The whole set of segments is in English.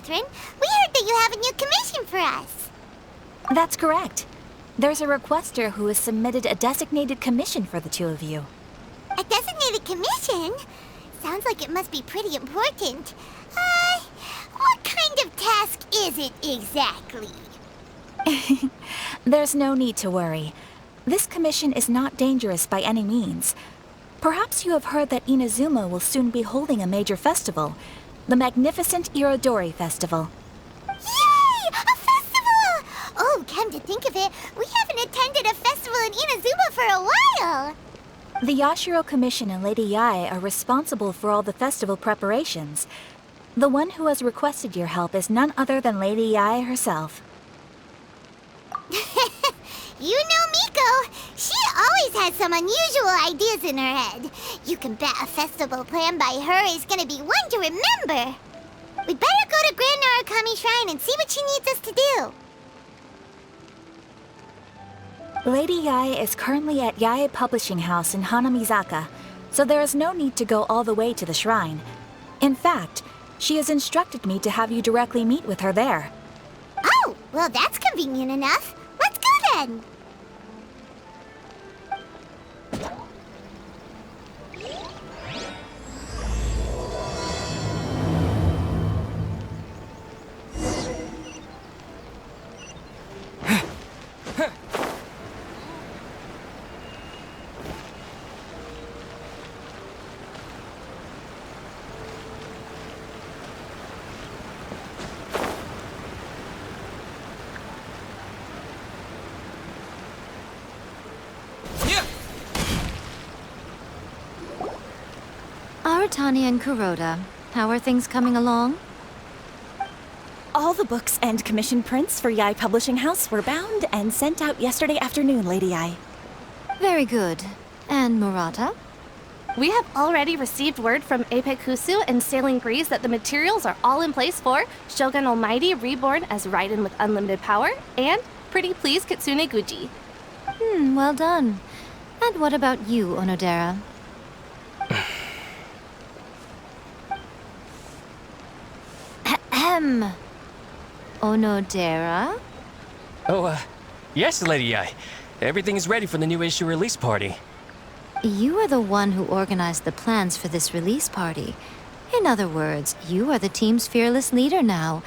Catherine. We heard that you have a new commission for us. That's correct. There's a requester who has submitted a designated commission for the two of you. A designated commission? Sounds like it must be pretty important. What kind of task is it exactly? There's no need to worry. This commission is not dangerous by any means. Perhaps you have heard that Inazuma will soon be holding a major festival, the magnificent Irodori Festival. Yay! A festival! Oh, come to think of it, we haven't attended a festival in Inazuma for a while. The Yashiro Commission and Lady Yae are responsible for all the festival preparations. The one who has requested your help is none other than Lady Yae herself. You know Miko. She always has some unusual ideas in her head. You can bet a festival planned by her is gonna be one to remember. We'd better go to Grand Narukami Shrine and see what she needs us to do. Lady Yae is currently at Yae Publishing House in Hanamizaka, so there is no need to go all the way to the shrine. In fact, she has instructed me to have you directly meet with her there. Oh, well that's convenient enough. Let's go then. Aratani and Kuroda, how are things coming along? All the books and commission prints for Yae Publishing House were bound and sent out yesterday afternoon, Lady Yae. Very good. And Murata? We have already received word from Apekusu and Sailing Breeze that the materials are all in place for Shogun Almighty Reborn as Raiden with Unlimited Power and Pretty Please Kitsune Guji. Well done. And what about you, Onodera? Onodera? Oh, yes, Lady Yae. Everything is ready for the new issue release party. You are the one who organized the plans for this release party. In other words, you are the team's fearless leader now.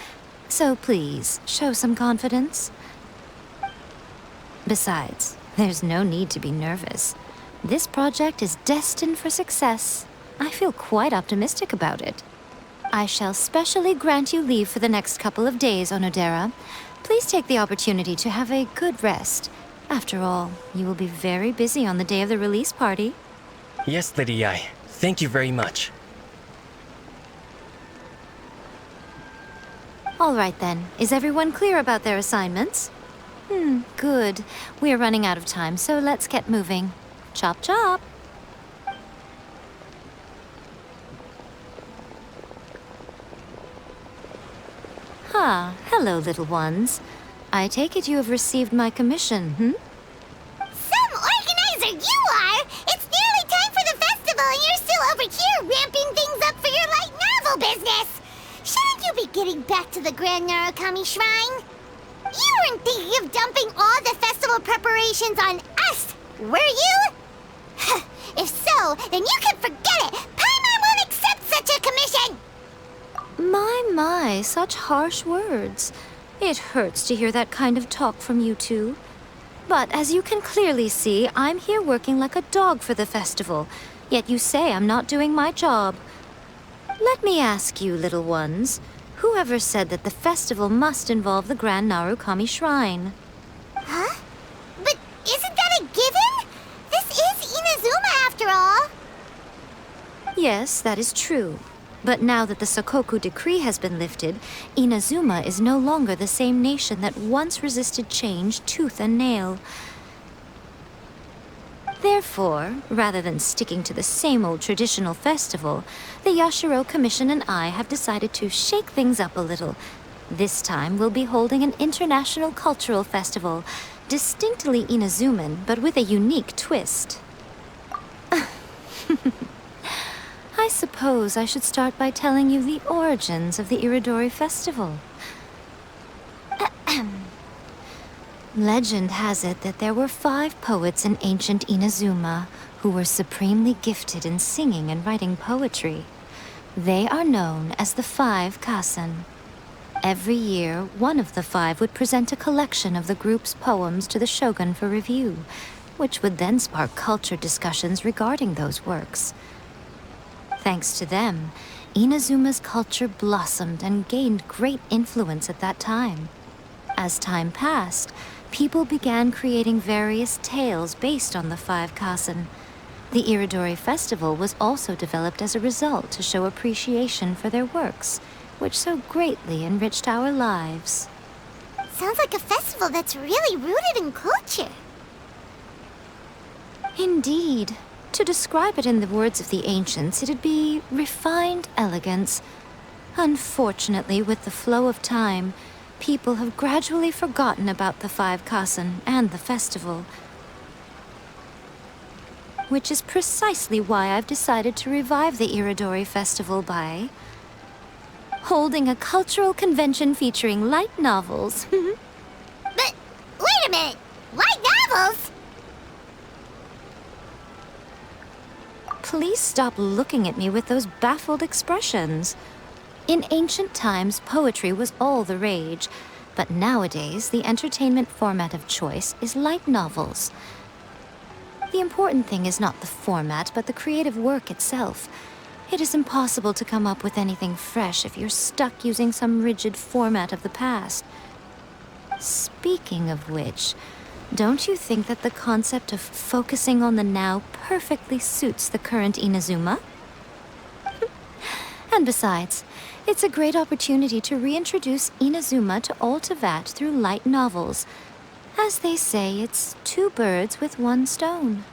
So please, show some confidence. Besides, there's no need to be nervous. This project is destined for success. I feel quite optimistic about it. I shall specially grant you leave for the next couple of days, Onodera. Please take the opportunity to have a good rest. After all, you will be very busy on the day of the release party. Yes, Lady Yae. Thank you very much. All right then. Is everyone clear about their assignments? Good. We are running out of time, so let's get moving. Chop chop! Hello, little ones. I take it you have received my commission, Some organizer you are! It's nearly time for the festival and you're still over here ramping things up for your light novel business! Shouldn't you be getting back to the Grand Narukami Shrine? You weren't thinking of dumping all the festival preparations on us, were you? If so, then you can forget it! Paimon won't accept such a commission! My, such harsh words. It hurts to hear that kind of talk from you two. But as you can clearly see, I'm here working like a dog for the festival, yet you say I'm not doing my job. Let me ask you, little ones, whoever said that the festival must involve the Grand Narukami Shrine? Huh? But isn't that a given? This is Inazuma after all. Yes, that is true. But now that the Suikou decree has been lifted, Inazuma is no longer the same nation that once resisted change tooth and nail. Therefore, rather than sticking to the same old traditional festival, the Yashiro Commission and I have decided to shake things up a little. This time we'll be holding an international cultural festival, distinctly Inazuman, but with a unique twist. I suppose I should start by telling you the origins of the Iridori Festival. Legend has it that there were 5 poets in ancient Inazuma who were supremely gifted in singing and writing poetry. They are known as the 5 Kasen. Every year, one of the 5 would present a collection of the group's poems to the shogun for review, which would then spark culture discussions regarding those works. Thanks to them, Inazuma's culture blossomed and gained great influence at that time. As time passed, people began creating various tales based on the 5 Kasen. The Iridori Festival was also developed as a result to show appreciation for their works, which so greatly enriched our lives. Sounds like a festival that's really rooted in culture. Indeed. To describe it in the words of the ancients, it'd be refined elegance. Unfortunately, with the flow of time, people have gradually forgotten about the 5 Kasen and the festival. Which is precisely why I've decided to revive the Iridori Festival by holding a cultural convention featuring light novels. But, wait a minute! Light novels? Please stop looking at me with those baffled expressions. In ancient times, poetry was all the rage, but nowadays, the entertainment format of choice is light novels. The important thing is not the format, but the creative work itself. It is impossible to come up with anything fresh if you're stuck using some rigid format of the past. Speaking of which, don't you think that the concept of focusing on the now perfectly suits the current Inazuma? And besides, it's a great opportunity to reintroduce Inazuma to all Teyvat through light novels. As they say, it's 2 birds with 1 stone.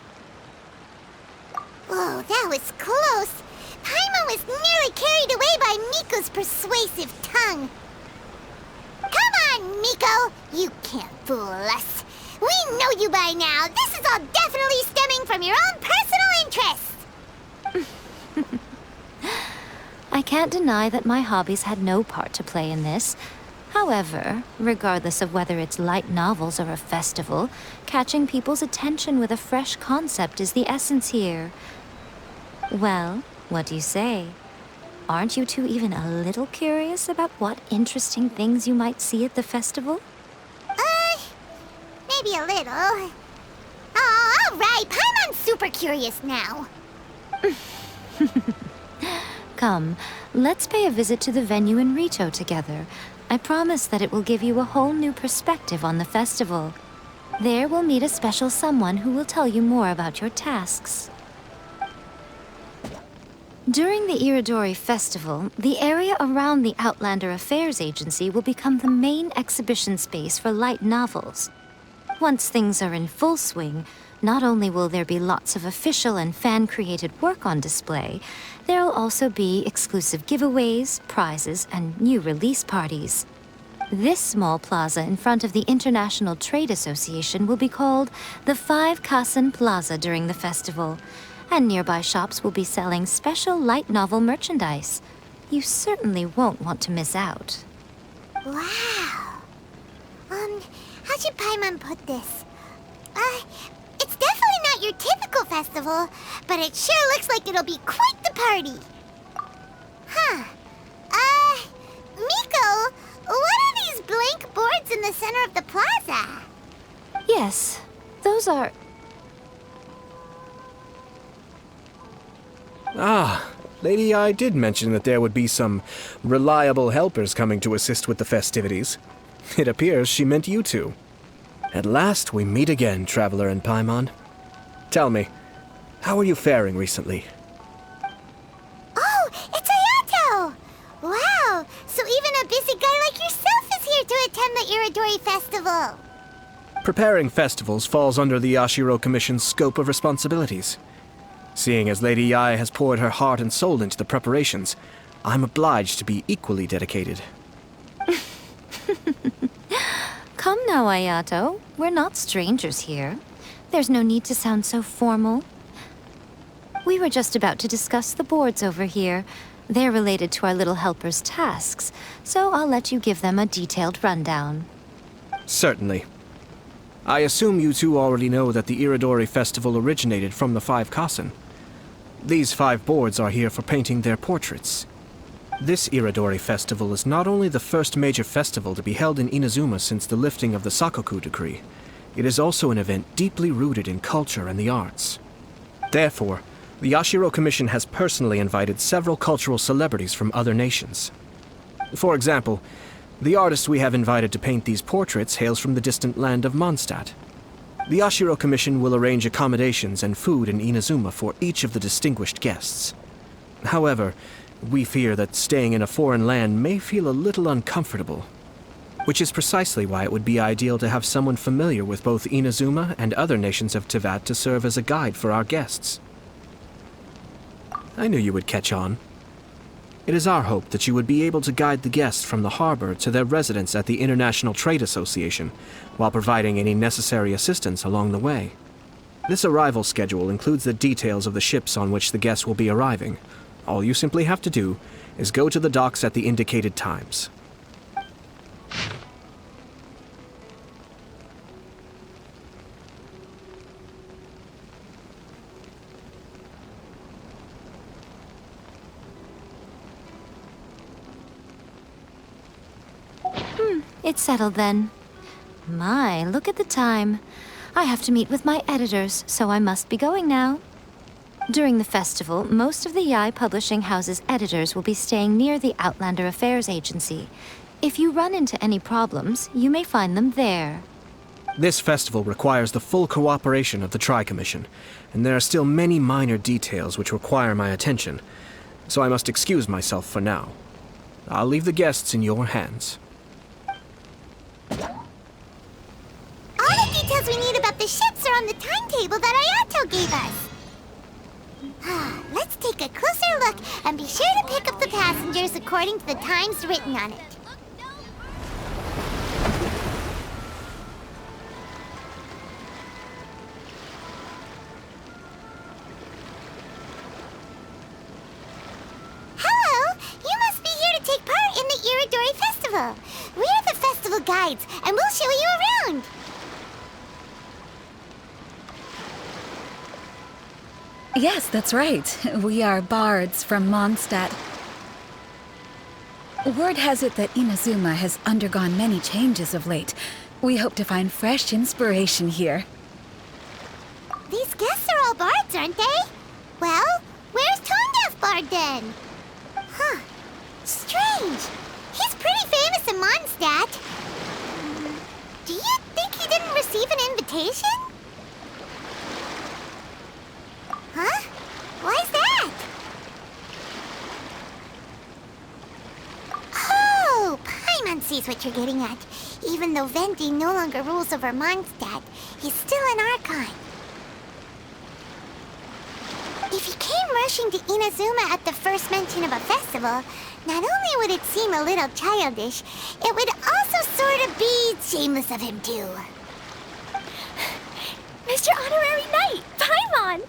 Whoa, that was close. Paimon was nearly carried away by Miko's persuasive tongue. Come on, Miko! You can't fool us. We know you by now. This is all definitely stemming from your own personal interests. I can't deny that my hobbies had no part to play in this. However, regardless of whether it's light novels or a festival, catching people's attention with a fresh concept is the essence here. Well, what do you say? Aren't you two even a little curious about what interesting things you might see at the festival? Maybe a little. Oh, all right. Paimon's super curious now. Come, let's pay a visit to the venue in Rito together. I promise that it will give you a whole new perspective on the festival. There we'll meet a special someone who will tell you more about your tasks. During the Iridori Festival, the area around the Outlander Affairs Agency will become the main exhibition space for light novels. Once things are in full swing, not only will there be lots of official and fan-created work on display, there'll also be exclusive giveaways, prizes, and new release parties. This small plaza in front of the International Trade Association will be called the 5 Kasen Plaza during the festival, and nearby shops will be selling special light novel merchandise. You certainly won't want to miss out. Wow. How should Paimon put this? It's definitely not your typical festival, but it sure looks like it'll be quite the party. Huh. Miko, what are these blank boards in the center of the plaza? Yes, those are... Ah, Lady I did mention that there would be some reliable helpers coming to assist with the festivities. It appears she meant you two. At last we meet again, Traveler and Paimon. Tell me, how are you faring recently? Oh, it's Ayato! Wow, so even a busy guy like yourself is here to attend the Iridori Festival. Preparing festivals falls under the Yashiro Commission's scope of responsibilities. Seeing as Lady Yae has poured her heart and soul into the preparations, I'm obliged to be equally dedicated. Come now, Ayato. We're not strangers here. There's no need to sound so formal. We were just about to discuss the boards over here. They're related to our little helper's tasks, so I'll let you give them a detailed rundown. Certainly. I assume you two already know that the Iridori Festival originated from the 5 Kasen. These 5 boards are here for painting their portraits. This Iridori Festival is not only the first major festival to be held in Inazuma since the lifting of the Suikou decree, it is also an event deeply rooted in culture and the arts. Therefore, the Yashiro Commission has personally invited several cultural celebrities from other nations. For example, the artist we have invited to paint these portraits hails from the distant land of Mondstadt. The Yashiro Commission will arrange accommodations and food in Inazuma for each of the distinguished guests. However, we fear that staying in a foreign land may feel a little uncomfortable, which is precisely why it would be ideal to have someone familiar with both Inazuma and other nations of Teyvat to serve as a guide for our guests. I knew you would catch on. It is our hope that you would be able to guide the guests from the harbor to their residence at the International Trade Association, while providing any necessary assistance along the way. This arrival schedule includes the details of the ships on which the guests will be arriving. All you simply have to do is go to the docks at the indicated times. It's settled then. My, look at the time. I have to meet with my editors, so I must be going now. During the festival, most of the Yae Publishing House's editors will be staying near the Outlander Affairs Agency. If you run into any problems, you may find them there. This festival requires the full cooperation of the Tri-Commission, and there are still many minor details which require my attention, so I must excuse myself for now. I'll leave the guests in your hands. All the details we need about the ships are on the timetable that Ayato gave us. Let's take a closer look and be sure to pick up the passengers according to the times written on it. Hello! You must be here to take part in the Iridori Festival. We're the festival guides, and we'll show you around. Yes, that's right. We are bards from Mondstadt. Word has it that Inazuma has undergone many changes of late. We hope to find fresh inspiration here. These guests are all bards, aren't they? Well, where's Tone-Deaf Bard then? Huh. Strange. He's pretty famous in Mondstadt. Do you think he didn't receive an invitation? Huh? Why's that? Oh, Paimon sees what you're getting at. Even though Venti no longer rules over Mondstadt, he's still an Archon. If he came rushing to Inazuma at the first mention of a festival, not only would it seem a little childish, it would also sort of be shameless of him too. Mr. Honorary Knight, Paimon!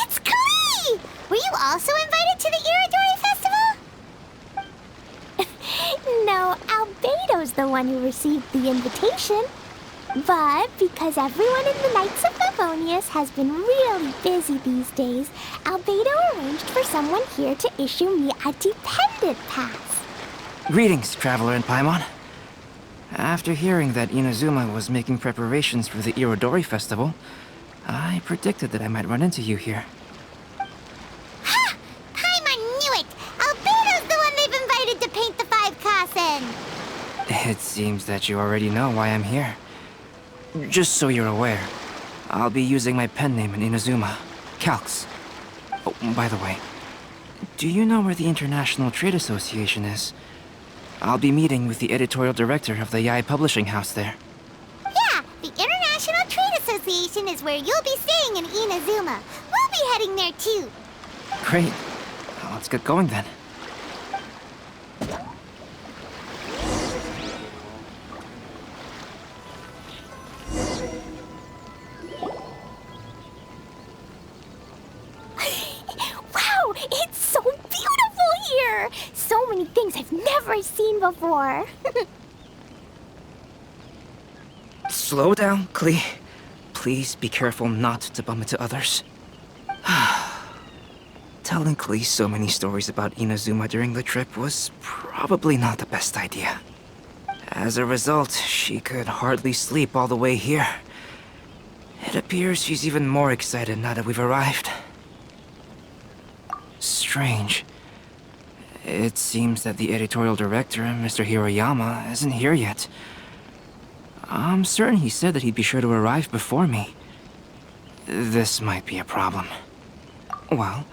It's Klee! Were you also invited to the Iridori Festival? No, Albedo's the one who received the invitation. But because everyone in the Knights of Favonius has been really busy these days, Albedo arranged for someone here to issue me a dependent pass. Greetings, Traveler and Paimon. After hearing that Inazuma was making preparations for the Iridori Festival, I predicted that I might run into you here. Ha! Paimon knew it! Albedo's the one they've invited to paint the 5 Kasen! It seems that you already know why I'm here. Just so you're aware, I'll be using my pen name in Inazuma, Calx. Oh, by the way, do you know where the International Trade Association is? I'll be meeting with the editorial director of the Yae Publishing House there. Yeah, the International Trade Association is where you'll be staying in Inazuma. We'll be heading there too. Great. Let's get going then. many things I've never seen before. Slow down, Klee. Please be careful not to bump into others. Telling Klee so many stories about Inazuma during the trip was probably not the best idea. As a result, she could hardly sleep all the way here. It appears she's even more excited now that we've arrived. Strange. It seems that the editorial director, Mr. Hiroyama, isn't here yet. I'm certain he said that he'd be sure to arrive before me. This might be a problem. Well,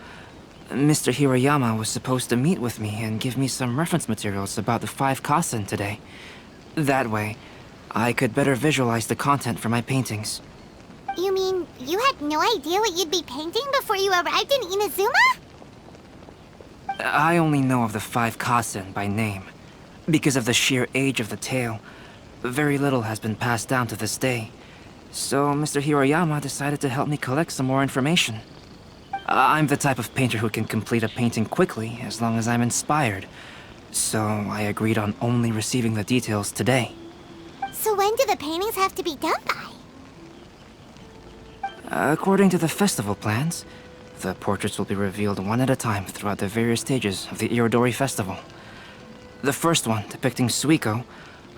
Mr. Hiroyama was supposed to meet with me and give me some reference materials about the 5 Kasen today. That way, I could better visualize the content for my paintings. You mean you had no idea what you'd be painting before you arrived in Inazuma? I only know of the 5 Kasen by name. Because of the sheer age of the tale, very little has been passed down to this day. So Mr. Hiroyama decided to help me collect some more information. I'm the type of painter who can complete a painting quickly as long as I'm inspired. So I agreed on only receiving the details today. So when do the paintings have to be done by? According to the festival plans, the portraits will be revealed one at a time throughout the various stages of the Irodori Festival. The first one, depicting Suikou,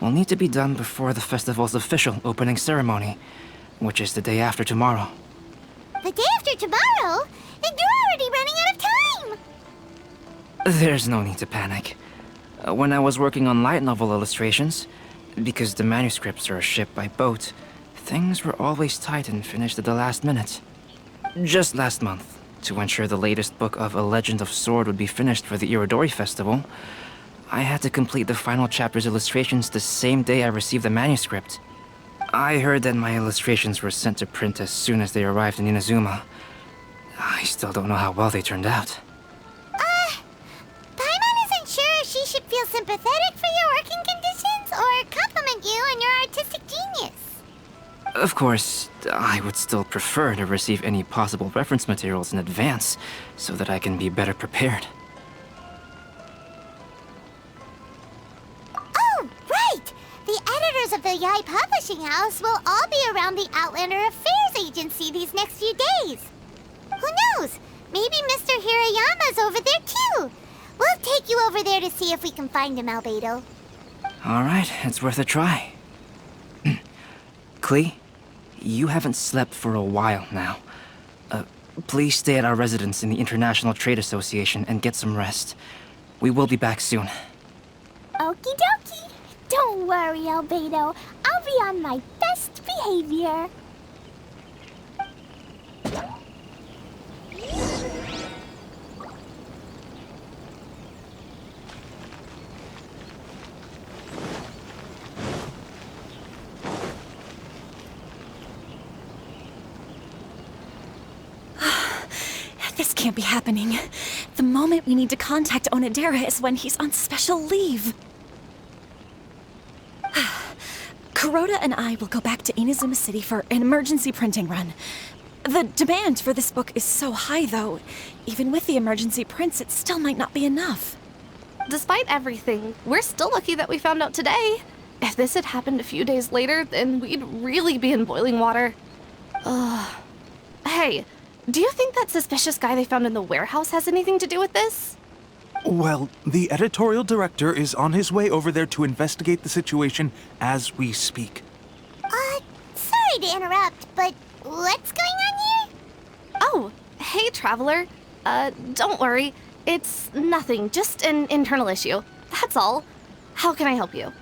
will need to be done before the festival's official opening ceremony, which is the day after tomorrow. The day after tomorrow? Then you're already running out of time! There's no need to panic. When I was working on light novel illustrations, because the manuscripts are shipped by boat, things were always tight and finished at the last minute. Just last month, to ensure the latest book of A Legend of Sword would be finished for the Irodori Festival, I had to complete the final chapter's illustrations the same day I received the manuscript. I heard that my illustrations were sent to print as soon as they arrived in Inazuma. I still don't know how well they turned out. Paimon isn't sure if she should feel sympathetic for your working conditions or compliment you on your artistic genius. Of course, I would still prefer to receive any possible reference materials in advance, so that I can be better prepared. Oh, right! The editors of the Yai Publishing House will all be around the Outlander Affairs Agency these next few days. Who knows? Maybe Mr. Hiroyama's over there too. We'll take you over there to see if we can find him, Albedo. Alright, it's worth a try. Klee, you haven't slept for a while now. Please stay at our residence in the International Trade Association and get some rest. We will be back soon. Okie dokie. Don't worry, Albedo. I'll be on my best behavior. This can't be happening. The moment we need to contact Onodera is when he's on special leave. Kuroda and I will go back to Inazuma City for an emergency printing run. The demand for this book is so high, though. Even with the emergency prints, it still might not be enough. Despite everything, we're still lucky that we found out today. If this had happened a few days later, then we'd really be in boiling water. Hey, do you think that suspicious guy they found in the warehouse has anything to do with this? Well, the editorial director is on his way over there to investigate the situation as we speak. Sorry to interrupt, but what's going on here? Oh, hey, Traveler. Don't worry. It's nothing, just an internal issue. That's all. How can I help you?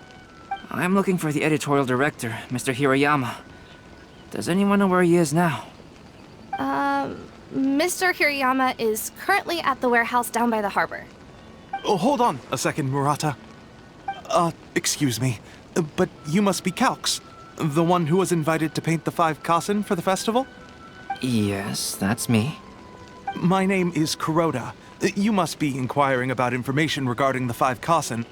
I'm looking for the editorial director, Mr. Hiroyama. Does anyone know where he is now? Mr. Hiroyama is currently at the warehouse down by the harbor. Oh, hold on a second, Murata. Excuse me, but you must be Calx, the one who was invited to paint the 5 Kasen for the festival? Yes, that's me. My name is Kuroda. You must be inquiring about information regarding the 5 Kasen.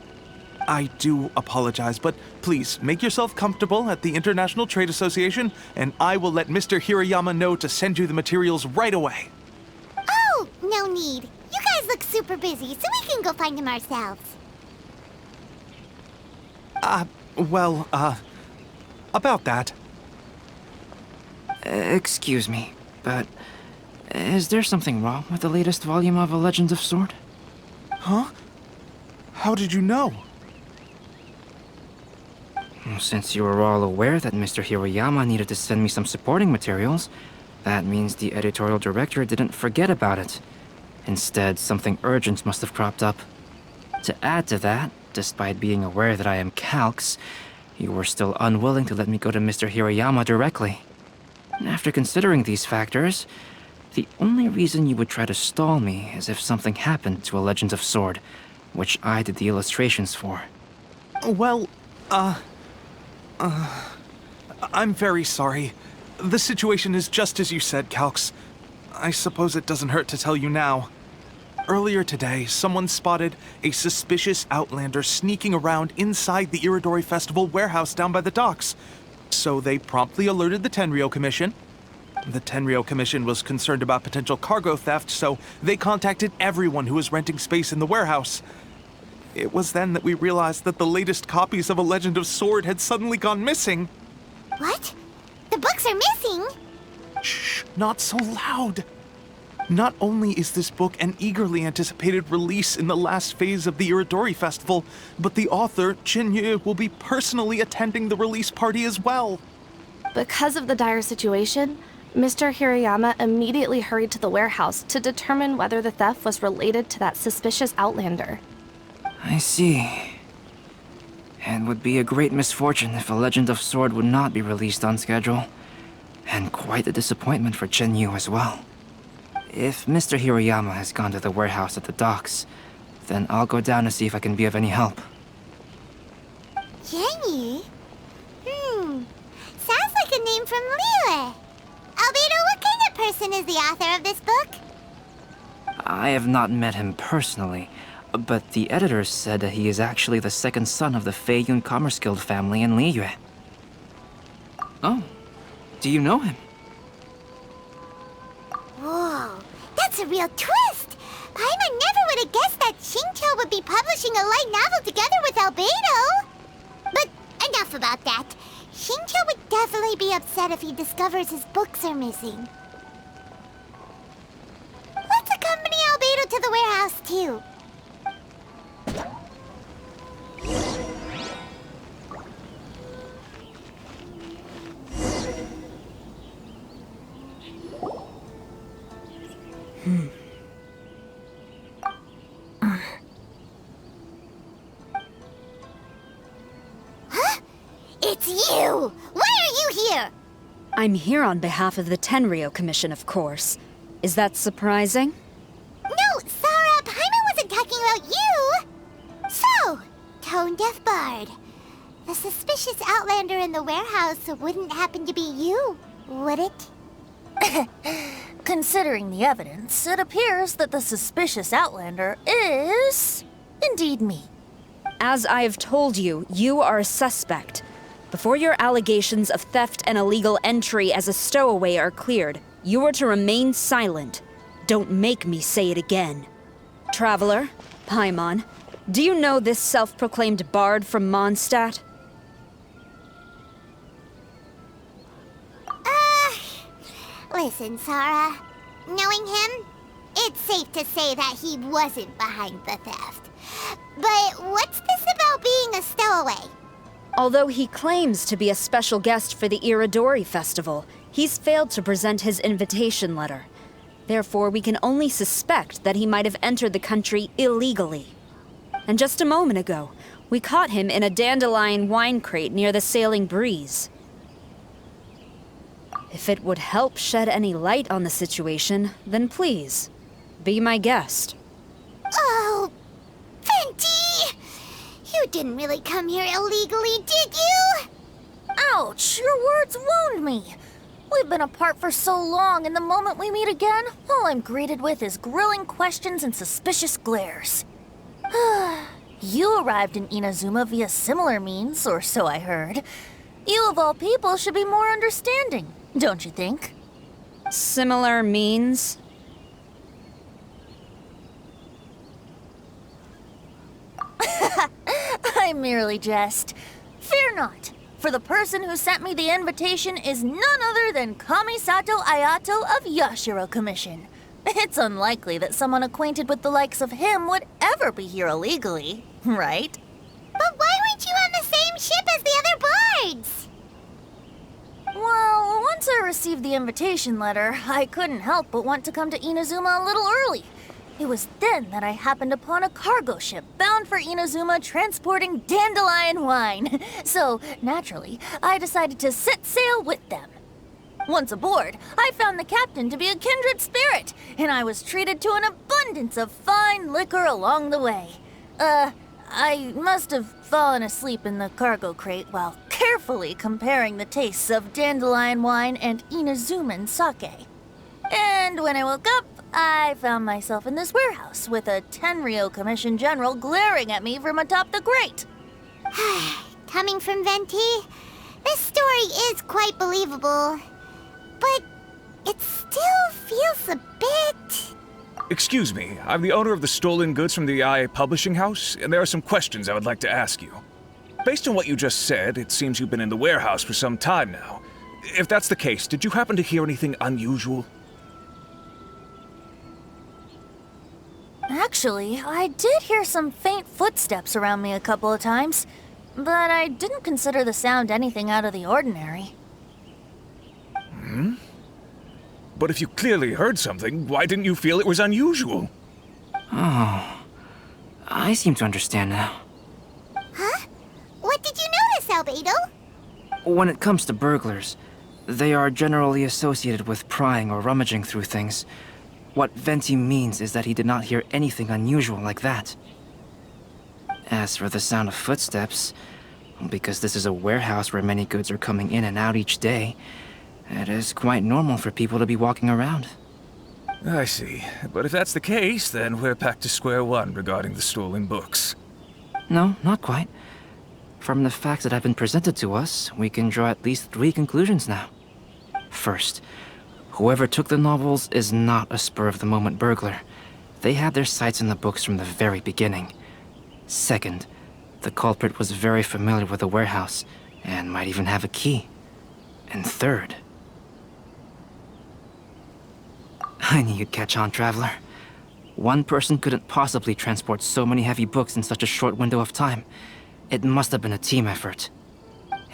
I do apologize, but please make yourself comfortable at the International Trade Association, and I will let Mr. Hiroyama know to send you the materials right away. Oh, no need. You guys look super busy, so we can go find him ourselves. About that. Excuse me, but is there something wrong with the latest volume of A Legend of Sword? Huh? How did you know? Since you were all aware that Mr. Hiroyama needed to send me some supporting materials, that means the editorial director didn't forget about it. Instead, something urgent must have cropped up. To add to that, despite being aware that I am Calx, you were still unwilling to let me go to Mr. Hiroyama directly. After considering these factors, the only reason you would try to stall me is if something happened to A Legend of Sword, which I did the illustrations for. Well, I'm very sorry. The situation is just as you said, Calx. I suppose it doesn't hurt to tell you now. Earlier today, someone spotted a suspicious outlander sneaking around inside the Iridori Festival warehouse down by the docks. So they promptly alerted the Tenryou Commission. The Tenryou Commission was concerned about potential cargo theft, so they contacted everyone who was renting space in the warehouse. It was then that we realized that the latest copies of A Legend of Sword had suddenly gone missing. What? The books are missing? Shh, not so loud. Not only is this book an eagerly anticipated release in the last phase of the Iridori Festival, but the author, Jinyu, will be personally attending the release party as well. Because of the dire situation, Mr. Hiroyama immediately hurried to the warehouse to determine whether the theft was related to that suspicious outlander. I see. It would be a great misfortune if A Legend of Sword would not be released on schedule. And quite a disappointment for Jinyu as well. If Mr. Hiroyama has gone to the warehouse at the docks, then I'll go down to see if I can be of any help. Jinyu? Sounds like a name from Liyue. Albedo, what kind of person is the author of this book? I have not met him personally, but the editor said that he is actually the second son of the Feiyun Commerce Guild family in Liyue. Oh, do you know him? Whoa, that's a real twist! Paimon never would have guessed that Xingqiu would be publishing a light novel together with Albedo! But enough about that. Xingqiu would definitely be upset if he discovers his books are missing. Let's accompany Albedo to the warehouse, too. Huh? It's you! Why are you here? I'm here on behalf of the Tenryou Commission, of course. Is that surprising? No, Sarah, Paimon wasn't talking about you! So, Tone-Deaf Bard. The suspicious outlander in the warehouse wouldn't happen to be you, would it? Considering the evidence, it appears that the suspicious outlander is indeed me. As I have told you, you are a suspect. Before your allegations of theft and illegal entry as a stowaway are cleared, you are to remain silent. Don't make me say it again. Traveler, Paimon, do you know this self-proclaimed bard from Mondstadt? Listen, Sarah. Knowing him, it's safe to say that he wasn't behind the theft. But what's this about being a stowaway? Although he claims to be a special guest for the Iridori Festival, he's failed to present his invitation letter. Therefore, we can only suspect that he might have entered the country illegally. And just a moment ago, we caught him in a dandelion wine crate near the Sailing Breeze. If it would help shed any light on the situation, then please, be my guest. Oh, Fenty! You didn't really come here illegally, did you? Ouch, your words wound me. We've been apart for so long, and the moment we meet again, all I'm greeted with is grilling questions and suspicious glares. You arrived in Inazuma via similar means, or so I heard. You of all people should be more understanding, don't you think? Similar means? I I merely jest. Fear not, for the person who sent me the invitation is none other than Kamisato Ayato of Yashiro Commission. It's unlikely that someone acquainted with the likes of him would ever be here illegally, right? But why weren't you on the same ship as the other bards? Well, once I received the invitation letter, I couldn't help but want to come to Inazuma a little early. It was then that I happened upon a cargo ship bound for Inazuma transporting dandelion wine. So, naturally, I decided to set sail with them. Once aboard, I found the captain to be a kindred spirit, and I was treated to an abundance of fine liquor along the way. I must have fallen asleep in the cargo crate while carefully comparing the tastes of dandelion wine and Inazuman sake. And when I woke up, I found myself in this warehouse with a Tenryou Commission general glaring at me from atop the grate. Coming from Venti, this story is quite believable. But it still feels a bit... Excuse me, I'm the owner of the stolen goods from the IA publishing house, and there are some questions I would like to ask you. Based on what you just said, it seems you've been in the warehouse for some time now. If that's the case, did you happen to hear anything unusual? Actually, I did hear some faint footsteps around me a couple of times, but I didn't consider the sound anything out of the ordinary. But if you clearly heard something, why didn't you feel it was unusual? Oh, I seem to understand now. Huh? What did you notice, Albedo? When it comes to burglars, they are generally associated with prying or rummaging through things. What Venti means is that he did not hear anything unusual like that. As for the sound of footsteps, because this is a warehouse where many goods are coming in and out each day, it is quite normal for people to be walking around. I see. But if that's the case, then we're back to square one regarding the stolen books. No, not quite. From the facts that have been presented to us, we can draw at least 3 conclusions now. First, whoever took the novels is not a spur-of-the-moment burglar. They had their sights on the books from the very beginning. Second, the culprit was very familiar with the warehouse, and might even have a key. And third... I knew you'd catch on, Traveler. One person couldn't possibly transport so many heavy books in such a short window of time. It must have been a team effort.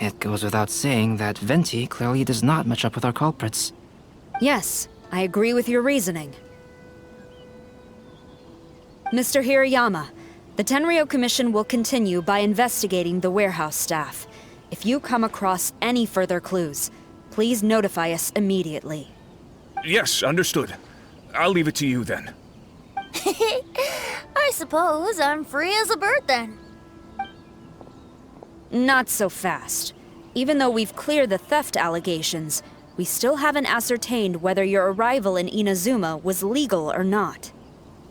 It goes without saying that Venti clearly does not match up with our culprits. Yes, I agree with your reasoning. Mr. Hirayama, the Tenryou Commission will continue by investigating the warehouse staff. If you come across any further clues, please notify us immediately. Yes, understood. I'll leave it to you then. I suppose I'm free as a bird then. Not so fast. Even though we've cleared the theft allegations, we still haven't ascertained whether your arrival in Inazuma was legal or not.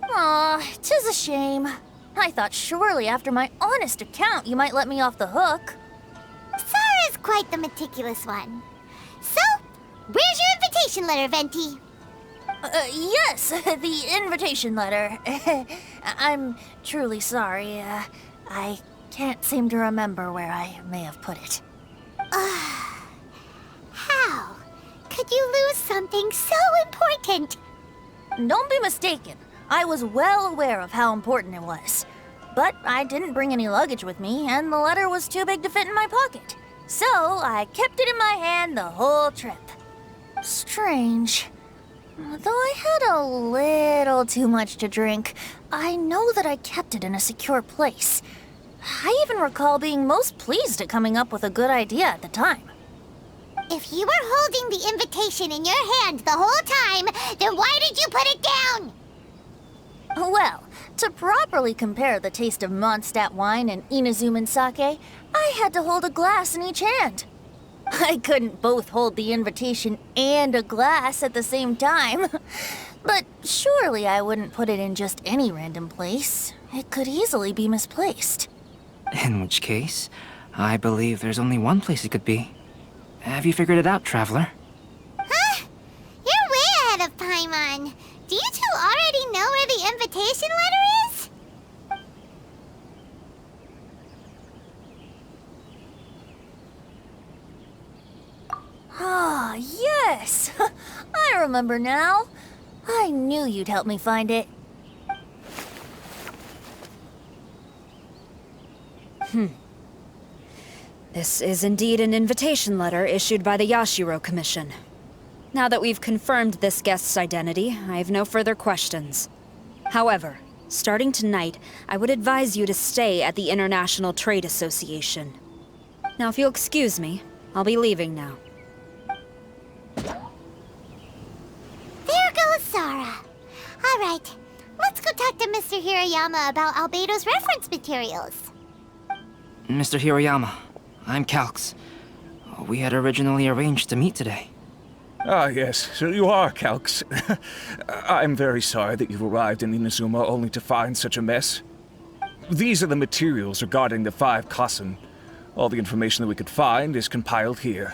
Aw, 'tis a shame. I thought surely after my honest account you might let me off the hook. Sara's quite the meticulous one. So, where's your invitation letter, Venti? Yes, the invitation letter. I'm truly sorry. I can't seem to remember where I may have put it. How could you lose something so important? Don't be mistaken. I was well aware of how important it was. But I didn't bring any luggage with me, and the letter was too big to fit in my pocket. So I kept it in my hand the whole trip. Strange. Though I had a little too much to drink, I know that I kept it in a secure place. I even recall being most pleased at coming up with a good idea at the time. If you were holding the invitation in your hand the whole time, then why did you put it down? Well, to properly compare the taste of Mondstadt wine and Inazuman sake, I had to hold a glass in each hand. I couldn't both hold the invitation and a glass at the same time. But surely I wouldn't put it in just any random place. It could easily be misplaced. In which case, I believe there's only one place it could be. Have you figured it out, Traveler? Huh? You're way ahead of Paimon. Do you two already know where the invitation letter is? Ah, yes! I remember now. I knew you'd help me find it. This is indeed an invitation letter issued by the Yashiro Commission. Now that we've confirmed this guest's identity, I have no further questions. However, starting tonight, I would advise you to stay at the International Trade Association. Now, if you'll excuse me, I'll be leaving now. There goes Sara. All right, let's go talk to Mr. Hirayama about Albedo's reference materials. Mr. Hirayama, I'm Calx. We had originally arranged to meet today. Ah, yes, so you are Calx. I'm very sorry that you've arrived in Inazuma only to find such a mess. These are the materials regarding the 5 Kasen. All the information that we could find is compiled here.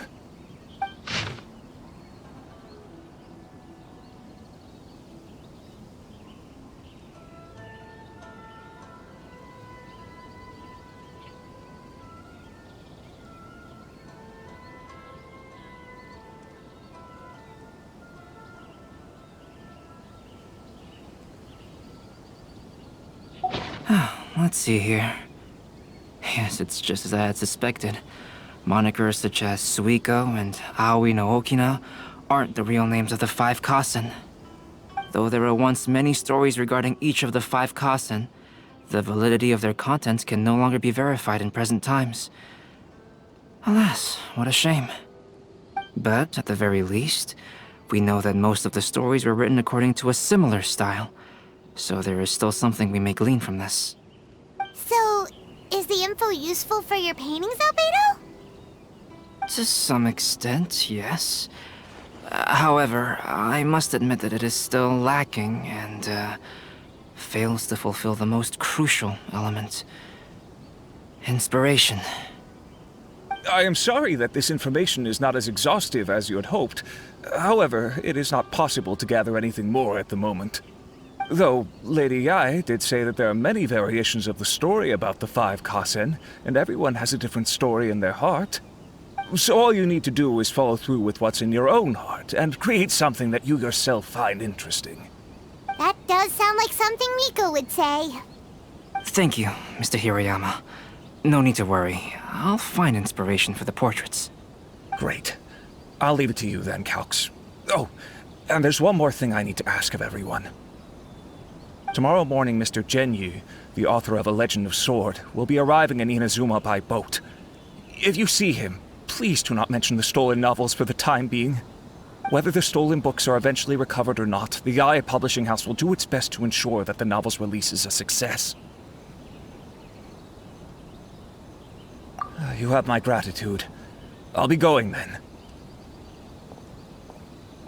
Let's see here. Yes, it's just as I had suspected. Monikers such as Suikou and Aoi no Okina aren't the real names of the 5 Kasen. Though there were once many stories regarding each of the 5 Kasen, the validity of their contents can no longer be verified in present times. Alas, what a shame. But, at the very least, we know that most of the stories were written according to a similar style, so there is still something we may glean from this. So, is the info useful for your paintings, Albedo? To some extent, yes. However, I must admit that it is still lacking and fails to fulfill the most crucial element. Inspiration. I am sorry that this information is not as exhaustive as you had hoped. However, it is not possible to gather anything more at the moment. Though, Lady Yae did say that there are many variations of the story about the 5 Kasen, and everyone has a different story in their heart. So all you need to do is follow through with what's in your own heart, and create something that you yourself find interesting. That does sound like something Miko would say. Thank you, Mr. Hirayama. No need to worry. I'll find inspiration for the portraits. Great. I'll leave it to you then, Calx. Oh, and there's one more thing I need to ask of everyone. Tomorrow morning, Mr. Genyu, the author of A Legend of Sword, will be arriving in Inazuma by boat. If you see him, please do not mention the stolen novels for the time being. Whether the stolen books are eventually recovered or not, the Yae Publishing House will do its best to ensure that the novel's release is a success. You have my gratitude. I'll be going then.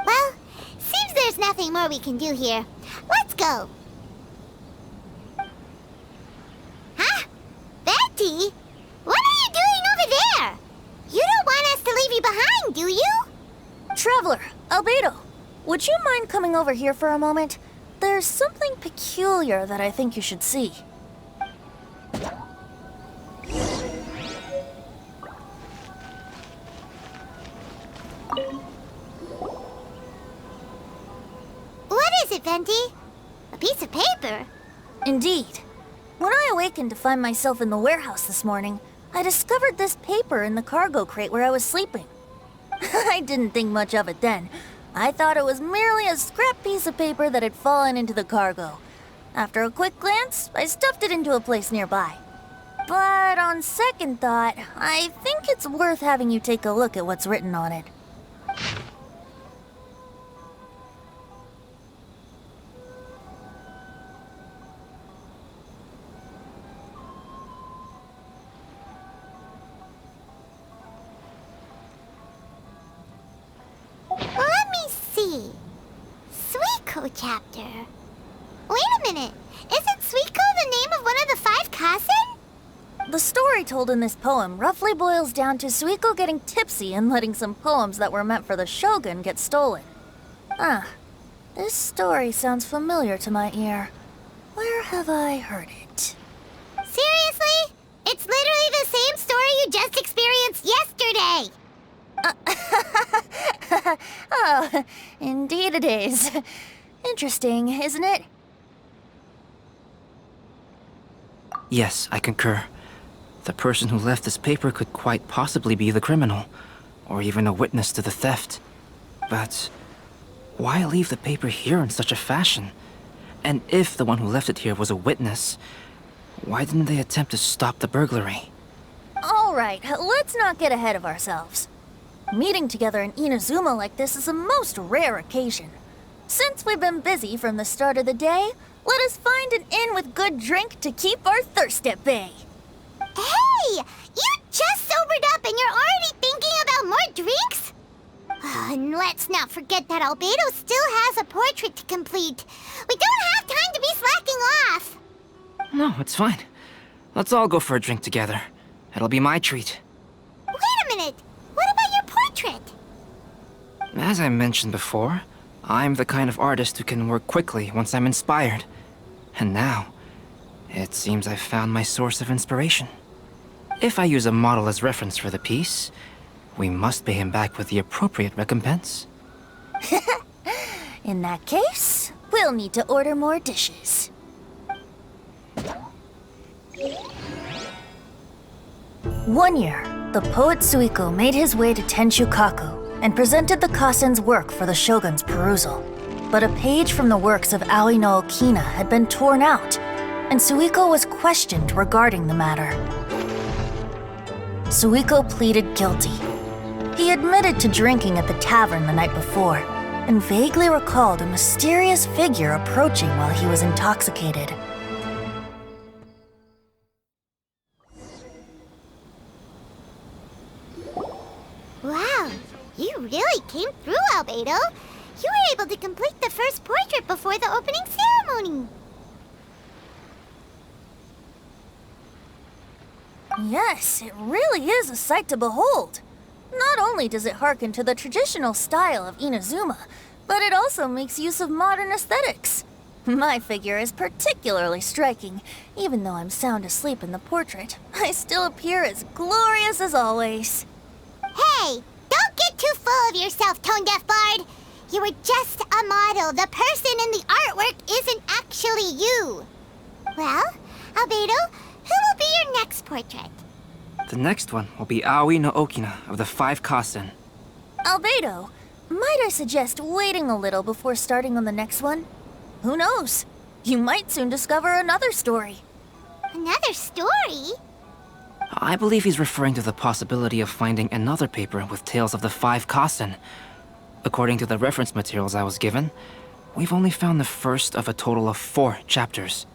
Well, seems there's nothing more we can do here. Let's go. Huh? Betty? What are you doing over there? You don't want us to leave you behind, do you? Traveler, Albedo, would you mind coming over here for a moment? There's something peculiar that I think you should see. What is it, Venti? A piece of paper? Indeed. When I awakened to find myself in the warehouse this morning, I discovered this paper in the cargo crate where I was sleeping. I didn't think much of it then. I thought it was merely a scrap piece of paper that had fallen into the cargo. After a quick glance, I stuffed it into a place nearby. But on second thought, I think it's worth having you take a look at what's written on it. Let me see. Suikou chapter. Wait a minute. Isn't Suikou the name of one of the 5 Kasen? The story told in this poem roughly boils down to Suikou getting tipsy and letting some poems that were meant for the shogun get stolen. This story sounds familiar to my ear. Where have I heard it? Seriously? It's literally the same story you just experienced yesterday! Indeed it is. Interesting, isn't it? Yes, I concur. The person who left this paper could quite possibly be the criminal, or even a witness to the theft. But why leave the paper here in such a fashion? And if the one who left it here was a witness, why didn't they attempt to stop the burglary? Alright, let's not get ahead of ourselves. Meeting together in Inazuma like this is a most rare occasion. Since we've been busy from the start of the day, let us find an inn with good drink to keep our thirst at bay. Hey! You just sobered up and you're already thinking about more drinks? And let's not forget that Albedo still has a portrait to complete. We don't have time to be slacking off. No, it's fine. Let's all go for a drink together. It'll be my treat. Wait a minute. What about your portrait? As I mentioned before, I'm the kind of artist who can work quickly once I'm inspired. And now, it seems I've found my source of inspiration. If I use a model as reference for the piece, we must pay him back with the appropriate recompense. In that case, we'll need to order more dishes. One year, the poet Suikou made his way to Tenshukaku and presented the Kasen's work for the shogun's perusal. But a page from the works of Aoi no Okina had been torn out, and Suikou was questioned regarding the matter. Suikou pleaded guilty. He admitted to drinking at the tavern the night before, and vaguely recalled a mysterious figure approaching while he was intoxicated. Wow, you really came through, Albedo. You were able to complete the first portrait before the opening ceremony. Yes, it really is a sight to behold. Not only does it harken to the traditional style of Inazuma, but it also makes use of modern aesthetics. My figure is particularly striking. Even though I'm sound asleep in the portrait, I still appear as glorious as always. Hey, don't get too full of yourself, Tone-Deaf Bard. You were just a model. The person in the artwork isn't actually you. Well, Albedo, who will be your next portrait? The next one will be Aoi no Okina of the 5 Kasen. Albedo, might I suggest waiting a little before starting on the next one? Who knows? You might soon discover another story. Another story? I believe he's referring to the possibility of finding another paper with tales of the 5 Kasen. According to the reference materials I was given, we've only found the first of a total of 4 chapters.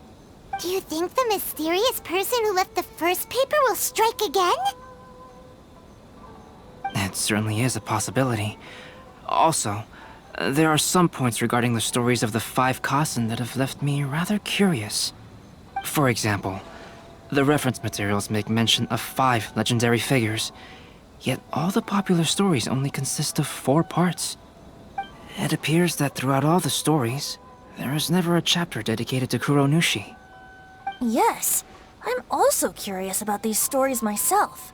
Do you think the mysterious person who left the first paper will strike again? It certainly is a possibility. Also, there are some points regarding the stories of the 5 Kasen that have left me rather curious. For example, the reference materials make mention of 5 legendary figures, yet all the popular stories only consist of 4 parts. It appears that throughout all the stories, there is never a chapter dedicated to Kuronushi. Yes, I'm also curious about these stories myself.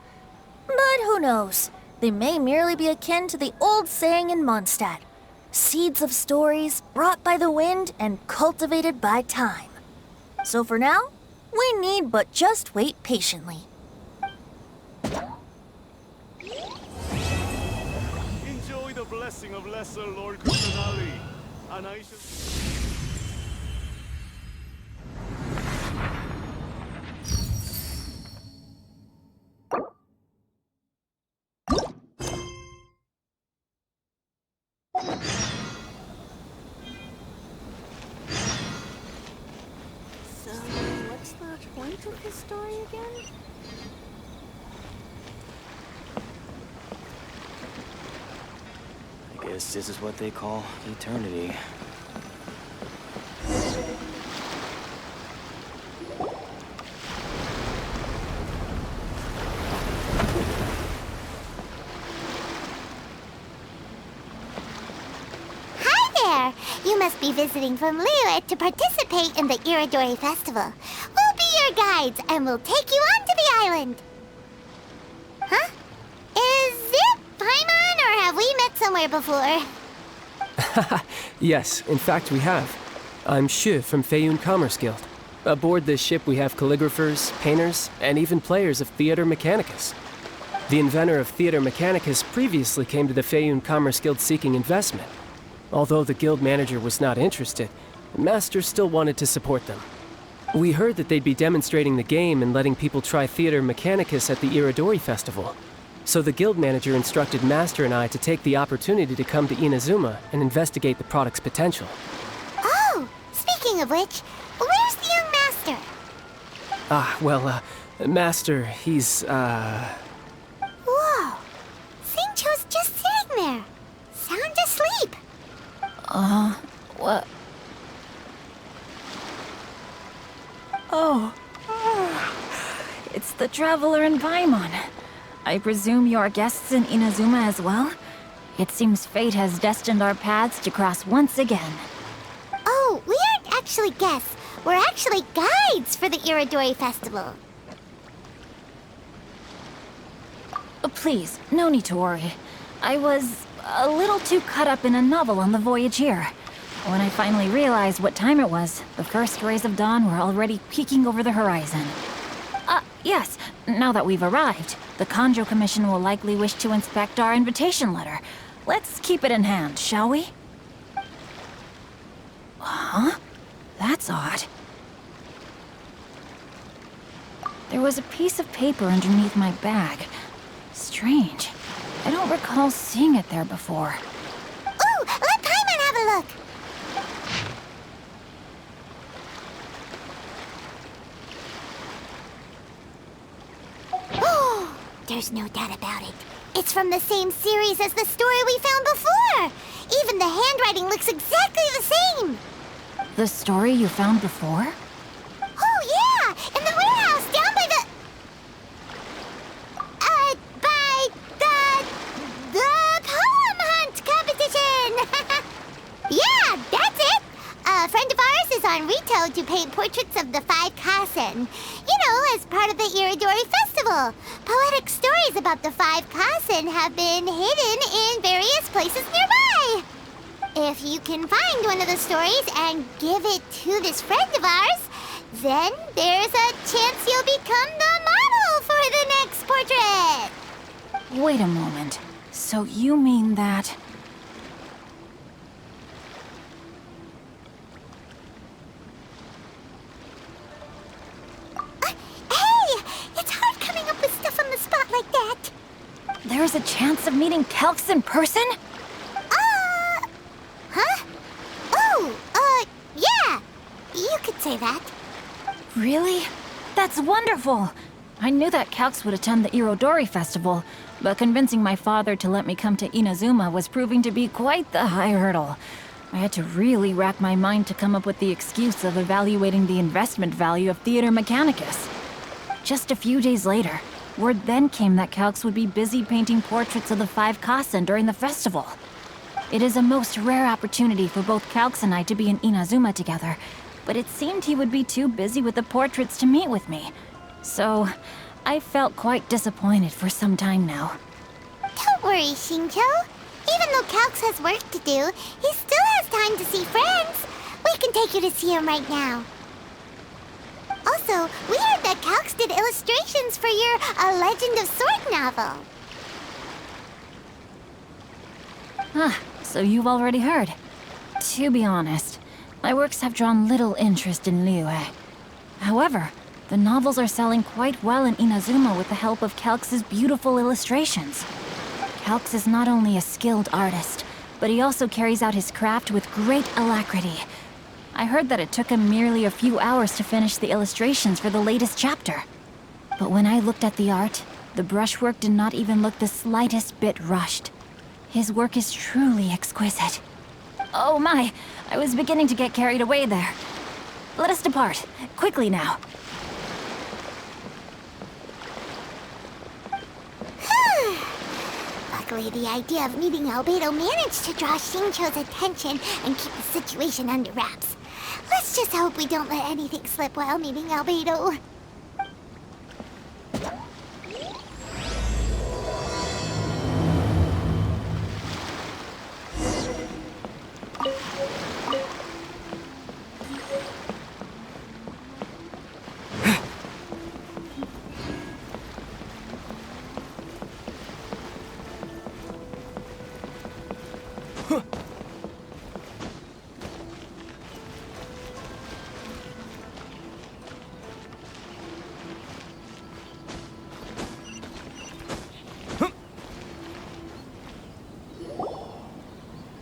But who knows? They may merely be akin to the old saying in Mondstadt: seeds of stories brought by the wind and cultivated by time. So for now, we need but just wait patiently. Enjoy the blessing of Lesser Lord Kusanali, and I shall... So, what's the point of this story again? I guess this is what they call eternity. Hi there! You must be visiting from Liyue to participate in the Iridori Festival. We'll be your guides, and we'll take you onto the island. Huh? Is it Paimon, or have we met somewhere before? Yes, in fact we have. I'm Shu from Feiyun Commerce Guild. Aboard this ship we have calligraphers, painters, and even players of Theater Mechanicus. The inventor of Theater Mechanicus previously came to the Feiyun Commerce Guild seeking investment. Although the guild manager was not interested, the Master still wanted to support them. We heard that they'd be demonstrating the game and letting people try Theater Mechanicus at the Iridori Festival. So the guild manager instructed Master and I to take the opportunity to come to Inazuma and investigate the product's potential. Oh, speaking of which, where's the young master? Master, he's, Whoa! Xingqiu's just sitting there, sound asleep. What? Oh. It's the Traveler and Paimon. I presume you're guests in Inazuma as well? It seems fate has destined our paths to cross once again. Oh, we aren't actually guests. We're actually guides for the Iridori Festival. Please, no need to worry. I was a little too caught up in a novel on the voyage here. When I finally realized what time it was, the first rays of dawn were already peeking over the horizon. Yes, now that we've arrived, the Kanjo Commission will likely wish to inspect our invitation letter. Let's keep it in hand, shall we? Huh? That's odd. There was a piece of paper underneath my bag. Strange. I don't recall seeing it there before. Ooh, let Paimon have a look. Oh, there's no doubt about it. It's from the same series as the story we found before. Even the handwriting looks exactly the same. The story you found before? Oh, yeah! In the warehouse down by the... the poem hunt competition! Yeah, that's it! A friend of ours is on Rito to paint portraits of the 5 Kasen. You know, as part of the Iridori Festival. Poetic stories about the 5 Kasen have been hidden in various places nearby. If you can find one of the stories and give it to this friend of ours, then there's a chance you'll become the model for the next portrait. Wait a moment. So you mean that... Hey! It's hard coming up with stuff on the spot like that. There's a chance of meeting Calx in person? Huh? Oh, yeah. You could say that. Really? That's wonderful! I knew that Calx would attend the Irodori Festival, but convincing my father to let me come to Inazuma was proving to be quite the high hurdle. I had to really rack my mind to come up with the excuse of evaluating the investment value of Theater Mechanicus. Just a few days later, word then came that Calx would be busy painting portraits of the 5 Kasen during the festival. It is a most rare opportunity for both Calx and I to be in Inazuma together, but it seemed he would be too busy with the portraits to meet with me. So, I felt quite disappointed for some time now. Don't worry, Xingqiu. Even though Calx has work to do, he still has time to see friends. We can take you to see him right now. Also, we heard that Calx did illustrations for your A Legend of Sword novel. So you've already heard. To be honest, my works have drawn little interest in Liyue. However, the novels are selling quite well in Inazuma with the help of Calx's beautiful illustrations. Calx is not only a skilled artist, but he also carries out his craft with great alacrity. I heard that it took him merely a few hours to finish the illustrations for the latest chapter. But when I looked at the art, the brushwork did not even look the slightest bit rushed. His work is truly exquisite. Oh my, I was beginning to get carried away there. Let us depart, quickly now. Luckily, the idea of meeting Albedo managed to draw Xingqiu's attention and keep the situation under wraps. Let's just hope we don't let anything slip while meeting Albedo.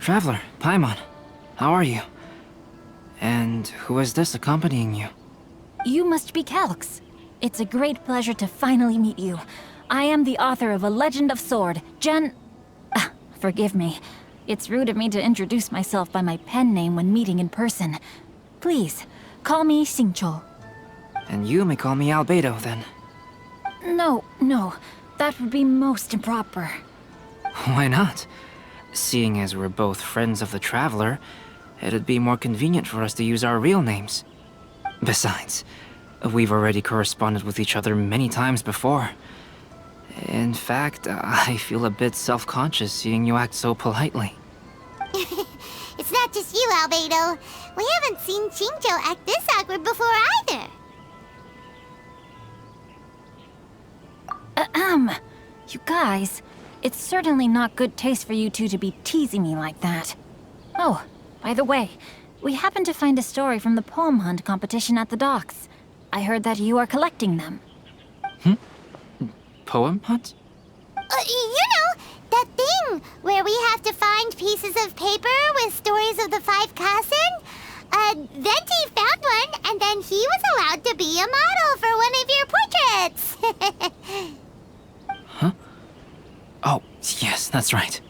Traveler, Paimon, how are you? And who is this accompanying you? You must be Calx. It's a great pleasure to finally meet you. I am the author of A Legend of Sword, Forgive me. It's rude of me to introduce myself by my pen name when meeting in person. Please, call me Xingqiu. And you may call me Albedo, then. No, that would be most improper. Why not? Seeing as we're both friends of the Traveler, it'd be more convenient for us to use our real names. Besides, we've already corresponded with each other many times before. In fact, I feel a bit self-conscious seeing you act so politely. It's not just you, Albedo. We haven't seen Xingqiu act this awkward before either. You guys, it's certainly not good taste for you two to be teasing me like that. Oh, by the way, we happened to find a story from the poem hunt competition at the docks. I heard that you are collecting them. Poem hunt? You know, that thing where we have to find pieces of paper with stories of the 5 Kasen. Venti found one, and then he was allowed to be a model for one of your portraits. Huh? Oh, yes, that's right.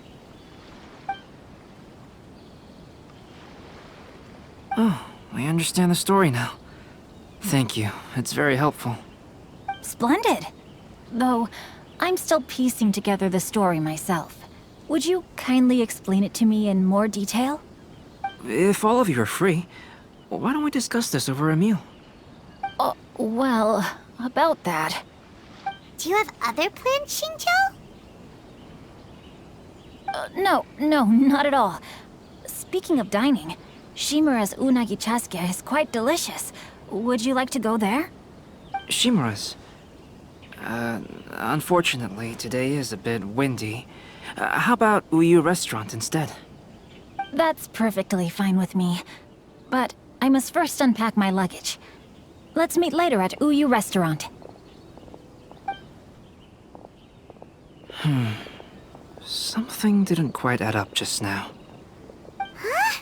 Oh, I understand the story now. Thank you. It's very helpful. Splendid. Though, I'm still piecing together the story myself. Would you kindly explain it to me in more detail? If all of you are free, why don't we discuss this over a meal? Well, about that. Do you have other plans, Xingqiu? No, not at all. Speaking of dining, Shimura's unagi chasuke is quite delicious. Would you like to go there? Shimura's? Unfortunately, today is a bit windy. How about Uyu Restaurant instead? That's perfectly fine with me. But I must first unpack my luggage. Let's meet later at Uyu Restaurant. Something didn't quite add up just now. Huh?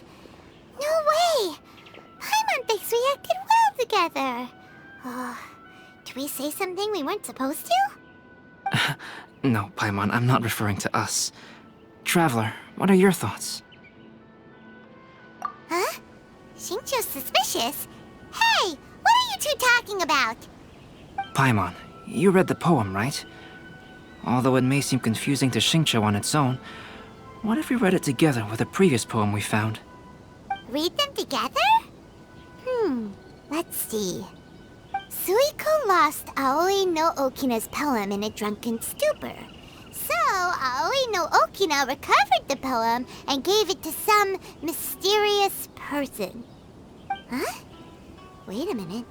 No way! Paimon thinks we acted well together. Did we say something we weren't supposed to? No, Paimon, I'm not referring to us. Traveler, what are your thoughts? Huh? Xingqiu's suspicious? Hey, what are you two talking about? Paimon, you read the poem, right? Although it may seem confusing to Xingqiu on its own, what if we read it together with a previous poem we found? Read them together? Let's see. Suikou lost Aoi no Okina's poem in a drunken stupor. So, Aoi no Okina recovered the poem and gave it to some mysterious person. Huh? Wait a minute.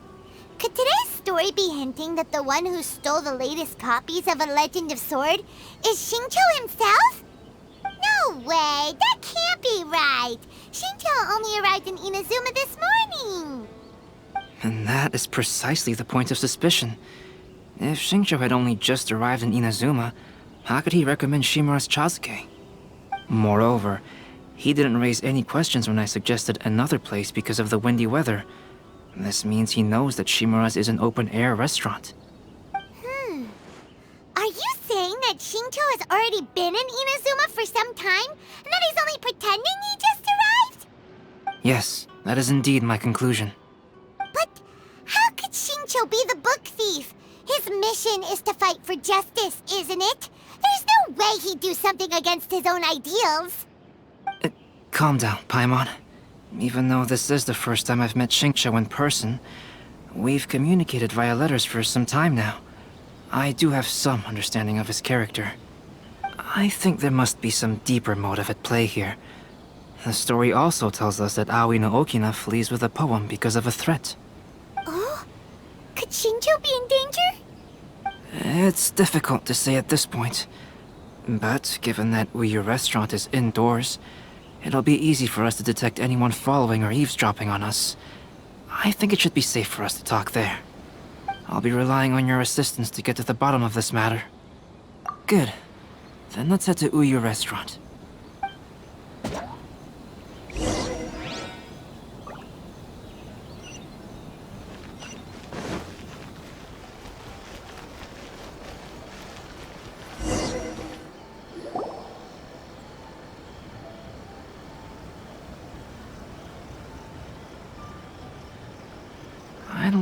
Could today's story be hinting that the one who stole the latest copies of A Legend of Sword is Xingqiu himself? No way! That can't be right! Xingqiu only arrived in Inazuma this morning! And that is precisely the point of suspicion. If Xingqiu had only just arrived in Inazuma, how could he recommend Shimura's chasuke? Moreover, he didn't raise any questions when I suggested another place because of the windy weather. This means he knows that Shimura's is an open-air restaurant. Are you saying that Xingqiu has already been in Inazuma for some time, and that he's only pretending he just arrived? Yes, that is indeed my conclusion. But how could Xingqiu be the book thief? His mission is to fight for justice, isn't it? There's no way he'd do something against his own ideals. Calm down, Paimon. Even though this is the first time I've met Xingqiu in person, we've communicated via letters for some time now. I do have some understanding of his character. I think there must be some deeper motive at play here. The story also tells us that Aoi no Okina flees with a poem because of a threat. Oh? Could Xingqiu be in danger? It's difficult to say at this point. But given that Uyu Restaurant is indoors, it'll be easy for us to detect anyone following or eavesdropping on us. I think it should be safe for us to talk there. I'll be relying on your assistance to get to the bottom of this matter. Good. Then let's head to Uyu Restaurant.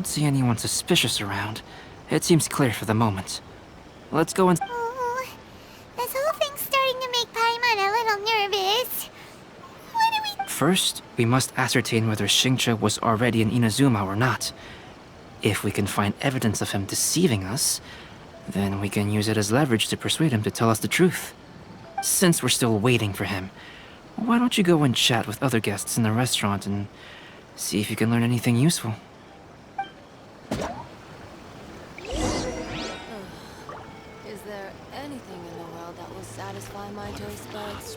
don't see anyone suspicious around. It seems clear for the moment. Let's go and... Oh, this whole thing's starting to make Paimon a little nervous. What do we... First, we must ascertain whether Xingqiu was already in Inazuma or not. If we can find evidence of him deceiving us, then we can use it as leverage to persuade him to tell us the truth. Since we're still waiting for him, why don't you go and chat with other guests in the restaurant and see if you can learn anything useful? Is there anything in the world that will satisfy my taste buds?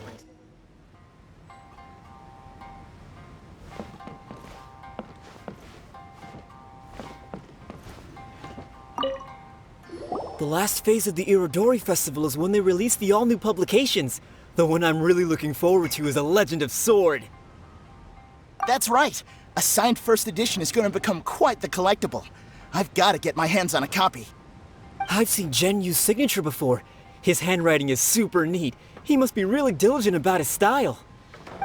The last phase of the Irodori Festival is when they release the all-new publications. The one I'm really looking forward to is A Legend of Sword. That's right. A signed first edition is going to become quite the collectible. I've got to get my hands on a copy. I've seen Genyu's signature before. His handwriting is super neat. He must be really diligent about his style.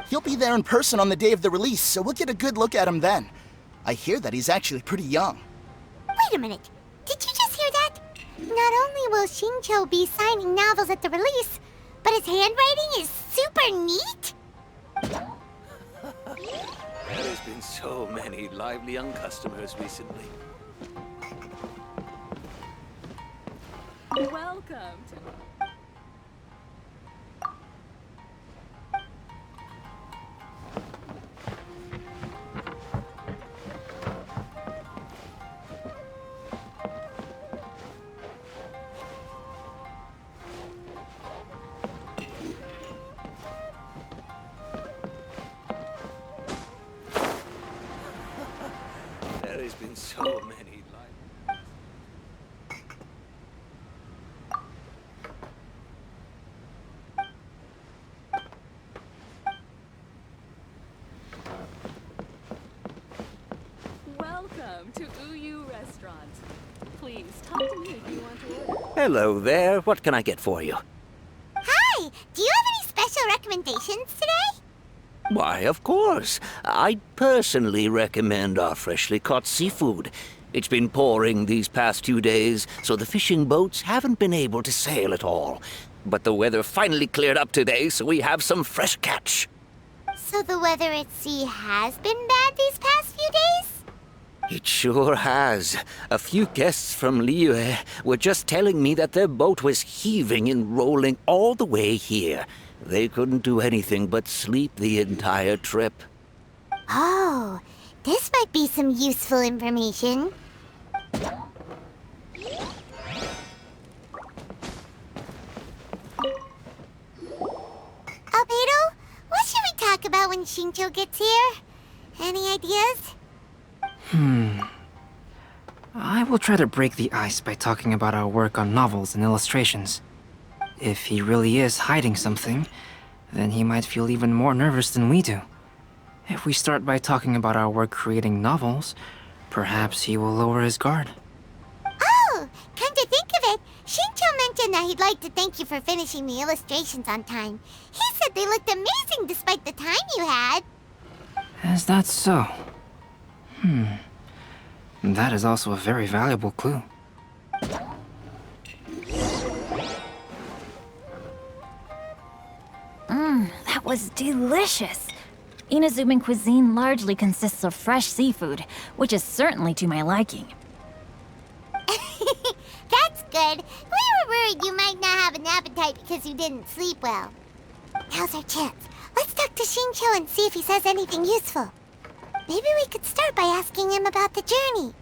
He'll be there in person on the day of the release, so we'll get a good look at him then. I hear that he's actually pretty young. Wait a minute. Did you just hear that? Not only will Xingqiu be signing novels at the release, but his handwriting is super neat? There's been so many lively young customers recently. Welcome to... There's been so many Welcome to Uyu Restaurant. Please talk to me if you want to order. Hello there. What can I get for you? Hi! Do you have any special recommendations today? Why, of course. I personally recommend our freshly caught seafood. It's been pouring these past 2 days, so the fishing boats haven't been able to sail at all. But the weather finally cleared up today, so we have some fresh catch. So the weather at sea has been bad these past few days? It sure has. A few guests from Liyue were just telling me that their boat was heaving and rolling all the way here. They couldn't do anything but sleep the entire trip. Oh, this might be some useful information. Albedo, what should we talk about when Xingqiu gets here? Any ideas? I will try to break the ice by talking about our work on novels and illustrations. If he really is hiding something, then he might feel even more nervous than we do. If we start by talking about our work creating novels, perhaps he will lower his guard. Oh, come to think of it, Xingqiu mentioned that he'd like to thank you for finishing the illustrations on time. He said they looked amazing despite the time you had. Is that so? That is also a very valuable clue. That was delicious. Inazuman cuisine largely consists of fresh seafood, which is certainly to my liking. That's good. We were worried you might not have an appetite because you didn't sleep well. Now's our chance. Let's talk to Xingqiu and see if he says anything useful. Maybe we could start by asking him about the journey.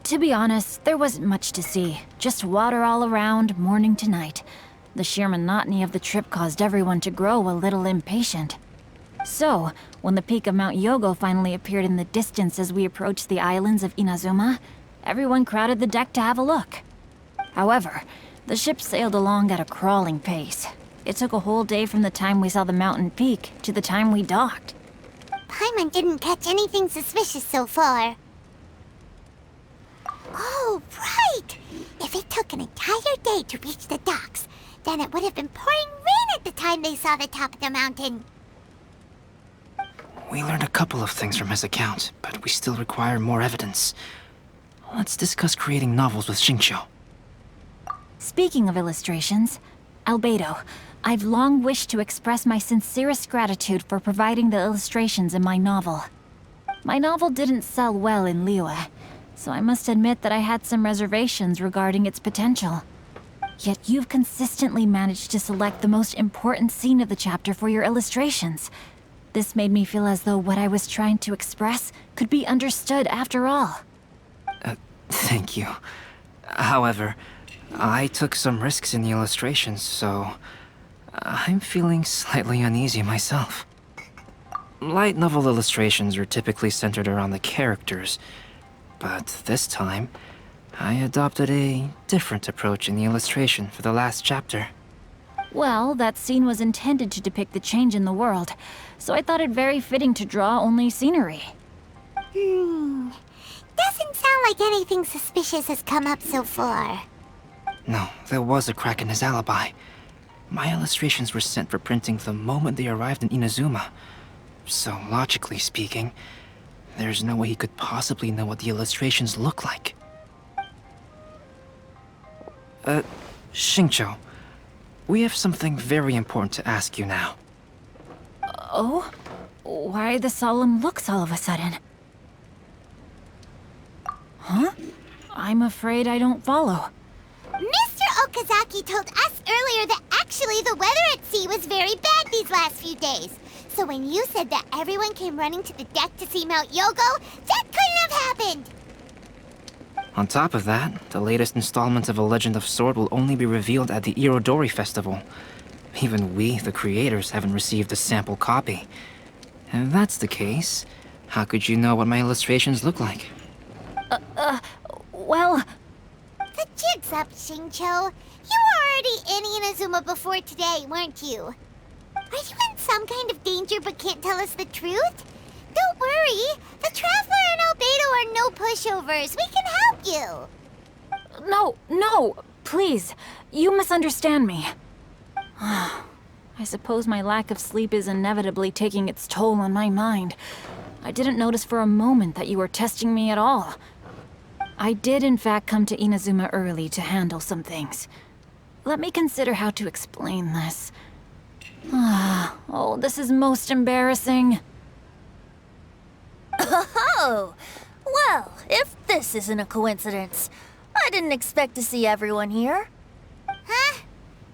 To be honest, there wasn't much to see. Just water all around, morning to night. The sheer monotony of the trip caused everyone to grow a little impatient. So, when the peak of Mount Yogo finally appeared in the distance as we approached the islands of Inazuma, everyone crowded the deck to have a look. However, the ship sailed along at a crawling pace. It took a whole day from the time we saw the mountain peak to the time we docked. Paimon didn't catch anything suspicious so far. Oh, right! If If it took an entire day to reach the docks, then it would have been pouring rain at the time they saw the top of the mountain. We learned a couple of things from his account, but we still require more evidence. Let's discuss creating novels with Xingqiu. Speaking of illustrations, Albedo, I've long wished to express my sincerest gratitude for providing the illustrations in my novel. My novel didn't sell well in Liyue, so I must admit that I had some reservations regarding its potential. Yet you've consistently managed to select the most important scene of the chapter for your illustrations. This made me feel as though what I was trying to express could be understood after all. Thank you. However, I took some risks in the illustrations, so I'm feeling slightly uneasy myself. Light novel illustrations are typically centered around the characters, but this time, I adopted a different approach in the illustration for the last chapter. Well, that scene was intended to depict the change in the world, so I thought it very fitting to draw only scenery. Doesn't sound like anything suspicious has come up so far. No, there was a crack in his alibi. My illustrations were sent for printing the moment they arrived in Inazuma. So, logically speaking, there's no way he could possibly know what the illustrations look like. Xingqiu, we have something very important to ask you now. Oh? Why the solemn looks all of a sudden? Huh? I'm afraid I don't follow. Mr. Okazaki told us earlier that actually the weather at sea was very bad these last few days. So when you said that everyone came running to the deck to see Mount Yogo, that couldn't have happened! On top of that, the latest installment of A Legend of Sword will only be revealed at the Irodori Festival. Even we, the creators, haven't received a sample copy. If that's the case, how could you know what my illustrations look like? Well... The jig's up, Xingqiu. You were already in Inazuma before today, weren't you? Are you in some kind of danger but can't tell us the truth? Don't worry. The Traveler and Albedo are no pushovers. We can help you. No, please. You misunderstand me. I suppose my lack of sleep is inevitably taking its toll on my mind. I didn't notice for a moment that you were testing me at all. I did in fact come to Inazuma early to handle some things. Let me consider how to explain this. Oh, this is most embarrassing. Oh, well, if this isn't a coincidence, I didn't expect to see everyone here. Huh?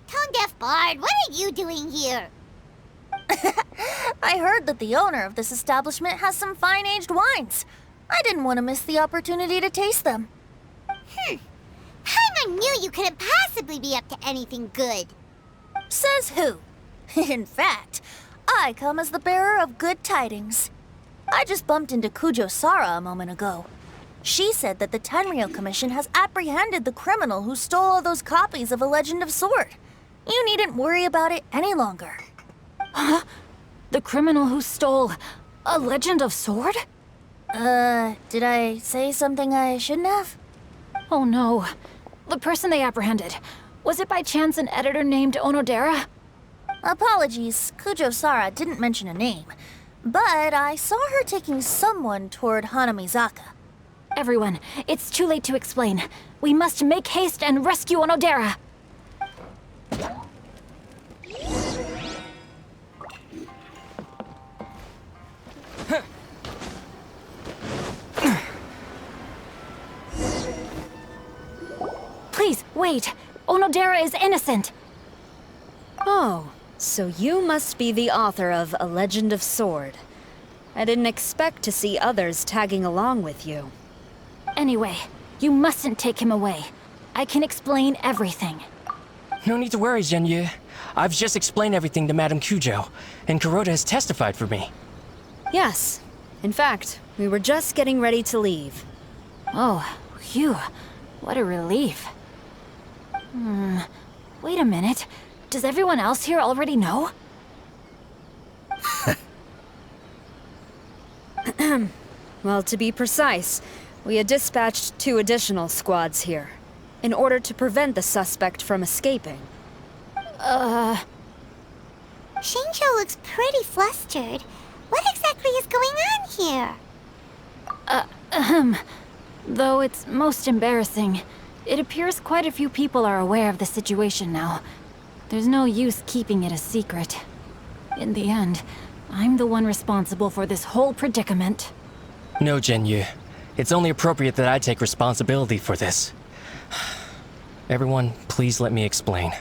Tone-deaf bard, what are you doing here? I heard that the owner of this establishment has some fine-aged wines. I didn't want to miss the opportunity to taste them. Paimon knew you couldn't possibly be up to anything good. Says who? In fact, I come as the bearer of good tidings. I just bumped into Kujo Sara a moment ago. She said that the Tenryou Commission has apprehended the criminal who stole all those copies of A Legend of Sword. You needn't worry about it any longer. Huh? The criminal who stole A Legend of Sword? Did I say something I shouldn't have? Oh no. The person they apprehended. Was it by chance an editor named Onodera? Apologies, Kujo Sara didn't mention a name. But I saw her taking someone toward Hanamizaka. Everyone, it's too late to explain. We must make haste and rescue Onodera. Please, wait. Onodera is innocent. Oh, so you must be the author of A Legend of Sword. I didn't expect to see others tagging along with you. Anyway, you mustn't take him away. I can explain everything. No need to worry, Zhenyu. I've just explained everything to Madame Kujo, and Kuroda has testified for me. Yes. In fact, we were just getting ready to leave. Oh, phew. What a relief. Wait a minute. Does everyone else here already know? Well, to be precise, we had dispatched 2 additional squads here. in order to prevent the suspect from escaping. Shincho looks pretty flustered. What exactly is going on here? Though it's most embarrassing, it appears quite a few people are aware of the situation now. There's no use keeping it a secret. In the end, I'm the one responsible for this whole predicament. No, Genyu. It's only appropriate that I take responsibility for this. Everyone, please let me explain.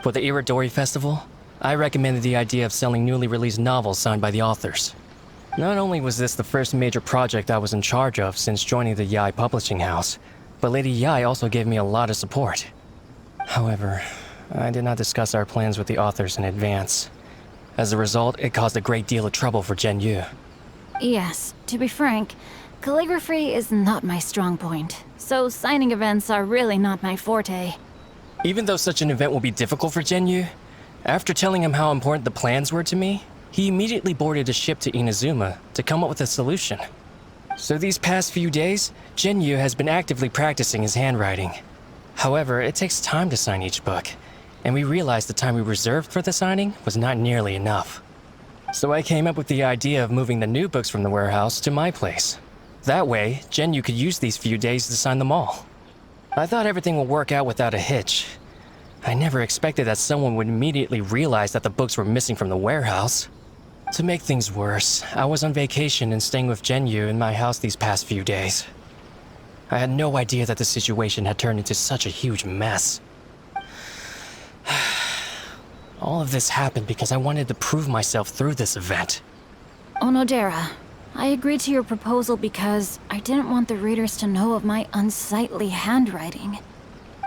For the Irodori Festival, I recommended the idea of selling newly released novels signed by the authors. Not only was this the first major project I was in charge of since joining the Yae Publishing House, but Lady Yae also gave me a lot of support. However, I did not discuss our plans with the authors in advance. As a result, it caused a great deal of trouble for Genyu. Yes, to be frank, calligraphy is not my strong point, so signing events are really not my forte. Even though such an event will be difficult for Genyu, after telling him how important the plans were to me, he immediately boarded a ship to Inazuma to come up with a solution. So these past few days, Genyu has been actively practicing his handwriting. However, it takes time to sign each book, and we realized the time we reserved for the signing was not nearly enough. So I came up with the idea of moving the new books from the warehouse to my place. That way, Genyu could use these few days to sign them all. I thought everything would work out without a hitch. I never expected that someone would immediately realize that the books were missing from the warehouse. To make things worse, I was on vacation and staying with Genyu in my house these past few days. I had no idea that the situation had turned into such a huge mess. All of this happened because I wanted to prove myself through this event. Onodera, I agreed to your proposal because I didn't want the readers to know of my unsightly handwriting.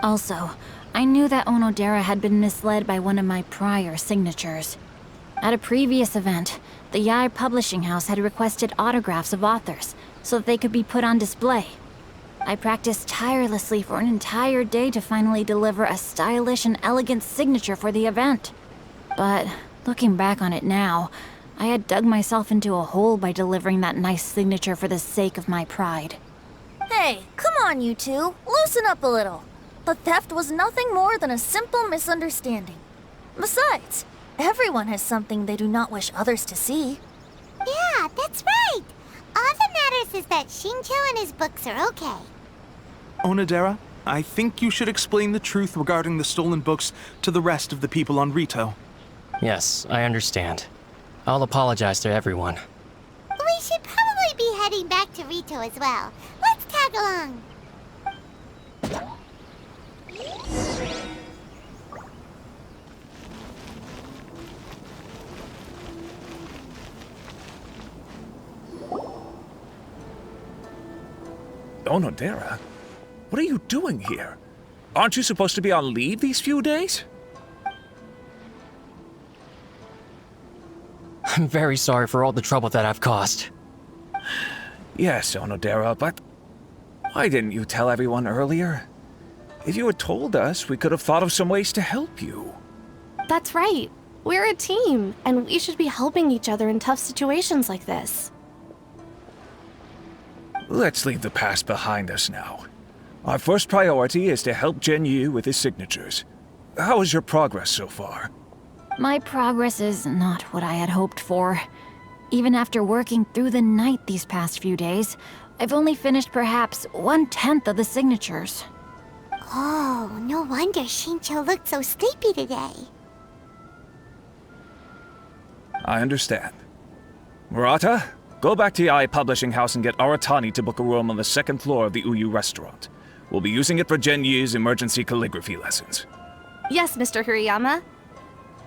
Also, I knew that Onodera had been misled by one of my prior signatures. At a previous event, the Yae Publishing House had requested autographs of authors so that they could be put on display. I practiced tirelessly for an entire day to finally deliver a stylish and elegant signature for the event. But looking back on it now, I had dug myself into a hole by delivering that nice signature for the sake of my pride. Hey, come on, you two. Loosen up a little. The theft was nothing more than a simple misunderstanding. Besides, everyone has something they do not wish others to see. Yeah, that's right. All that matters is that Shincho and his books are okay. Onodera, I think you should explain the truth regarding the stolen books to the rest of the people on Rito. Yes, I understand. I'll apologize to everyone. We should probably be heading back to Rito as well. Let's tag along. Onodera? What are you doing here? Aren't you supposed to be on leave these few days? I'm very sorry for all the trouble that I've caused. Yes, Onodera, but why didn't you tell everyone earlier? If you had told us, we could have thought of some ways to help you. That's right. We're a team, and we should be helping each other in tough situations like this. Let's leave the past behind us now. Our first priority is to help Genyu with his signatures. How is your progress so far? My progress is not what I had hoped for. Even after working through the night these past few days, I've only finished perhaps 1/10 of the signatures. Oh, no wonder Shincho looked so sleepy today. I understand. Murata, go back to Yae Publishing House and get Aratani to book a room on the second floor of the Uyu restaurant. We'll be using it for Genyu's emergency calligraphy lessons. Yes, Mr. Hirayama.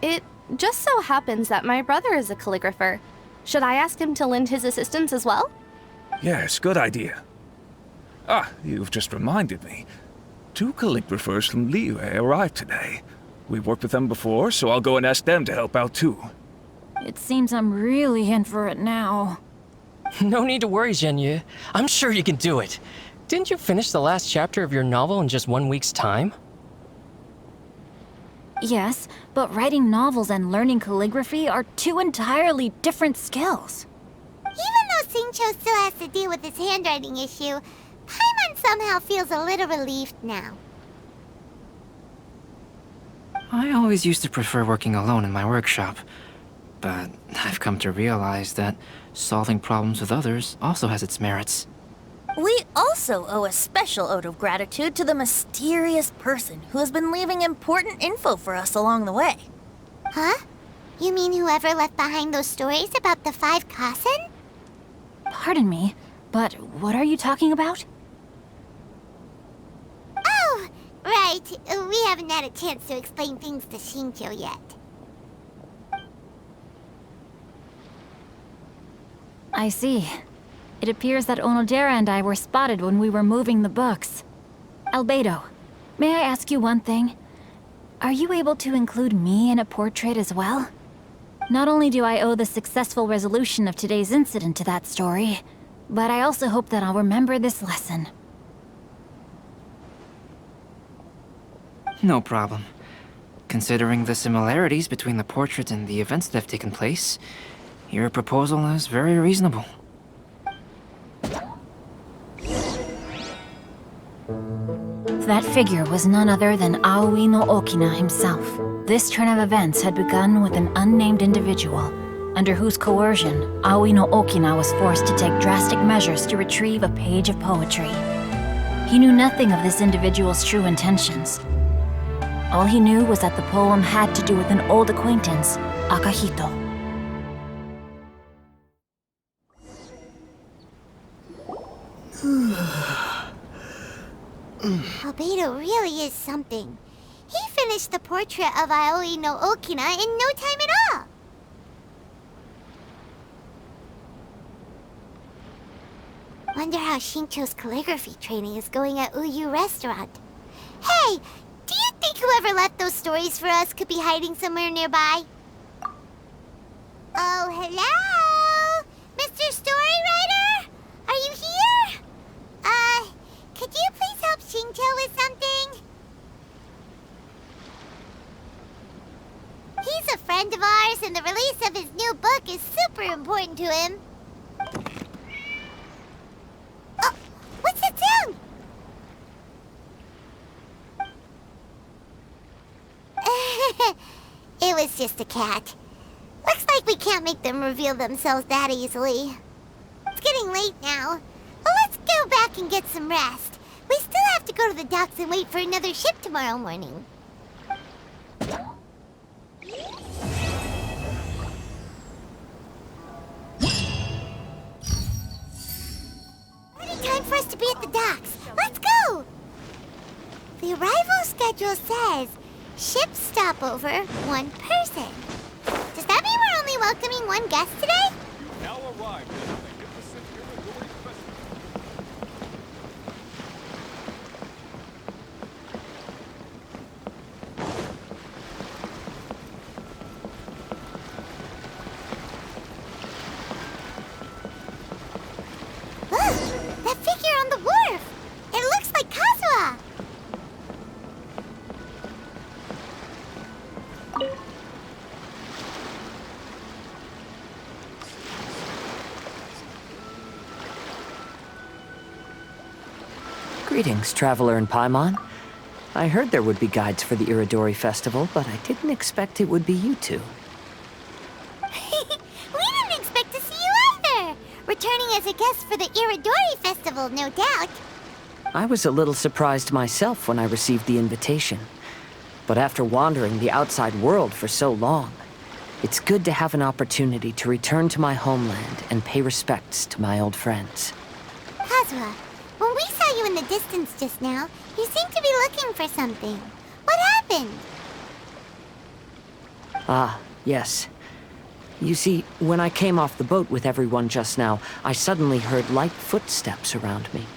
It just so happens that my brother is a calligrapher. Should I ask him to lend his assistance as well? Yes, good idea. Ah, you've just reminded me. 2 calligraphers from Liyue arrived today. We've worked with them before, so I'll go and ask them to help out too. It seems I'm really in for it now. No need to worry, Genyu. I'm sure you can do it. Didn't you finish the last chapter of your novel in just 1 week's time? Yes, but writing novels and learning calligraphy are 2 entirely different skills. Even though Shincho still has to deal with his handwriting issue, Paimon somehow feels a little relieved now. I always used to prefer working alone in my workshop, but I've come to realize that solving problems with others also has its merits. We also owe a special ode of gratitude to the mysterious person who has been leaving important info for us along the way. Huh? You mean whoever left behind those stories about the 5 Kasen? Pardon me, but what are you talking about? Oh, right. We haven't had a chance to explain things to Suikou yet. I see. It appears that Onodera and I were spotted when we were moving the books. Albedo, may I ask you one thing? Are you able to include me in a portrait as well? Not only do I owe the successful resolution of today's incident to that story, but I also hope that I'll remember this lesson. No problem. Considering the similarities between the portrait and the events that have taken place, your proposal is very reasonable. That figure was none other than Aoi no Okina himself. This turn of events had begun with an unnamed individual, under whose coercion, Aoi no Okina was forced to take drastic measures to retrieve a page of poetry. He knew nothing of this individual's true intentions. All he knew was that the poem had to do with an old acquaintance, Akahito. Albedo really is something. He finished the portrait of Aoi no Okina in no time at all. Wonder how Shincho's calligraphy training is going at Uyu Restaurant. Hey, do you think whoever left those stories for us could be hiding somewhere nearby? Oh, hello? Mr. Storywriter? Are you here? Could you please help Shincho with something? He's a friend of ours, and the release of his new book is super important to him. Oh, what's that sound? It was just a cat. Looks like we can't make them reveal themselves that easily. It's getting late now. Well, let's go back and get some rest. We still have to go to the docks and wait for another ship tomorrow morning. Already time for us to be at the docks. Let's go! The arrival schedule says ship stopover, 1 person. Does that mean we're only welcoming 1 guest today? Now arrived at the Magnificent Iridori Festival. Look! That figure on the wharf! It looks like Kazuha! Greetings, Traveler and Paimon. I heard there would be guides for the Iridori Festival, but I didn't expect it would be you two. We didn't expect to see you either! Returning as a guest for the Iridori Festival, no doubt. I was a little surprised myself when I received the invitation. But after wandering the outside world for so long, it's good to have an opportunity to return to my homeland and pay respects to my old friends. Kazuha, when we saw you in the distance just now, you seemed to be looking for something. What happened? Ah, yes. You see, when I came off the boat with everyone just now, I suddenly heard light footsteps around me.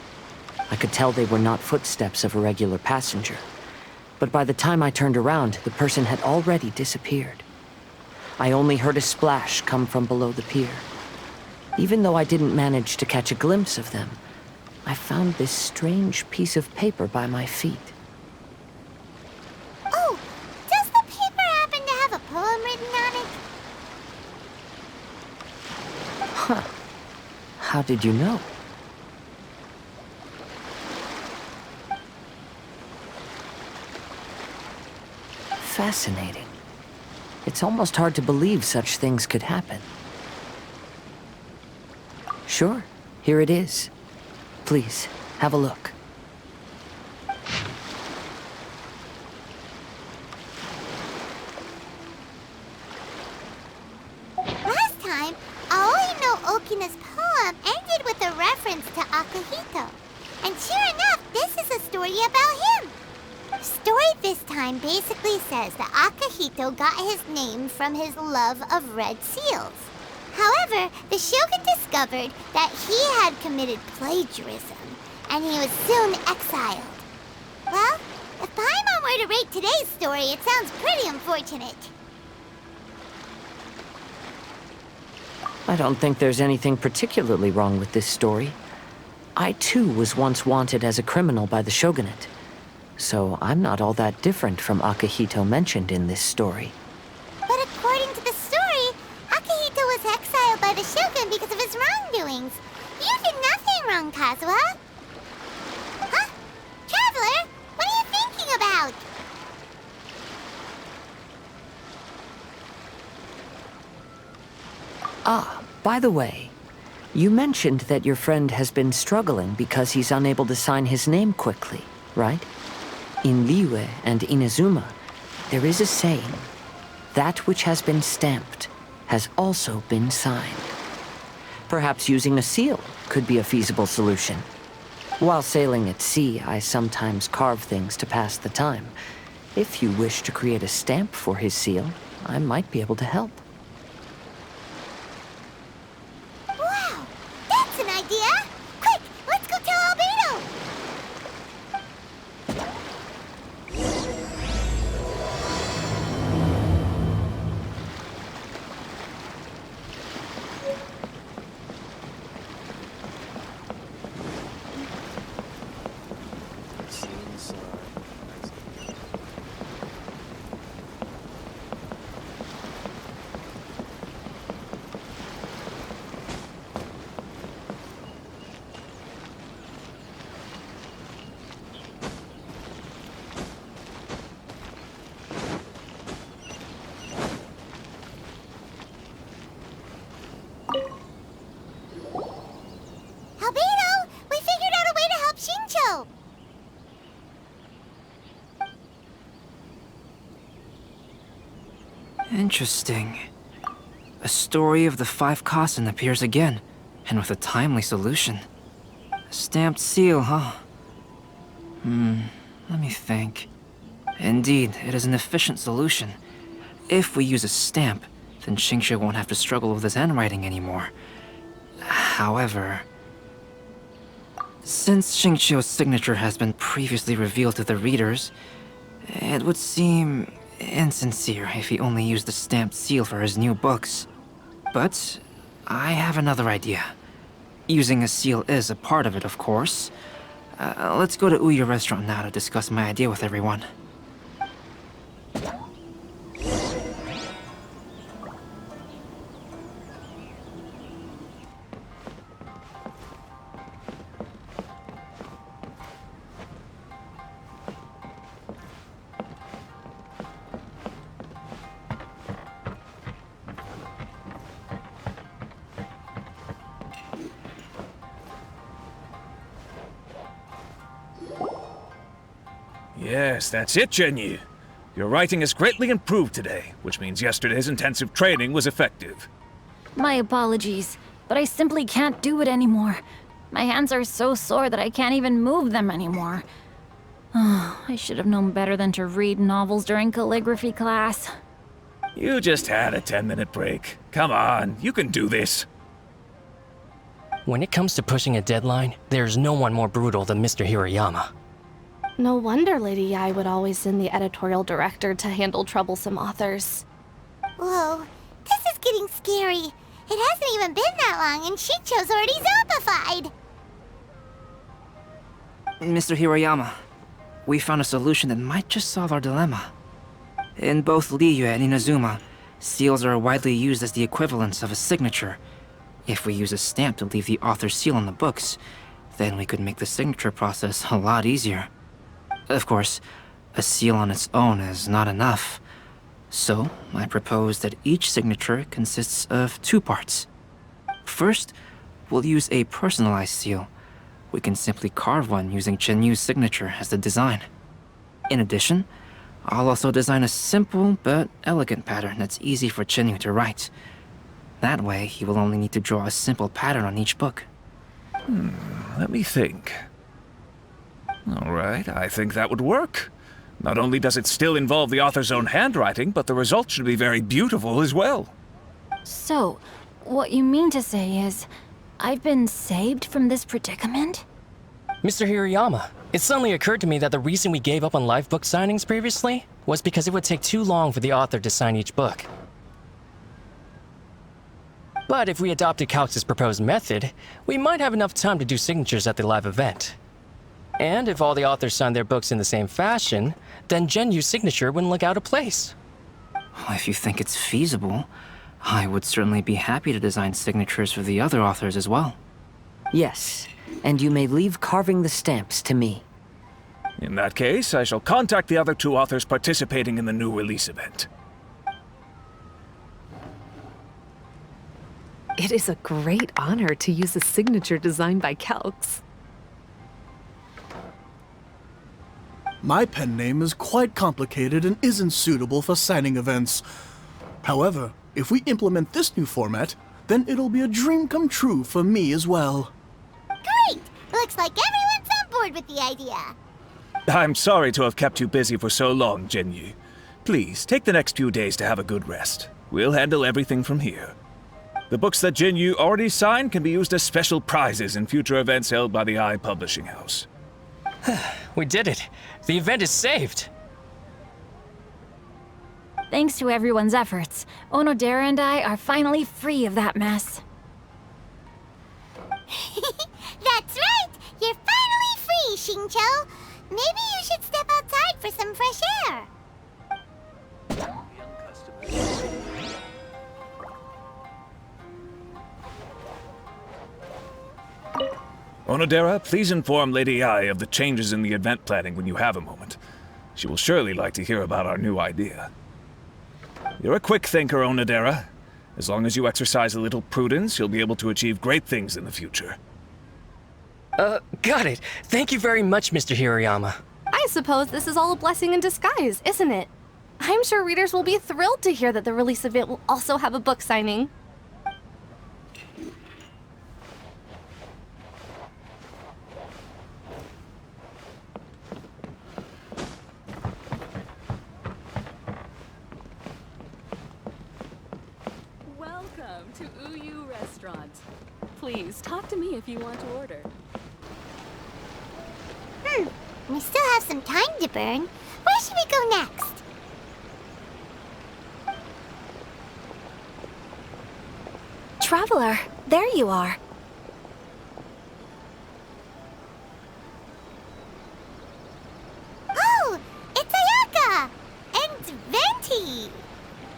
I could tell they were not footsteps of a regular passenger. But by the time I turned around, the person had already disappeared. I only heard a splash come from below the pier. Even though I didn't manage to catch a glimpse of them, I found this strange piece of paper by my feet. Oh, does the paper happen to have a poem written on it? Huh. How did you know? fascinating. It's almost hard to believe such things could happen. Sure, here it is. Please, have a look. Last time, Aoi no Okina's poem ended with a reference to Akihito. And sure enough, this is a story about him. The story this time basically says that Akihito got his name from his love of red seals. However, the shogun discovered that he had committed plagiarism, and he was soon exiled. Well, if Paimon were to rate today's story, it sounds pretty unfortunate. I don't think there's anything particularly wrong with this story. I too was once wanted as a criminal by the shogunate, so I'm not all that different from Akihito mentioned in this story. But according to the story, Akihito was exiled by the shogun because of his wrongdoings. You did nothing wrong, Kazuha. Huh? Traveler, what are you thinking about? Ah, by the way, you mentioned that your friend has been struggling because he's unable to sign his name quickly, right? In Liyue and Inazuma, there is a saying, that which has been stamped has also been signed. Perhaps using a seal could be a feasible solution. While sailing at sea, I sometimes carve things to pass the time. If you wish to create a stamp for his seal, I might be able to help. Wow, that's an idea! Quick, let's go tell Albedo! Albedo, we figured out a way to help Shincho! Interesting. A story of the 5 Kasen appears again, and with a timely solution. A stamped seal, huh? Let me think. Indeed, it is an efficient solution. If we use a stamp, then Xingqiu won't have to struggle with his handwriting anymore. However, since Xingqiu's signature has been previously revealed to the readers, it would seem insincere if he only used the stamped seal for his new books. But I have another idea. Using a seal is a part of it, of course. Let's go to Ouya Restaurant now to discuss my idea with everyone. Yes, that's it, Genyu. Your writing has greatly improved today, which means yesterday's intensive training was effective. My apologies, but I simply can't do it anymore. My hands are so sore that I can't even move them anymore. Oh, I should have known better than to read novels during calligraphy class. You just had a 10-minute break. Come on, you can do this. When it comes to pushing a deadline, there's no one more brutal than Mr. Hirayama. No wonder Lady Yae would always send the editorial director to handle troublesome authors. Whoa, this is getting scary. It hasn't even been that long and Shincho's already zombified. Mr. Hirayama, we found a solution that might just solve our dilemma. In both Liyue and Inazuma, seals are widely used as the equivalents of a signature. If we use a stamp to leave the author's seal on the books, then we could make the signature process a lot easier. Of course, a seal on its own is not enough. So, I propose that each signature consists of 2 parts. First, we'll use a personalized seal. We can simply carve one using Chenyu's signature as the design. In addition, I'll also design a simple but elegant pattern that's easy for Chenyu to write. That way, he will only need to draw a simple pattern on each book. Let me think. All right, I think that would work. Not only does it still involve the author's own handwriting, but the result should be very beautiful as well. So, what you mean to say is, I've been saved from this predicament? Mr. Hirayama, it suddenly occurred to me that the reason we gave up on live book signings previously was because it would take too long for the author to sign each book. But if we adopted Calx's proposed method, we might have enough time to do signatures at the live event. And if all the authors signed their books in the same fashion, then Genyu's signature wouldn't look out of place. Well, if you think it's feasible, I would certainly be happy to design signatures for the other authors as well. Yes, and you may leave carving the stamps to me. In that case, I shall contact the other 2 authors participating in the new release event. It is a great honor to use a signature designed by Calx. My pen name is quite complicated and isn't suitable for signing events. However, if we implement this new format, then it'll be a dream come true for me as well. Great! Looks like everyone's on board with the idea. I'm sorry to have kept you busy for so long, Genyu. Please, take the next few days to have a good rest. We'll handle everything from here. The books that Genyu already signed can be used as special prizes in future events held by the I Publishing House. We did it! The event is saved! Thanks to everyone's efforts, Onodera and I are finally free of that mess. That's right! You're finally free, Xingqiu! Maybe you should step outside for some fresh air. Onodera, please inform Lady Ai of the changes in the event planning when you have a moment. She will surely like to hear about our new idea. You're a quick thinker, Onodera. As long as you exercise a little prudence, you'll be able to achieve great things in the future. Got it. Thank you very much, Mr. Hirayama. I suppose this is all a blessing in disguise, isn't it? I'm sure readers will be thrilled to hear that the release event will also have a book signing. Welcome to Uyu Restaurant. Please talk to me if you want to order. We still have some time to burn. Where should we go next? Traveler, there you are. Oh, it's Ayaka! And Venti!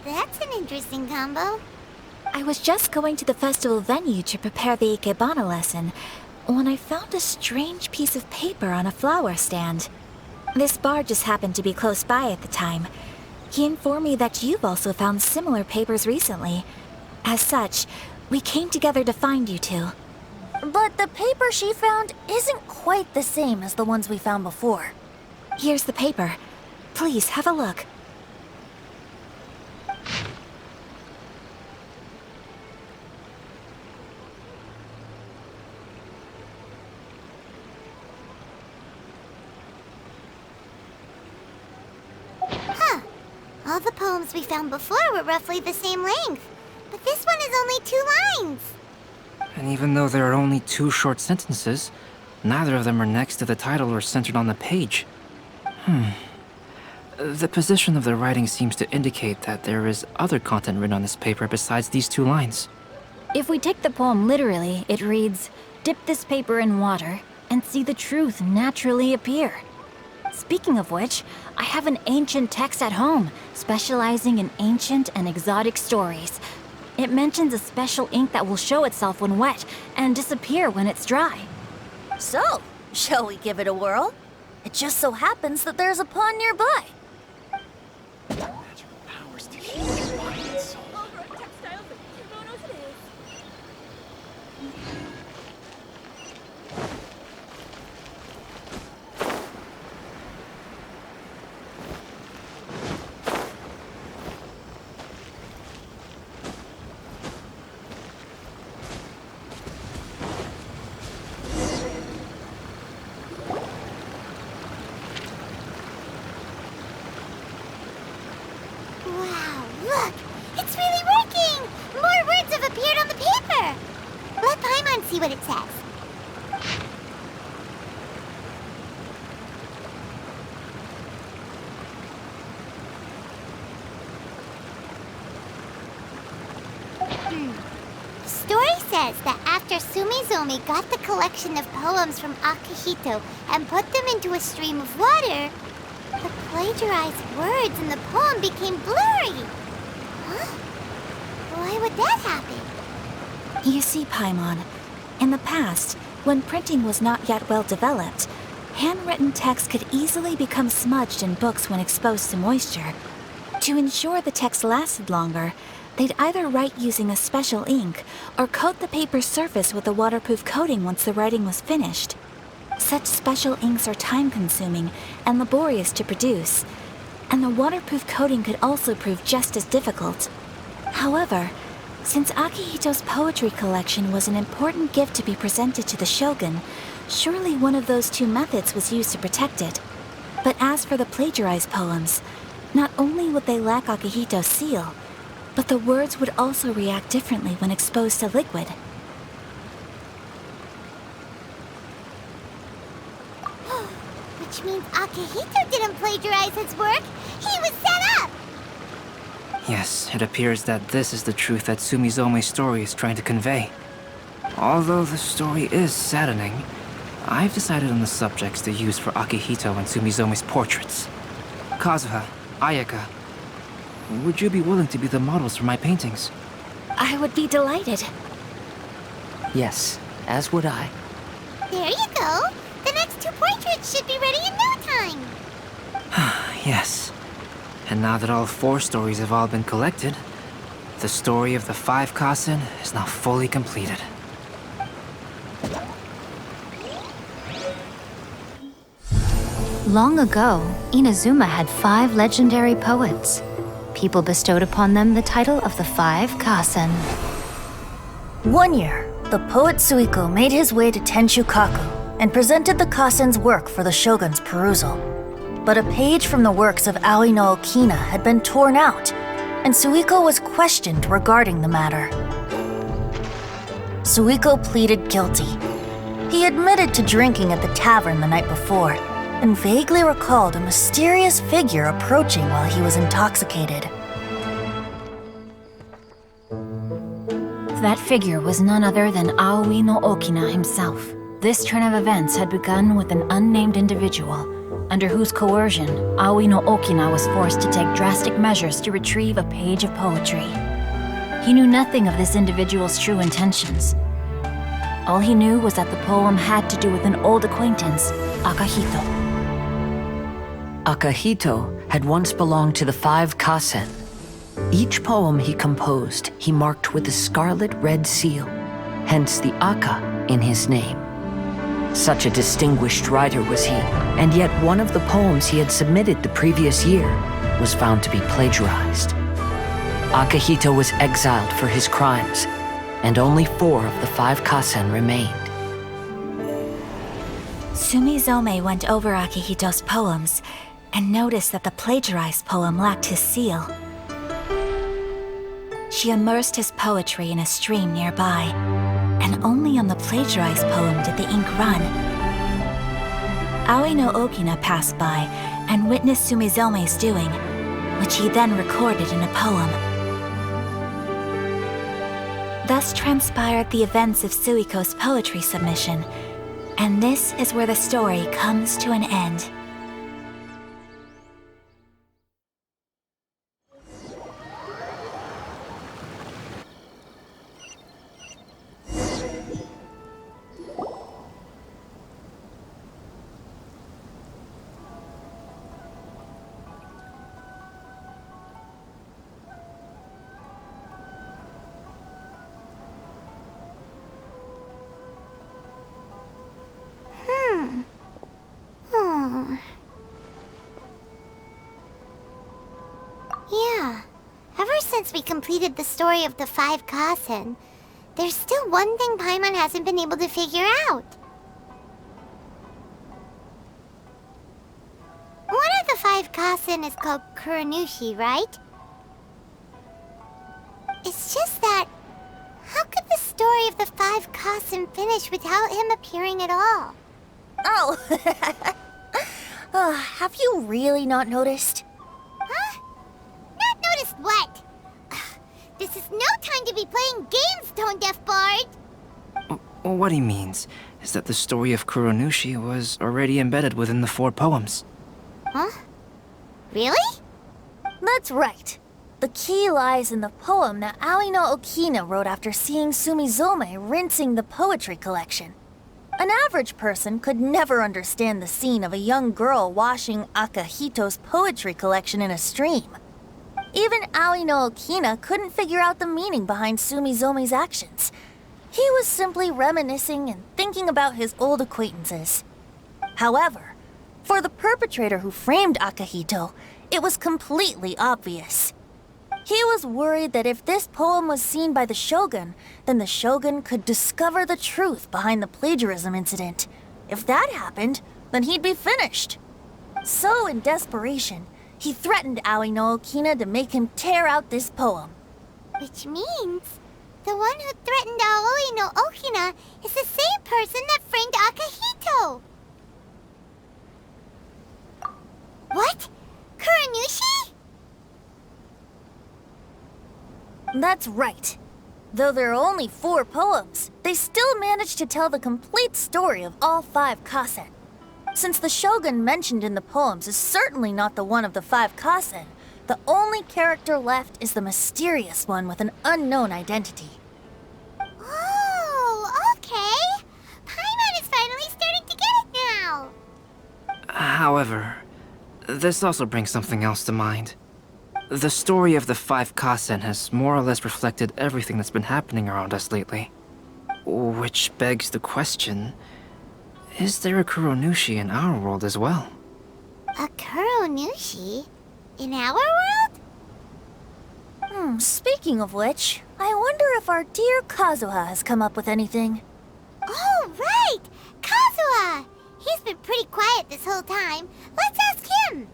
That's an interesting combo. I was just going to the festival venue to prepare the Ikebana lesson when I found a strange piece of paper on a flower stand. This bar just happened to be close by at the time. He informed me that you've also found similar papers recently. As such, we came together to find you two. But the paper she found isn't quite the same as the ones we found before. Here's the paper. Please have a look. All the poems we found before were roughly the same length, but this one is only 2 lines. And even though there are only 2 short sentences, neither of them are next to the title or centered on the page. The position of the writing seems to indicate that there is other content written on this paper besides these 2 lines. If we take the poem literally, it reads, "Dip this paper in water and see the truth naturally appear." Speaking of which, I have an ancient text at home, specializing in ancient and exotic stories. It mentions a special ink that will show itself when wet and disappear when it's dry. So, shall we give it a whirl? It just so happens that there's a pond nearby. Magical powers what it says. The story says that after Sumizomi got the collection of poems from Akihito and put them into a stream of water, the plagiarized words in the poem became blurry. Huh? Why would that happen? You see, Paimon, in the past, when printing was not yet well developed, handwritten text could easily become smudged in books when exposed to moisture. To ensure the text lasted longer, they'd either write using a special ink or coat the paper's surface with a waterproof coating once the writing was finished. Such special inks are time-consuming and laborious to produce, and the waterproof coating could also prove just as difficult. However, since Akihito's poetry collection was an important gift to be presented to the shogun, surely one of those two methods was used to protect it. But as for the plagiarized poems, not only would they lack Akihito's seal, but the words would also react differently when exposed to liquid. Which means Akihito didn't plagiarize his work. He was set up! Yes, it appears that this is the truth that Sumizome's story is trying to convey. Although the story is saddening, I've decided on the subjects to use for Akihito and Sumizome's portraits. Kazuha, Ayaka, would you be willing to be the models for my paintings? I would be delighted. Yes, as would I. There you go. The next two portraits should be ready in no time. Yes. And now that all four stories have all been collected, the story of the 5 Kasen is now fully completed. Long ago, Inazuma had 5 legendary poets. People bestowed upon them the title of the 5 Kasen. One year, the poet Suikou made his way to Tenshukaku and presented the Kasen's work for the shogun's perusal. But a page from the works of Aoi no Okina had been torn out, and Suikou was questioned regarding the matter. Suikou pleaded guilty. He admitted to drinking at the tavern the night before, and vaguely recalled a mysterious figure approaching while he was intoxicated. That figure was none other than Aoi no Okina himself. This turn of events had begun with an unnamed individual, under whose coercion, Aoi no Okina was forced to take drastic measures to retrieve a page of poetry. He knew nothing of this individual's true intentions. All he knew was that the poem had to do with an old acquaintance, Akihito. Akihito had once belonged to the 5 Kasen. Each poem he composed, he marked with a scarlet red seal, hence the Aka in his name. Such a distinguished writer was he, and yet one of the poems he had submitted the previous year was found to be plagiarized. Akihito was exiled for his crimes, and only 4 of the 5 Kasen remained. Sumizome went over Akihito's poems and noticed that the plagiarized poem lacked his seal. She immersed his poetry in a stream nearby, and only on the plagiarized poem did the ink run. Aoi no Okina passed by and witnessed Sumizome's doing, which he then recorded in a poem. Thus transpired the events of Suikou's poetry submission, and this is where the story comes to an end. Yeah. Ever since we completed the story of the 5 Kasen, there's still one thing Paimon hasn't been able to figure out. One of the 5 Kasen is called Kuranushi, right? It's just that, how could the story of the 5 Kasen Kasen finish without him appearing at all. Oh, have you really not noticed? Huh? Not noticed what? This is no time to be playing games, Tone-Deaf Bard! What he means is that the story of Kuronushi was already embedded within the 4 poems. Huh? Really? That's right. The key lies in the poem that Aoi no Okina wrote after seeing Sumizome rinsing the poetry collection. An average person could never understand the scene of a young girl washing Akahito's poetry collection in a stream. Even Aoi no Okina couldn't figure out the meaning behind Sumizome's actions. He was simply reminiscing and thinking about his old acquaintances. However, for the perpetrator who framed Akahito, it was completely obvious. He was worried that if this poem was seen by the Shogun, then the Shogun could discover the truth behind the plagiarism incident. If that happened, then he'd be finished. So, in desperation, he threatened Aoi no Okina to make him tear out this poem. Which means the one who threatened Aoi no Okina is the same person that framed Akahito. What? Kuronushi? That's right. Though there are only 4 poems, they still managed to tell the complete story of all 5 Kasen. Since the Shogun mentioned in the poems is certainly not the one of the 5 Kasen, the only character left is the mysterious one with an unknown identity. Oh, okay. Paimon is finally starting to get it now. However, this also brings something else to mind. The story of the 5 Kasen has more or less reflected everything that's been happening around us lately. Which begs the question, is there a Kuronushi in our world as well? A Kuronushi? In our world? Speaking of which, I wonder if our dear Kazuha has come up with anything. Oh, right! Kazuha! He's been pretty quiet this whole time. Let's ask him!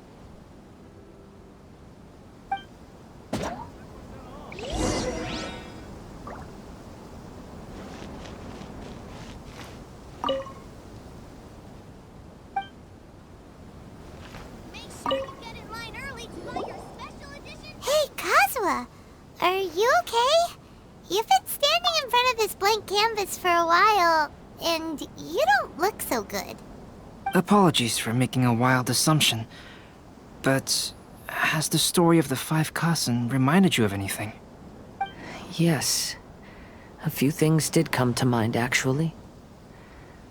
Hey, Kazuha! Are you okay? You've been standing in front of this blank canvas for a while, and you don't look so good. Apologies for making a wild assumption, but has the story of the 5 Kasen reminded you of anything? Yes. A few things did come to mind, actually.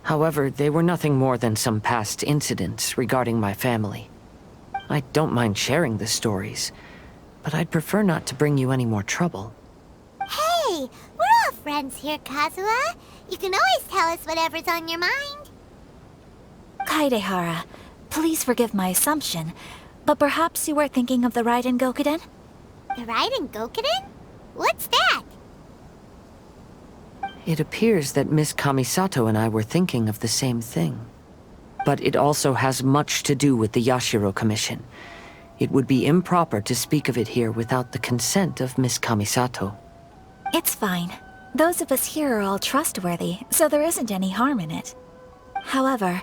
However, they were nothing more than some past incidents regarding my family. I don't mind sharing the stories, but I'd prefer not to bring you any more trouble. Hey, we're all friends here, Kazuha. You can always tell us whatever's on your mind. Kaidehara, please forgive my assumption, but perhaps you were thinking of the Raiden Gokuden? The Raiden Gokuden? What's that? It appears that Miss Kamisato and I were thinking of the same thing. But it also has much to do with the Yashiro Commission. It would be improper to speak of it here without the consent of Miss Kamisato. It's fine. Those of us here are all trustworthy, so there isn't any harm in it. However,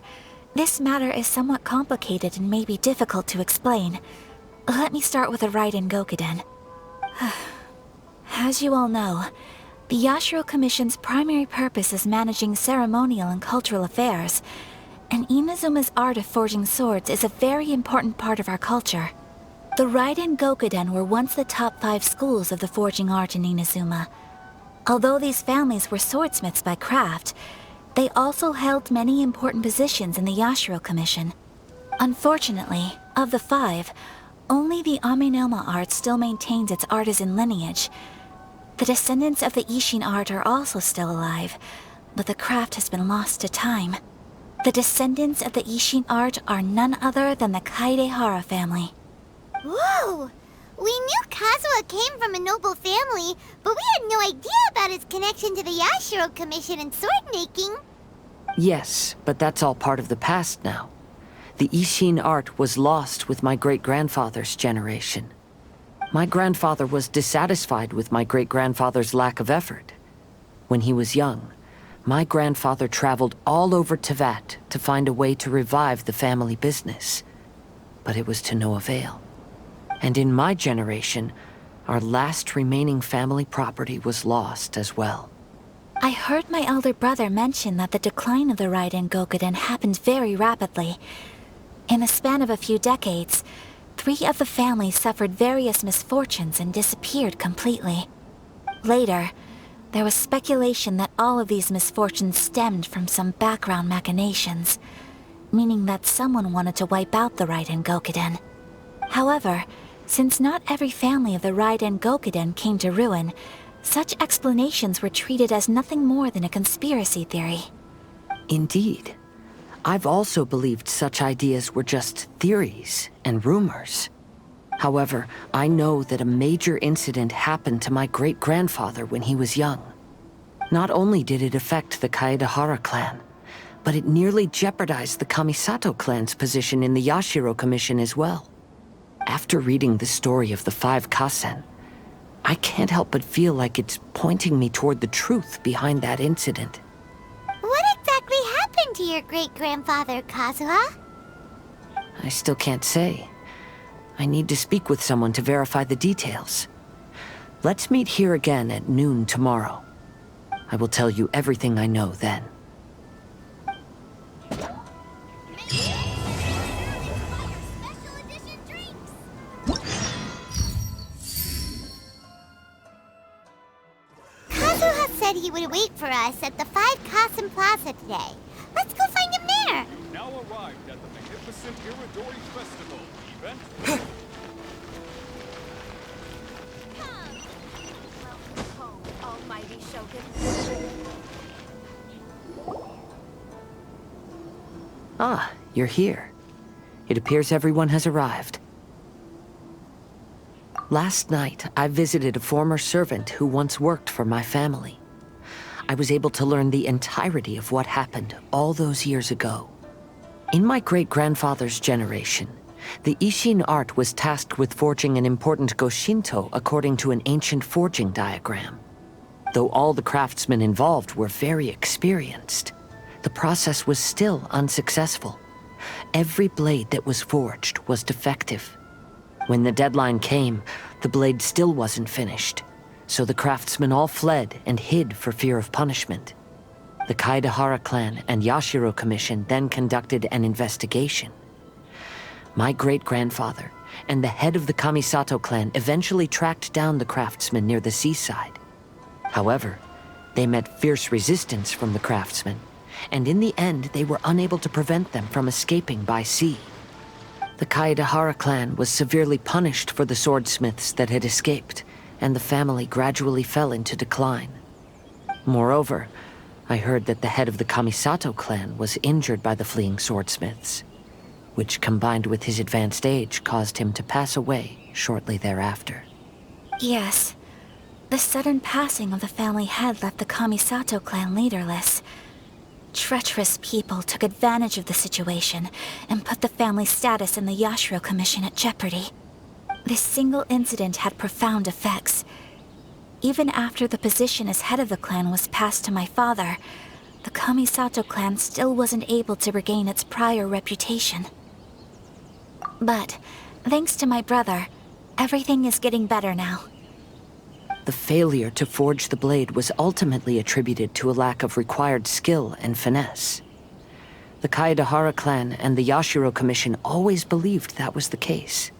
this matter is somewhat complicated and may be difficult to explain. Let me start with the Raiden Gokuden. As you all know, the Yashiro Commission's primary purpose is managing ceremonial and cultural affairs, and Inazuma's art of forging swords is a very important part of our culture. The Raiden Gokuden were once the top 5 schools of the forging art in Inazuma. Although these families were swordsmiths by craft, they also held many important positions in the Yashiro Commission. Unfortunately, of the 5, only the Amenoma art still maintains its artisan lineage. The descendants of the Ishin art are also still alive, but the craft has been lost to time. The descendants of the Ishin art are none other than the Kaidehara family. Whoa! We knew Kazuha came from a noble family, but we had no idea about his connection to the Yashiro Commission and sword making. Yes, but that's all part of the past now. The Ishin art was lost with my great-grandfather's generation. My grandfather was dissatisfied with my great-grandfather's lack of effort. When he was young, my grandfather traveled all over Tevat to find a way to revive the family business. But it was to no avail. And in my generation, our last remaining family property was lost as well. I heard my elder brother mention that the decline of the Raiden Gokuden happened very rapidly. In the span of a few decades, 3 of the families suffered various misfortunes and disappeared completely. Later, there was speculation that all of these misfortunes stemmed from some background machinations, meaning that someone wanted to wipe out the Raiden Gokuden. However, since not every family of the Raiden Gokuden came to ruin, such explanations were treated as nothing more than a conspiracy theory. Indeed. I've also believed such ideas were just theories and rumors. However, I know that a major incident happened to my great-grandfather when he was young. Not only did it affect the Kaedahara clan, but it nearly jeopardized the Kamisato clan's position in the Yashiro Commission as well. After reading the story of the 5 Kasen, I can't help but feel like it's pointing me toward the truth behind that incident. What exactly happened to your great-grandfather, Kazuha? I still can't say. I need to speak with someone to verify the details. Let's meet here again at noon tomorrow. I will tell you everything I know then. Kazuha said he would wait for us at the 5 Kasen Plaza today. Let's go find him there. Now arrived at the magnificent Iridori Festival event. Welcome home, almighty Shogun. Ah, you're here. It appears everyone has arrived. Last night, I visited a former servant who once worked for my family. I was able to learn the entirety of what happened all those years ago. In my great-grandfather's generation, the Ishin art was tasked with forging an important Goshinto according to an ancient forging diagram. Though all the craftsmen involved were very experienced, the process was still unsuccessful. Every blade that was forged was defective. When the deadline came, the blade still wasn't finished, so the craftsmen all fled and hid for fear of punishment. The Kaedahara clan and Yashiro Commission then conducted an investigation. My great-grandfather and the head of the Kamisato clan eventually tracked down the craftsmen near the seaside. However, they met fierce resistance from the craftsmen, and in the end they were unable to prevent them from escaping by sea. The Kaedahara clan was severely punished for the swordsmiths that had escaped, and the family gradually fell into decline. Moreover, I heard that the head of the Kamisato clan was injured by the fleeing swordsmiths, which combined with his advanced age caused him to pass away shortly thereafter. Yes. The sudden passing of the family head left the Kamisato clan leaderless. Treacherous people took advantage of the situation and put the family's status in the Yashiro Commission at jeopardy. This single incident had profound effects. Even after the position as head of the clan was passed to my father, the Kamisato clan still wasn't able to regain its prior reputation. But, thanks to my brother, everything is getting better now. The failure to forge the blade was ultimately attributed to a lack of required skill and finesse. The Kaedahara clan and the Yashiro Commission always believed that was the case.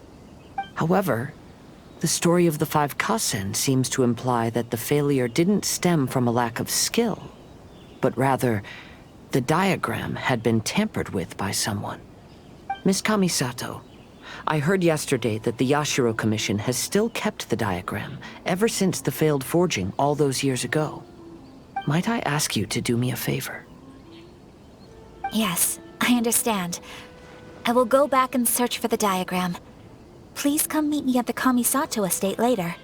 However, the story of the 5 Kasen seems to imply that the failure didn't stem from a lack of skill, but rather, the diagram had been tampered with by someone. Miss Kamisato, I heard yesterday that the Yashiro Commission has still kept the diagram ever since the failed forging all those years ago. Might I ask you to do me a favor? Yes, I understand. I will go back and search for the diagram. Please come meet me at the Kamisato estate later.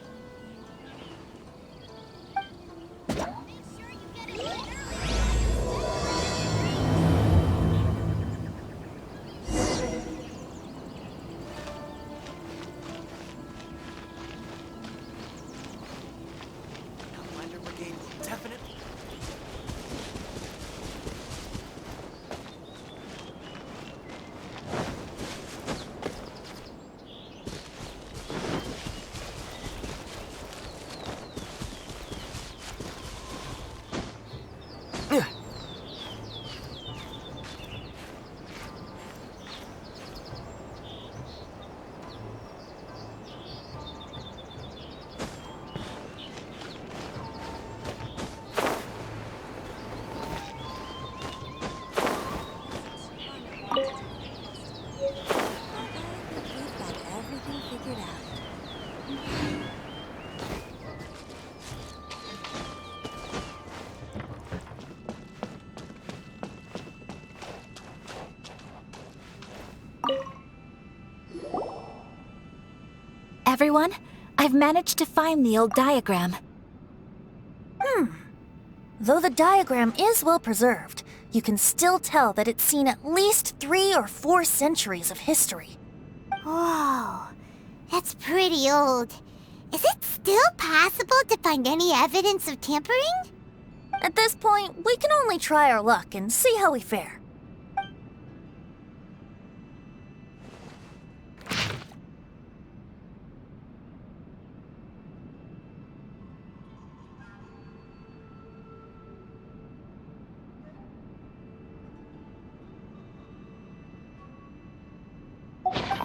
everyone. I've managed to find the old diagram. Though the diagram is well preserved, you can still tell that it's seen at least 3 or 4 centuries of history. Whoa, that's pretty old. Is it still possible to find any evidence of tampering? At this point, we can only try our luck and see how we fare.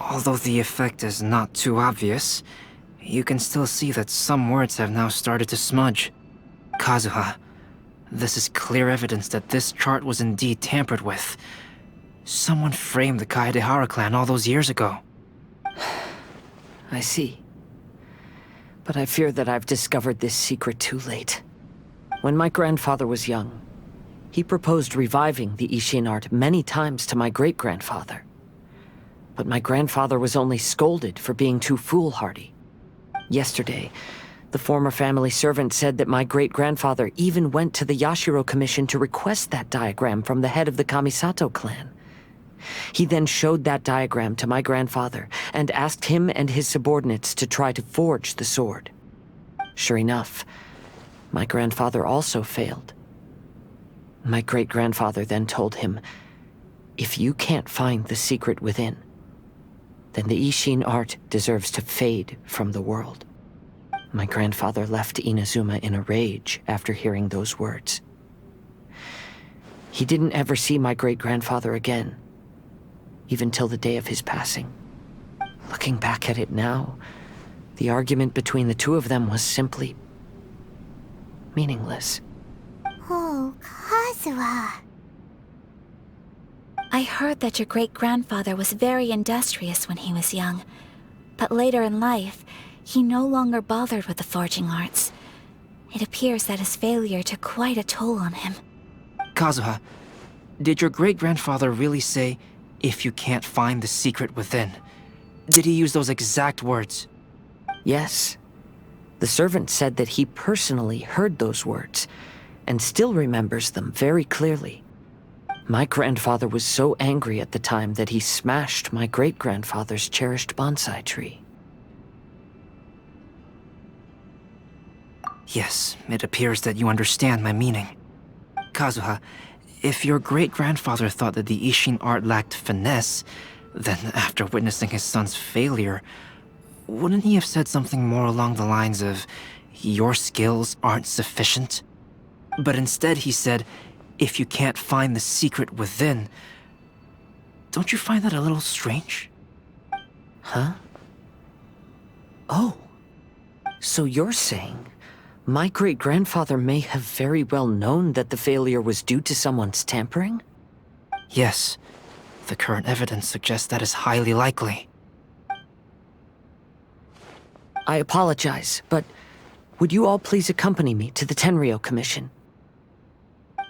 Although the effect is not too obvious, you can still see that some words have now started to smudge. Kazuha, this is clear evidence that this chart was indeed tampered with. Someone framed the Kaedehara clan all those years ago. I see. But I fear that I've discovered this secret too late. When my grandfather was young, he proposed reviving the Ishin art many times to my great-grandfather. But my grandfather was only scolded for being too foolhardy. Yesterday, the former family servant said that my great-grandfather even went to the Yashiro Commission to request that diagram from the head of the Kamisato clan. He then showed that diagram to my grandfather and asked him and his subordinates to try to forge the sword. Sure enough, my grandfather also failed. My great-grandfather then told him, "If you can't find the secret within, then the Ishin art deserves to fade from the world." My grandfather left Inazuma in a rage after hearing those words. He didn't ever see my great-grandfather again, even till the day of his passing. Looking back at it now, the argument between the two of them was simply meaningless. Oh, Kazuha. I heard that your great-grandfather was very industrious when he was young, but later in life, he no longer bothered with the forging arts. It appears that his failure took quite a toll on him. Kazuha, did your great-grandfather really say, "If you can't find the secret within"? Did he use those exact words? Yes. The servant said that he personally heard those words, and still remembers them very clearly. My grandfather was so angry at the time that he smashed my great-grandfather's cherished bonsai tree. Yes, it appears that you understand my meaning. Kazuha, if your great-grandfather thought that the Ishin art lacked finesse, then after witnessing his son's failure, wouldn't he have said something more along the lines of, "Your skills aren't sufficient"? But instead he said, "If you can't find the secret within." Don't you find that a little strange? Huh? Oh. So you're saying my great-grandfather may have very well known that the failure was due to someone's tampering? Yes. The current evidence suggests that is highly likely. I apologize, but would you all please accompany me to the Tenryou Commission?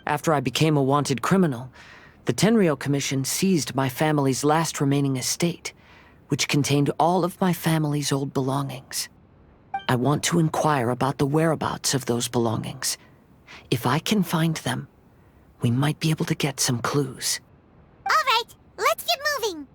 After I became a wanted criminal, the Tenryou Commission seized my family's last remaining estate, which contained all of my family's old belongings. I want to inquire about the whereabouts of those belongings. If I can find them, we might be able to get some clues. All right, let's get moving.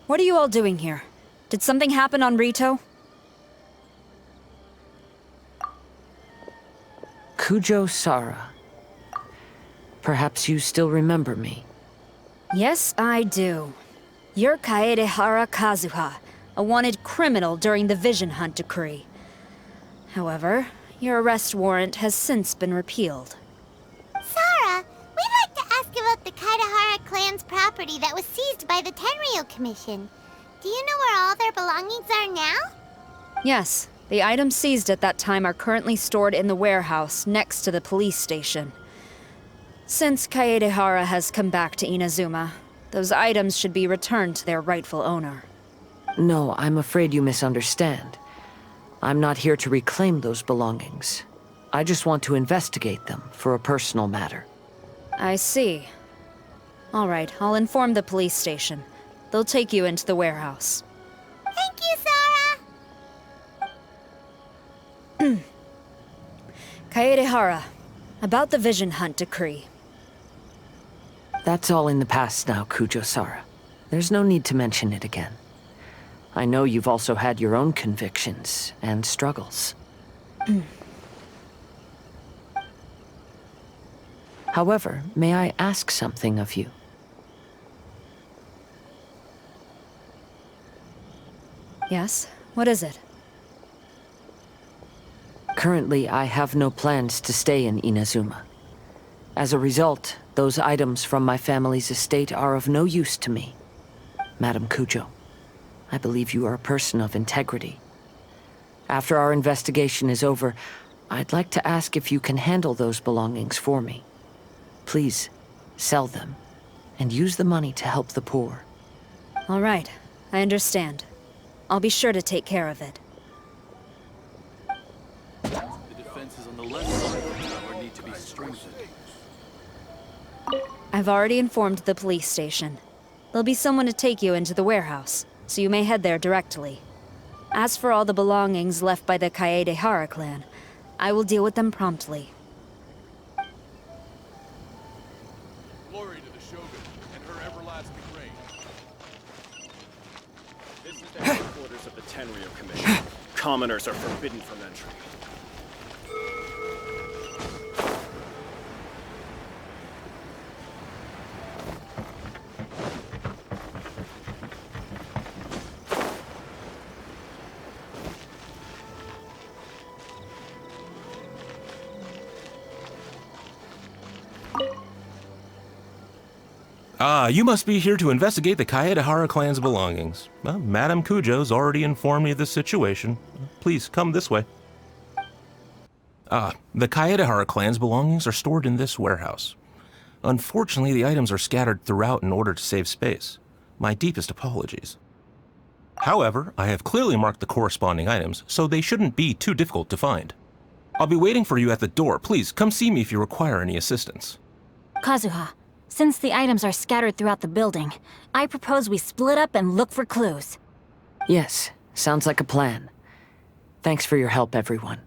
What are you all doing here? Did something happen on Rito? Kujo Sara. Perhaps you still remember me. Yes, I do. You're Kaedehara Kazuha, a wanted criminal during the Vision Hunt decree. However, your arrest warrant has since been repealed. Sara, we'd like to ask about the Kaedehara clan's property. property that was seized by the Tenryo Commission. Do you know where all their belongings are now? Yes, the items seized at that time are currently stored in the warehouse next to the police station. Since Kaedehara has come back to Inazuma, those items should be returned to their rightful owner. No, I'm afraid you misunderstand. I'm not here to reclaim those belongings. I just want to investigate them for a personal matter. I see. All right, I'll inform the police station. They'll take you into the warehouse. Thank you, Sora! Kaedehara, about the Vision Hunt decree. That's all in the past now, Kujo-Sara. There's no need to mention it again. I know you've also had your own convictions and struggles. However, may I ask something of you? Yes? What is it? Currently, I have no plans to stay in Inazuma. As a result, those items from my family's estate are of no use to me. Madam Kujo, I believe you are a person of integrity. After our investigation is over, I'd like to ask if you can handle those belongings for me. Please, sell them, and use the money to help the poor. All right, I understand. I'll be sure to take care of it. The defenses on the left side of the tower need to be strengthened. I've already informed the police station. There'll be someone to take you into the warehouse, so you may head there directly. As for all the belongings left by the Kaedehara clan, I will deal with them promptly. Glory to the Shogun and her everlasting reign. This is the headquarters of the Tenryo Commission. Commoners are forbidden from entry. Ah, you must be here to investigate the Kaedehara clan's belongings. Well, Madame Kujo's already informed me of the situation. Please, come this way. The Kaedehara clan's belongings are stored in this warehouse. Unfortunately, the items are scattered throughout in order to save space. My deepest apologies. However, I have clearly marked the corresponding items, so they shouldn't be too difficult to find. I'll be waiting for you at the door. Please, come see me if you require any assistance. Kazuha, since the items are scattered throughout the building, I propose we split up and look for clues. Yes, sounds like a plan. Thanks for your help, everyone.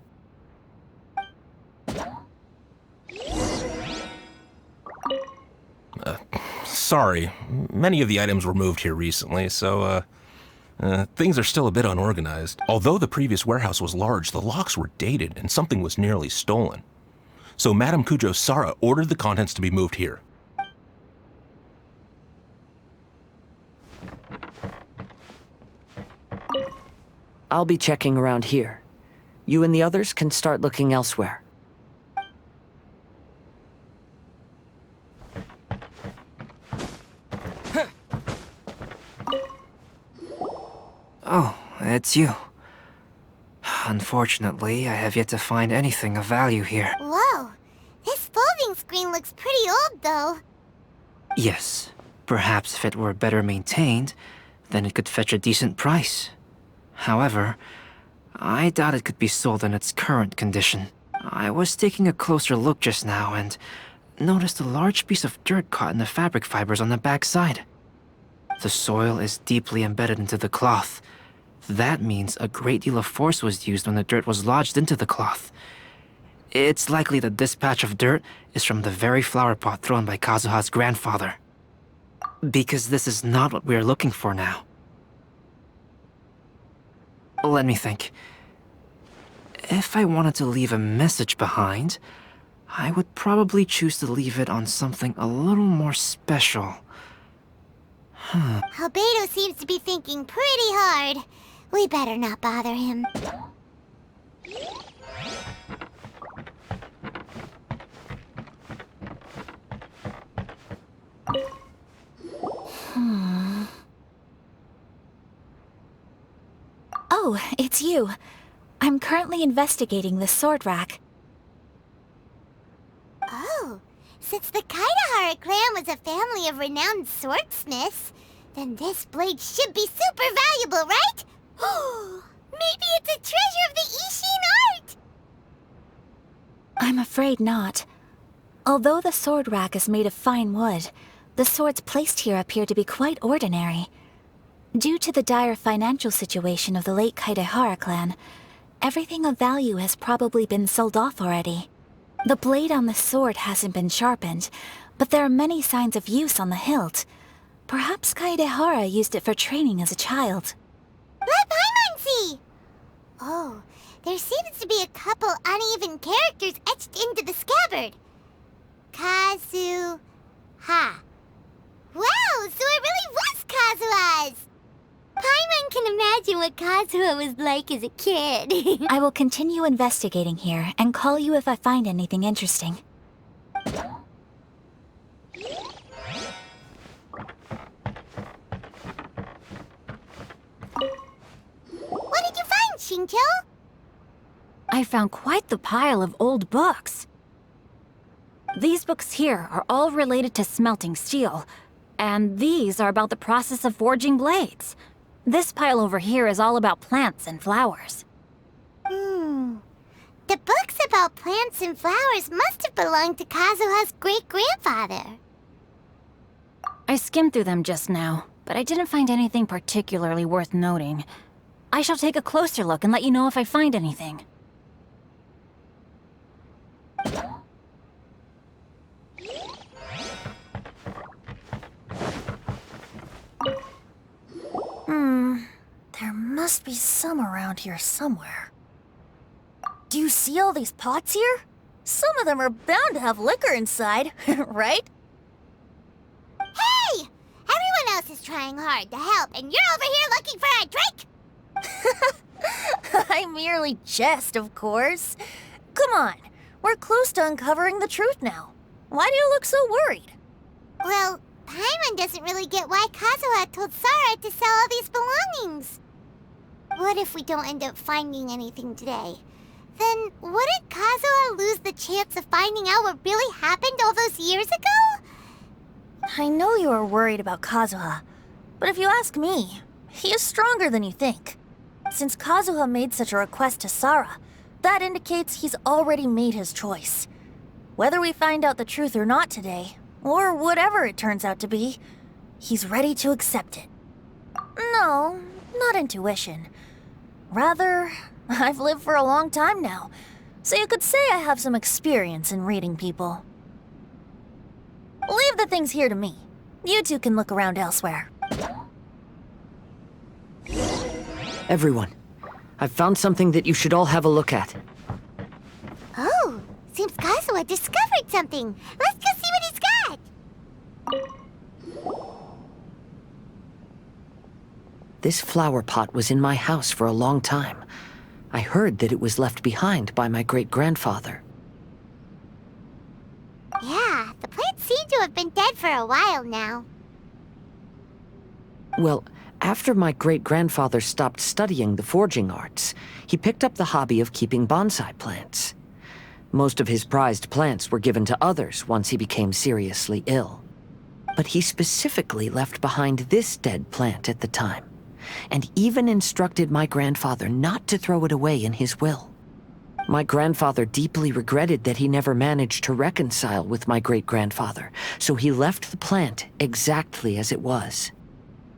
Sorry, many of the items were moved here recently, so, things are still a bit unorganized. Although the previous warehouse was large, the locks were dated and something was nearly stolen. So Madame Kujo-Sara ordered the contents to be moved here. I'll be checking around here. You and the others can start looking elsewhere. Oh, it's you. Unfortunately, I have yet to find anything of value here. Whoa, this folding screen looks pretty old, though. Yes, perhaps if it were better maintained, then it could fetch a decent price. However, I doubt it could be sold in its current condition. I was taking a closer look just now and noticed a large piece of dirt caught in the fabric fibers on the back side. The soil is deeply embedded into the cloth. That means a great deal of force was used when the dirt was lodged into the cloth. It's likely that this patch of dirt is from the very flower pot thrown by Kazuha's grandfather. Because this is not what we are looking for now. Let me think. If I wanted to leave a message behind, I would probably choose to leave it on something a little more special. Albedo seems to be thinking pretty hard. We better not bother him. Oh, it's you. I'm currently investigating the sword rack. Oh, since the Kaidahara clan was a family of renowned swordsmiths, then this blade should be super valuable, right? Maybe it's a treasure of the Ishin art! I'm afraid not. Although the sword rack is made of fine wood, the swords placed here appear to be quite ordinary. Due to the dire financial situation of the late Kaidahara clan, everything of value has probably been sold off already. The blade on the sword hasn't been sharpened, but there are many signs of use on the hilt. Perhaps Kaidahara used it for training as a child. Let Paimon see! Oh, there seems to be a couple uneven characters etched into the scabbard. Kazuha. Wow, so it really was Kazuha's! Paimon can imagine what Kazuha was like as a kid. I will continue investigating here and call you if I find anything interesting. What did you find, Shincho? I found quite the pile of old books. These books here are all related to smelting steel, and these are about the process of forging blades. This pile over here is all about plants and flowers. The books about plants and flowers must have belonged to Kazuha's great-grandfather. I skimmed through them just now, but I didn't find anything particularly worth noting. I shall take a closer look and let you know if I find anything. There must be some around here somewhere. Do you see all these pots here? Some of them are bound to have liquor inside, right? Hey! Everyone else is trying hard to help, and you're over here looking for a drink? I merely jest, of course. Come on, we're close to uncovering the truth now. Why do you look so worried? Well, Paimon doesn't really get why Kazuha told Sara to sell all these belongings. What if we don't end up finding anything today? Then wouldn't Kazuha lose the chance of finding out what really happened all those years ago? I know you are worried about Kazuha, but if you ask me, he is stronger than you think. Since Kazuha made such a request to Sara, that indicates he's already made his choice. Whether we find out the truth or not today, or whatever it turns out to be, he's ready to accept it. No, not intuition. Rather, I've lived for a long time now, so you could say I have some experience in reading people. Leave the things here to me. You two can look around elsewhere. Everyone, I've found something that you should all have a look at. Oh, seems Kazuha discovered something. Let's go see what he's got. This flower pot was in my house for a long time. I heard that it was left behind by my great-grandfather. Yeah, the plants seem to have been dead for a while now. Well, after my great-grandfather stopped studying the forging arts, he picked up the hobby of keeping bonsai plants. Most of his prized plants were given to others once he became seriously ill. But he specifically left behind this dead plant at the time, and even instructed my grandfather not to throw it away in his will. My grandfather deeply regretted that he never managed to reconcile with my great-grandfather, so he left the plant exactly as it was.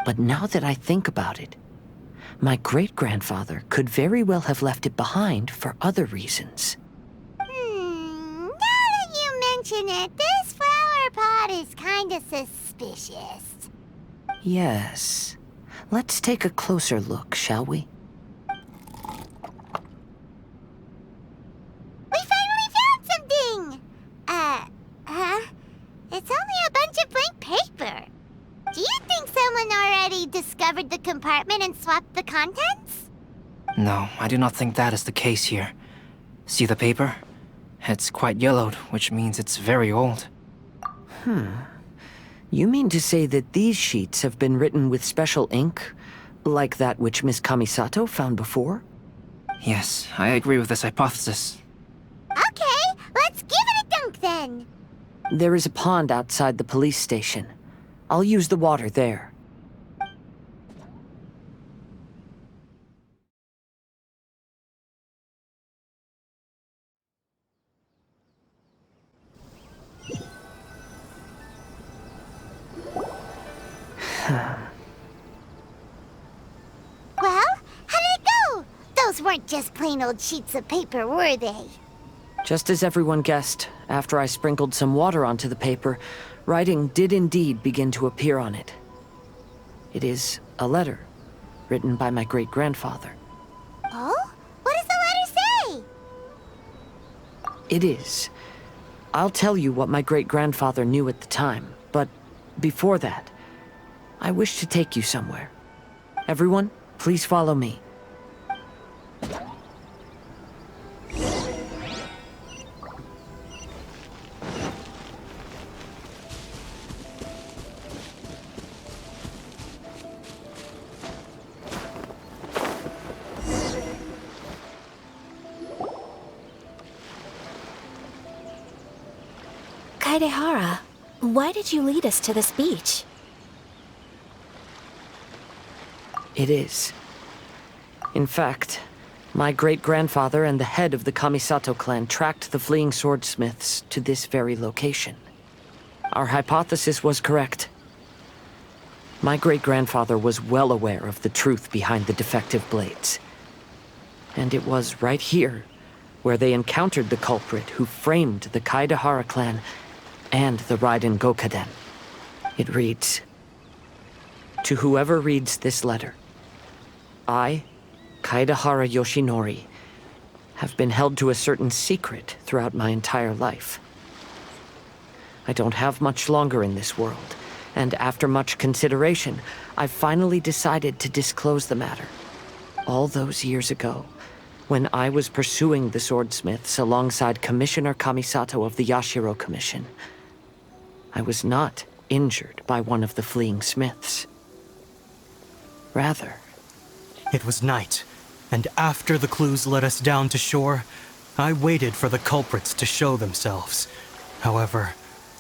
But now that I think about it, my great-grandfather could very well have left it behind for other reasons. Now that you mention it, this flower pot is kinda suspicious. Yes. Let's take a closer look, shall we? We finally found something! It's only a bunch of blank paper. Do you think someone already discovered the compartment and swapped the contents? No, I do not think that is the case here. See the paper? It's quite yellowed, which means it's very old. You mean to say that these sheets have been written with special ink? Like that which Miss Kamisato found before? Yes, I agree with this hypothesis. Okay, let's give it a dunk then. There is a pond outside the police station. I'll use the water there. Well, how did it go? Those weren't just plain old sheets of paper, were they? Just as everyone guessed, after I sprinkled some water onto the paper, writing did indeed begin to appear on it. It is a letter, written by my great-grandfather. Oh? What does the letter say? It is. I'll tell you what my great-grandfather knew at the time, but before that, I wish to take you somewhere. Everyone, please follow me. Kaidehara, why did you lead us to this beach? It is. In fact, my great-grandfather and the head of the Kamisato clan tracked the fleeing swordsmiths to this very location. Our hypothesis was correct. My great-grandfather was well aware of the truth behind the defective blades. And it was right here where they encountered the culprit who framed the Kaidehara clan and the Raiden Gokaden. It reads, "To whoever reads this letter, I, Kaidehara Yoshinori, have been held to a certain secret throughout my entire life. I don't have much longer in this world, and after much consideration, I've finally decided to disclose the matter. All those years ago, when I was pursuing the swordsmiths alongside Commissioner Kamisato of the Yashiro Commission, I was not injured by one of the fleeing smiths. Rather, it was night, and after the clues led us down to shore, I waited for the culprits to show themselves. However,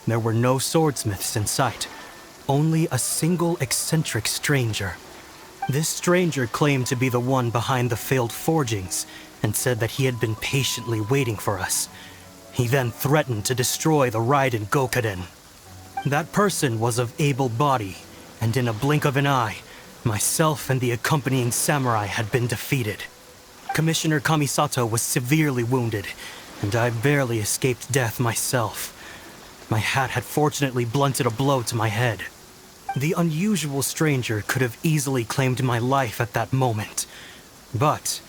there were no swordsmiths in sight, only a single eccentric stranger. This stranger claimed to be the one behind the failed forgings and said that he had been patiently waiting for us. He then threatened to destroy the Raiden Gokaden. That person was of able body, and in a blink of an eye, myself and the accompanying samurai had been defeated. Commissioner Kamisato was severely wounded, and I barely escaped death myself. My hat had fortunately blunted a blow to my head. The unusual stranger could have easily claimed my life at that moment. But,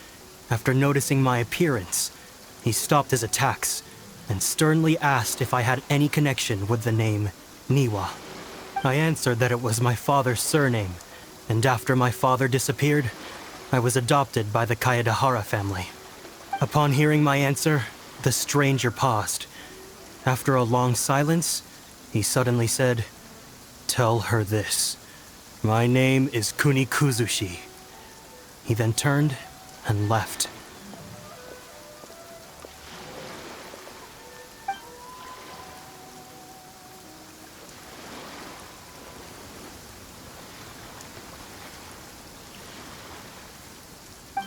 after noticing my appearance, he stopped his attacks and sternly asked if I had any connection with the name Niwa. I answered that it was my father's surname, and after my father disappeared, I was adopted by the Kaedehara family. Upon hearing my answer, the stranger paused. After a long silence, he suddenly said, "Tell her this. My name is Kunikuzushi." He then turned and left.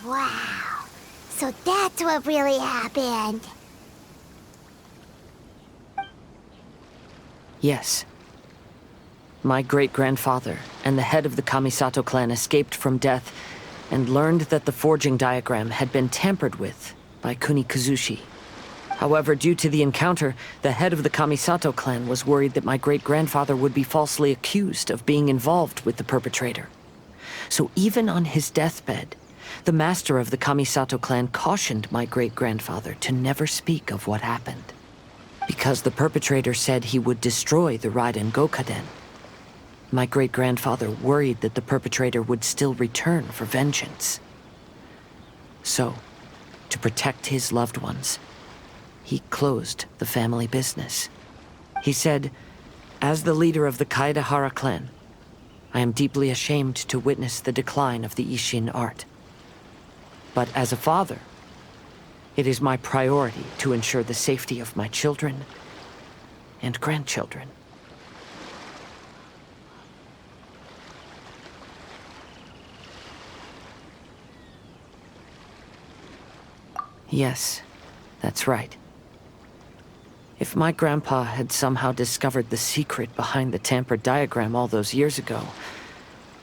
Wow. So that's what really happened. Yes. My great-grandfather and the head of the Kamisato clan escaped from death and learned that the forging diagram had been tampered with by Kunikuzushi. However, due to the encounter, the head of the Kamisato clan was worried that my great-grandfather would be falsely accused of being involved with the perpetrator. So even on his deathbed, the master of the Kamisato clan cautioned my great-grandfather to never speak of what happened, because the perpetrator said he would destroy the Raiden Gokaden. My great-grandfather worried that the perpetrator would still return for vengeance. So, to protect his loved ones, he closed the family business. He said, "As the leader of the Kaedehara clan, I am deeply ashamed to witness the decline of the Ishin art. But as a father, it is my priority to ensure the safety of my children and grandchildren. Yes, that's right. If my grandpa had somehow discovered the secret behind the tampered diagram all those years ago,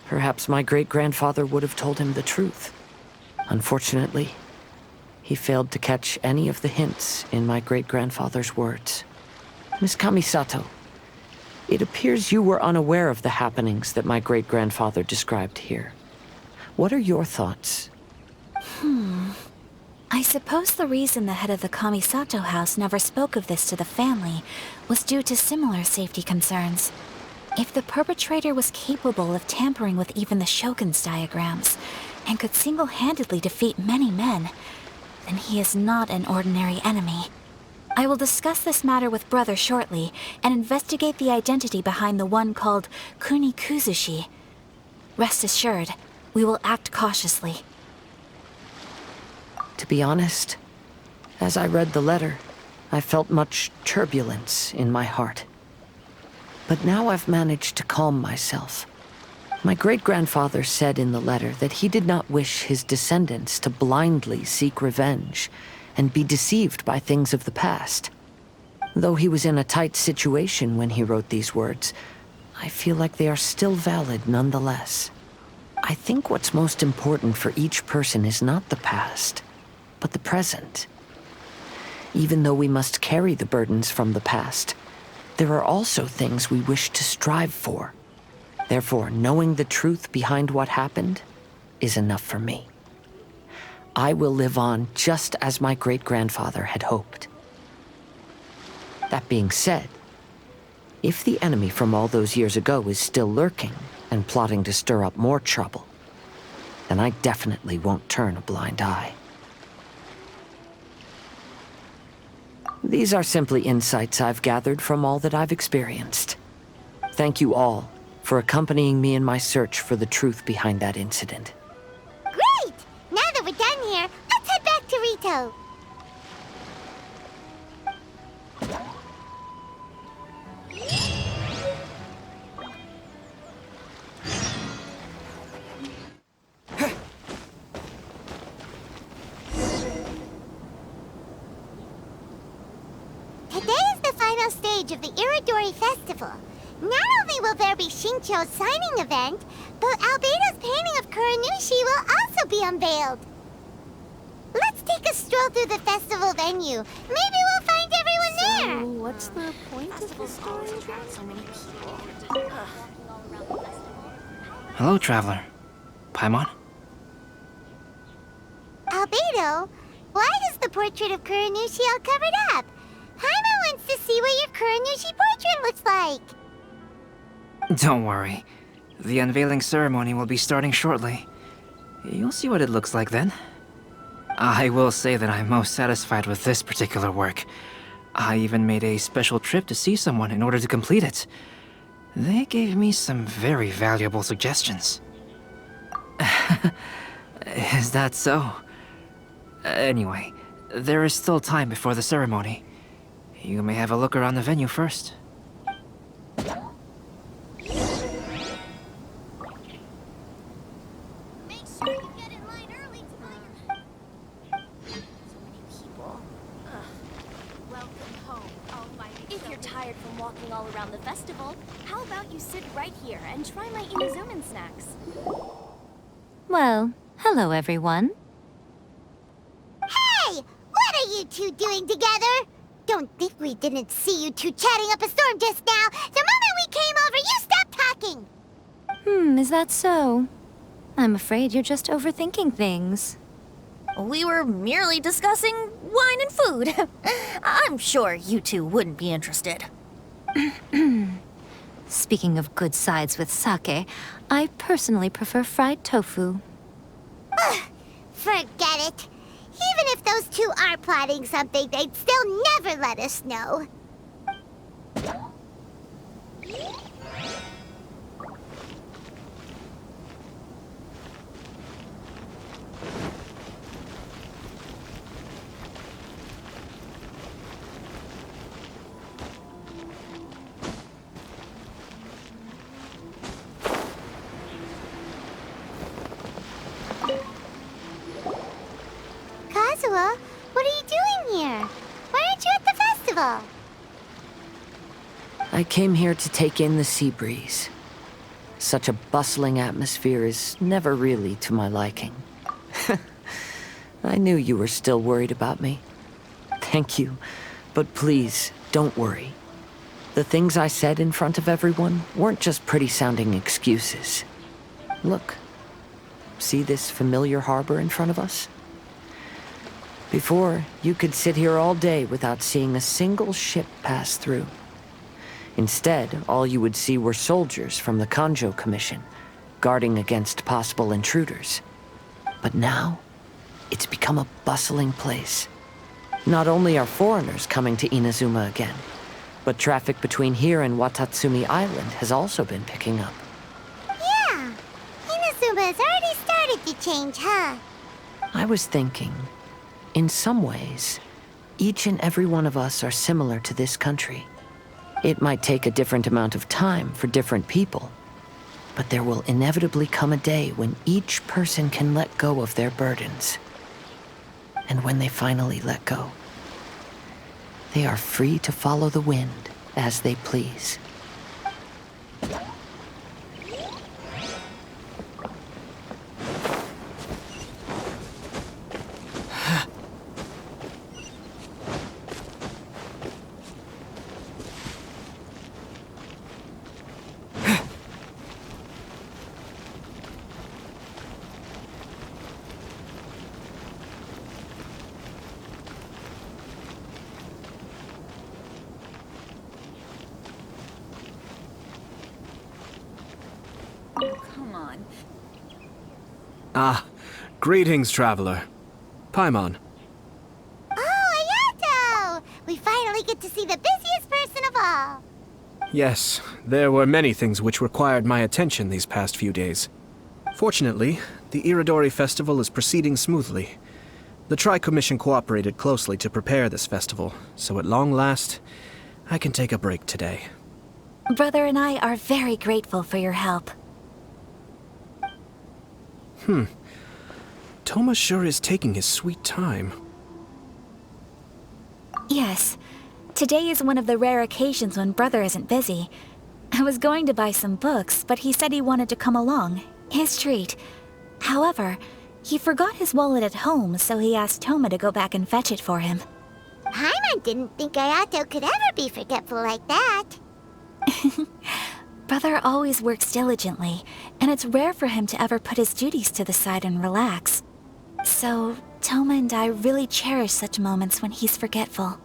perhaps my great-grandfather would have told him the truth. Unfortunately, he failed to catch any of the hints in my great-grandfather's words. Miss Kamisato, it appears you were unaware of the happenings that my great-grandfather described here. What are your thoughts? I suppose the reason the head of the Kamisato house never spoke of this to the family was due to similar safety concerns. If the perpetrator was capable of tampering with even the Shogun's diagrams, and could single-handedly defeat many men, then he is not an ordinary enemy. I will discuss this matter with Brother shortly, and investigate the identity behind the one called Kunikuzushi. Rest assured, we will act cautiously. To be honest, as I read the letter, I felt much turbulence in my heart. But now I've managed to calm myself. My great-grandfather said in the letter that he did not wish his descendants to blindly seek revenge and be deceived by things of the past. Though he was in a tight situation when he wrote these words, I feel like they are still valid nonetheless. I think what's most important for each person is not the past, but the present. Even though we must carry the burdens from the past, there are also things we wish to strive for. Therefore, knowing the truth behind what happened is enough for me. I will live on just as my great-grandfather had hoped. That being said, if the enemy from all those years ago is still lurking and plotting to stir up more trouble, then I definitely won't turn a blind eye. These are simply insights I've gathered from all that I've experienced. Thank you all for accompanying me in my search for the truth behind that incident. Great! Now that we're done here, let's head back to Rito. Today is the final stage of the Iridori Festival. Not only will there be Shincho's signing event, but Albedo's painting of Kuranushi will also be unveiled. Let's take a stroll through the festival venue. Maybe we'll find everyone there. What's the point of the story? So many people. Hello, traveler. Paimon? Albedo, why is the portrait of Kuranushi all covered up? Paimon wants to see what your Kuranushi portrait looks like. Don't worry. The unveiling ceremony will be starting shortly. You'll see what it looks like then. I will say that I'm most satisfied with this particular work. I even made a special trip to see someone in order to complete it. They gave me some very valuable suggestions. Is that so? Anyway, there is still time before the ceremony. You may have a look around the venue first. If you're tired from walking all around the festival, how about you sit right here and try my Inazuman snacks? Well, hello everyone. Hey! What are you two doing together? Don't think we didn't see you two chatting up a storm just now. The moment we came over, you stopped talking. Is that so? I'm afraid you're just overthinking things. We were merely discussing wine and food. I'm sure you two wouldn't be interested. Speaking of good sides with sake, I personally prefer fried tofu. Forget it. Even if those two are plotting something, they'd still never let us know. Kazuha, what are you doing here? Why aren't you at the festival? I came here to take in the sea breeze. Such a bustling atmosphere is never really to my liking. I knew you were still worried about me. Thank you, but please, don't worry. The things I said in front of everyone weren't just pretty-sounding excuses. Look. See this familiar harbor in front of us? Before, you could sit here all day without seeing a single ship pass through. Instead, all you would see were soldiers from the Kanjo Commission, guarding against possible intruders. But now, it's become a bustling place. Not only are foreigners coming to Inazuma again, but traffic between here and Watatsumi Island has also been picking up. Yeah, Inazuma has already started to change, huh? I was thinking, in some ways, each and every one of us are similar to this country. It might take a different amount of time for different people, but there will inevitably come a day when each person can let go of their burdens. And when they finally let go, they are free to follow the wind as they please. Come on. Ah, greetings, traveler. Paimon. Oh, Ayato! We finally get to see the busiest person of all. Yes, there were many things which required my attention these past few days. Fortunately, the Iridori Festival is proceeding smoothly. The Tri-Commission cooperated closely to prepare this festival, so at long last, I can take a break today. Brother and I are very grateful for your help. Toma sure is taking his sweet time. Yes. Today is one of the rare occasions when Brother isn't busy. I was going to buy some books, but he said he wanted to come along. His treat. However, he forgot his wallet at home, so he asked Toma to go back and fetch it for him. Paimon didn't think Ayato could ever be forgetful like that. Brother always works diligently, and it's rare for him to ever put his duties to the side and relax. So, Toma and I really cherish such moments when he's forgetful.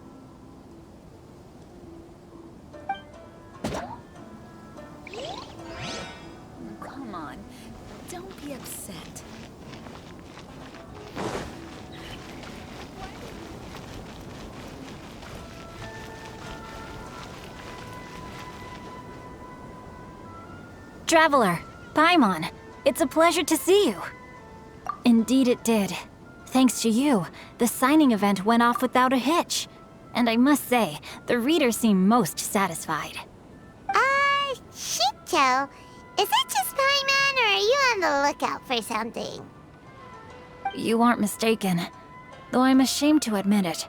Come on. Don't be upset. Traveler, Paimon, it's a pleasure to see you. Indeed it did. Thanks to you, the signing event went off without a hitch. And I must say, the readers seem most satisfied. Shito, is it just Paimon, or are you on the lookout for something? You aren't mistaken, though I'm ashamed to admit it.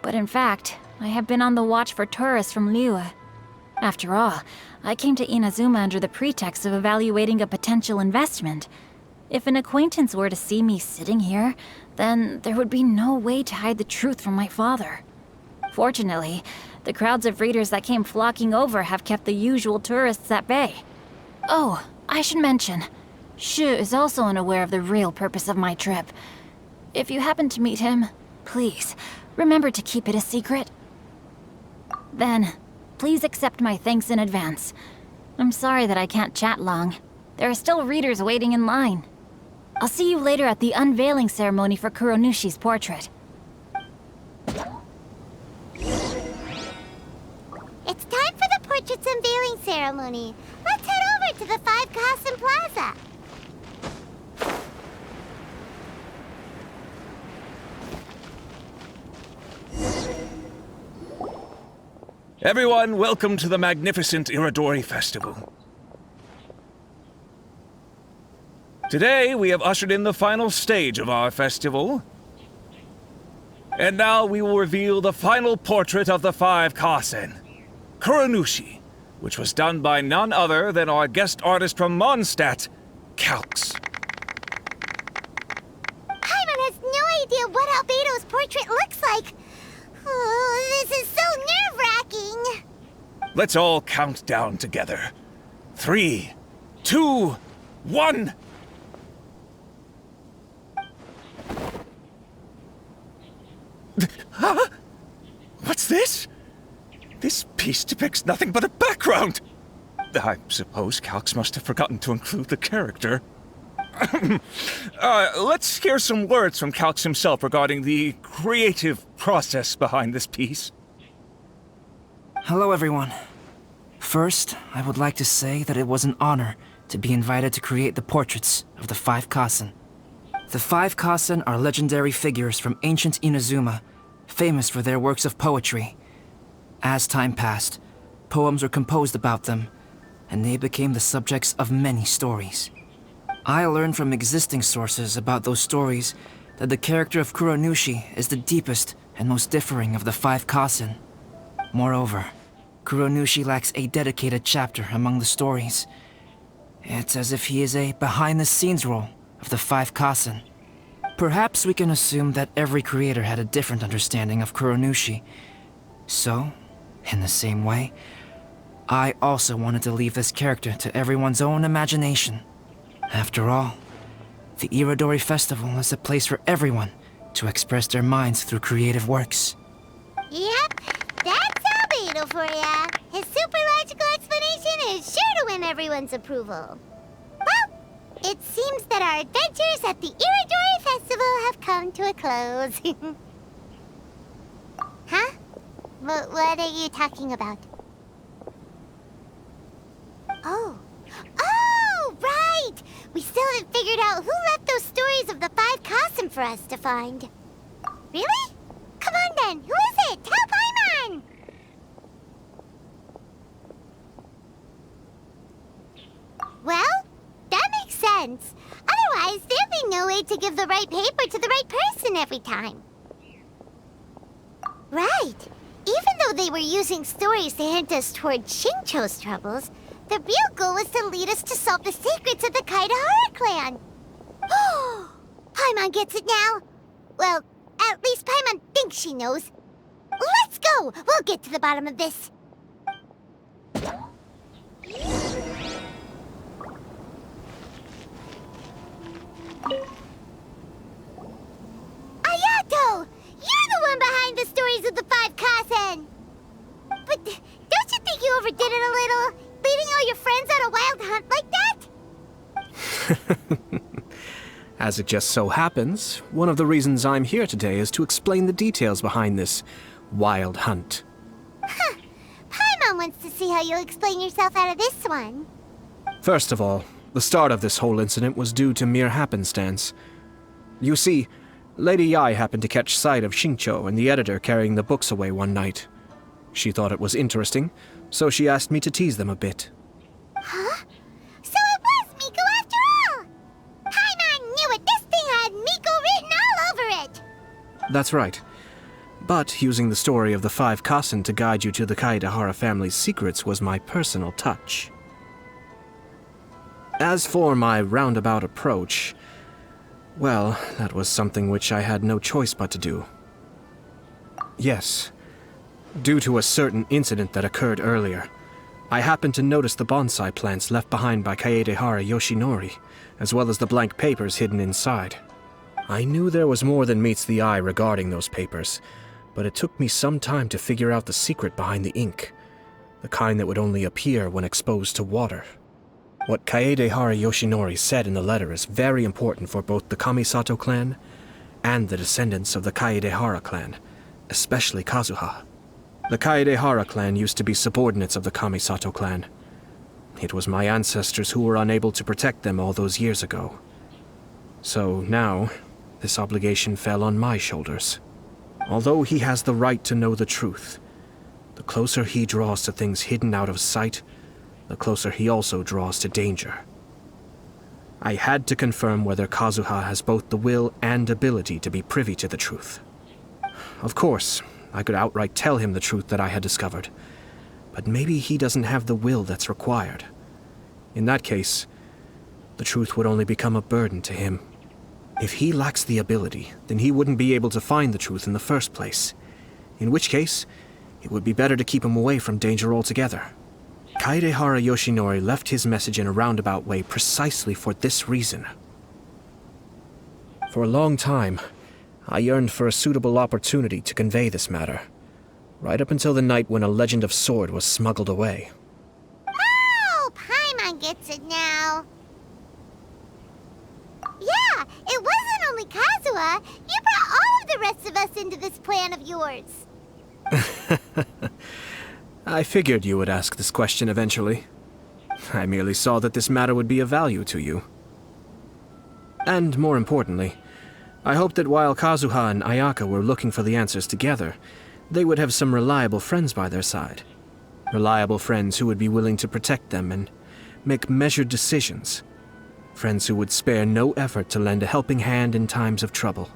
But in fact, I have been on the watch for tourists from Liyue. After all, I came to Inazuma under the pretext of evaluating a potential investment. If an acquaintance were to see me sitting here, then there would be no way to hide the truth from my father. Fortunately, the crowds of readers that came flocking over have kept the usual tourists at bay. Oh, I should mention, Shu is also unaware of the real purpose of my trip. If you happen to meet him, please, remember to keep it a secret. Then, please accept my thanks in advance. I'm sorry that I can't chat long. There are still readers waiting in line. I'll see you later at the unveiling ceremony for Kuronushi's portrait. It's time for the portrait's unveiling ceremony. Let's head over to the 5 Kasen Plaza. Everyone, welcome to the magnificent Iridori Festival. Today, we have ushered in the final stage of our festival. And now we will reveal the final portrait of the 5 Kasen, Kuronushi, which was done by none other than our guest artist from Mondstadt, Calx. Paimon has no idea what Albedo's portrait looks like. Oh, this is so nerve-wracking. Let's all count down together. 3, 2, 1. Huh? What's this? This piece depicts nothing but a background. I suppose Calx must have forgotten to include the character. Let's hear some words from Calx himself regarding the creative process behind this piece. Hello, everyone. First, I would like to say that it was an honor to be invited to create the portraits of the 5 Kasen. The 5 Kasen are legendary figures from ancient Inazuma, famous for their works of poetry. As time passed, poems were composed about them, and they became the subjects of many stories. I learned from existing sources about those stories that the character of Kuronushi is the deepest and most differing of the 5 Kasen. Moreover, Kuronushi lacks a dedicated chapter among the stories. It's as if he is a behind-the-scenes role of the 5 Kasen. Perhaps we can assume that every creator had a different understanding of Kuronushi. So, in the same way, I also wanted to leave this character to everyone's own imagination. After all, the Irodori Festival is a place for everyone to express their minds through creative works. Yep, that's Albedo for ya. His super logical explanation is sure to win everyone's approval. Well, it seems that our adventures at the Irodori Festival have come to a close. Huh? What are you talking about? Oh, right! We still haven't figured out who left those stories of the 5 Kasen for us to find. Really? Come on then, who is it? Tell Paimon! Well, that makes sense. Otherwise, there'd be no way to give the right paper to the right person every time. Right. Even though they were using stories to hint us toward Shincho's troubles, the real goal was to lead us to solve the secrets of the Kaidahara clan. Oh, Paimon gets it now. Well, at least Paimon thinks she knows. Let's go! We'll get to the bottom of this. Ayato! You're the one behind the stories of the 5 Kasen! But don't you think you overdid it a little? Leading all your friends on a wild hunt like that? As it just so happens, one of the reasons I'm here today is to explain the details behind this wild hunt. Huh. Paimon wants to see how you'll explain yourself out of this one. First of all, the start of this whole incident was due to mere happenstance. You see, Lady Yai happened to catch sight of Shincho and the editor carrying the books away one night. She thought it was interesting, so she asked me to tease them a bit. Huh? So it was Miko after all! Paimon knew it! This thing had Miko written all over it! That's right. But using the story of the 5 Kasen to guide you to the Kaidahara family's secrets was my personal touch. As for my roundabout approach, well, that was something which I had no choice but to do. Yes. Due to a certain incident that occurred earlier, I happened to notice the bonsai plants left behind by Kaedehara Yoshinori, as well as the blank papers hidden inside. I knew there was more than meets the eye regarding those papers, but it took me some time to figure out the secret behind the ink, the kind that would only appear when exposed to water. What Kaedehara Yoshinori said in the letter is very important for both the Kamisato clan and the descendants of the Kaedehara clan, especially Kazuha. The Kaedehara clan used to be subordinates of the Kamisato clan. It was my ancestors who were unable to protect them all those years ago. So now, this obligation fell on my shoulders. Although he has the right to know the truth, the closer he draws to things hidden out of sight, the closer he also draws to danger. I had to confirm whether Kazuha has both the will and ability to be privy to the truth. Of course, I could outright tell him the truth that I had discovered. But maybe he doesn't have the will that's required. In that case, the truth would only become a burden to him. If he lacks the ability, then he wouldn't be able to find the truth in the first place. In which case, it would be better to keep him away from danger altogether. Kaedehara Yoshinori left his message in a roundabout way precisely for this reason. For a long time, I yearned for a suitable opportunity to convey this matter, right up until the night when a legend of sword was smuggled away. Oh, Paimon gets it now. Yeah, it wasn't only Kazuha. You brought all of the rest of us into this plan of yours. I figured you would ask this question eventually. I merely saw that this matter would be of value to you. And more importantly, I hoped that while Kazuha and Ayaka were looking for the answers together, they would have some reliable friends by their side. Reliable friends who would be willing to protect them and make measured decisions. Friends who would spare no effort to lend a helping hand in times of trouble.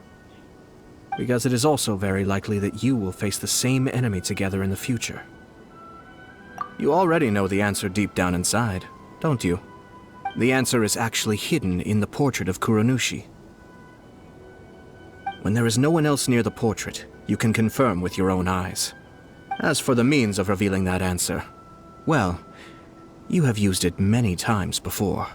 Because it is also very likely that you will face the same enemy together in the future. You already know the answer deep down inside, don't you? The answer is actually hidden in the portrait of Kuronushi. When there is no one else near the portrait, you can confirm with your own eyes. As for the means of revealing that answer, well, you have used it many times before.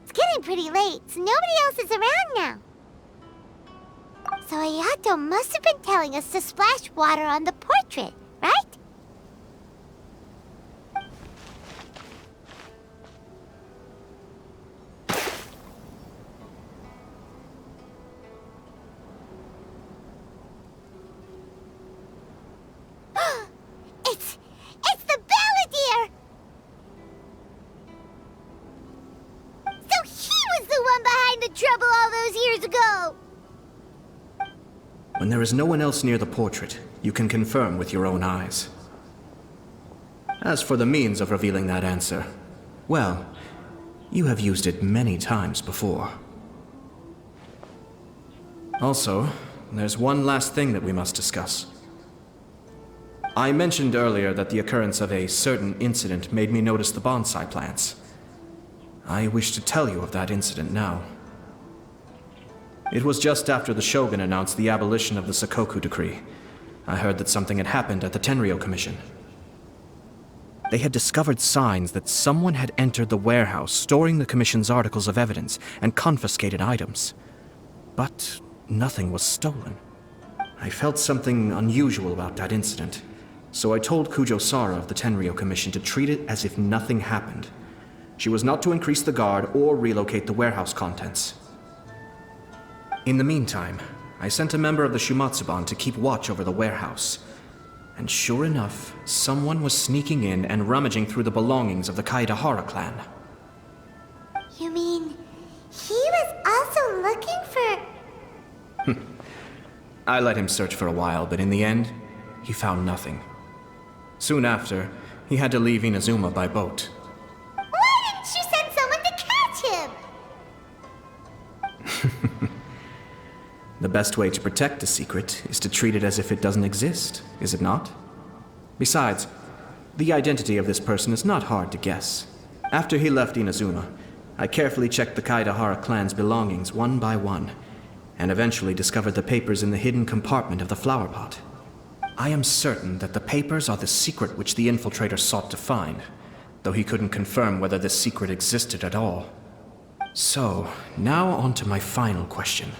It's getting pretty late, so nobody else is around now. So Ayato must have been telling us to splash water on the portrait, right? It's the Balladeer! So he was the one behind the trouble all those years ago! When there is no one else near the portrait, you can confirm with your own eyes. As for the means of revealing that answer, well, you have used it many times before. Also, there's one last thing that we must discuss. I mentioned earlier that the occurrence of a certain incident made me notice the bonsai plants. I wish to tell you of that incident now. It was just after the Shogun announced the abolition of the Suikou decree. I heard that something had happened at the Tenryou Commission. They had discovered signs that someone had entered the warehouse storing the Commission's articles of evidence and confiscated items. But nothing was stolen. I felt something unusual about that incident, so I told Kujo-Sara of the Tenryou Commission to treat it as if nothing happened. She was not to increase the guard or relocate the warehouse contents. In the meantime, I sent a member of the Shumatsuban to keep watch over the warehouse. And sure enough, someone was sneaking in and rummaging through the belongings of the Kaedehara clan. You mean, he was also looking for... I let him search for a while, but in the end, he found nothing. Soon after, he had to leave Inazuma by boat. Why didn't you send someone to catch him? The best way to protect a secret is to treat it as if it doesn't exist, is it not? Besides, the identity of this person is not hard to guess. After he left Inazuma, I carefully checked the Kaedehara clan's belongings one by one, and eventually discovered the papers in the hidden compartment of the flower pot. I am certain that the papers are the secret which the infiltrator sought to find, though he couldn't confirm whether this secret existed at all. So, now on to my final question.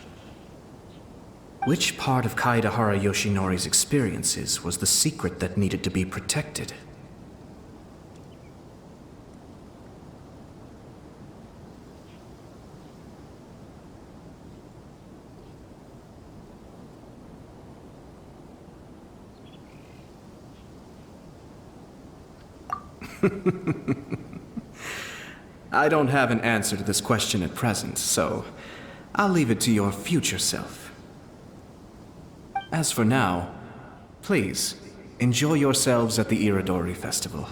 Which part of Kaedehara Yoshinori's experiences was the secret that needed to be protected? I don't have an answer to this question at present, so I'll leave it to your future self. As for now, please, enjoy yourselves at the Iridori Festival.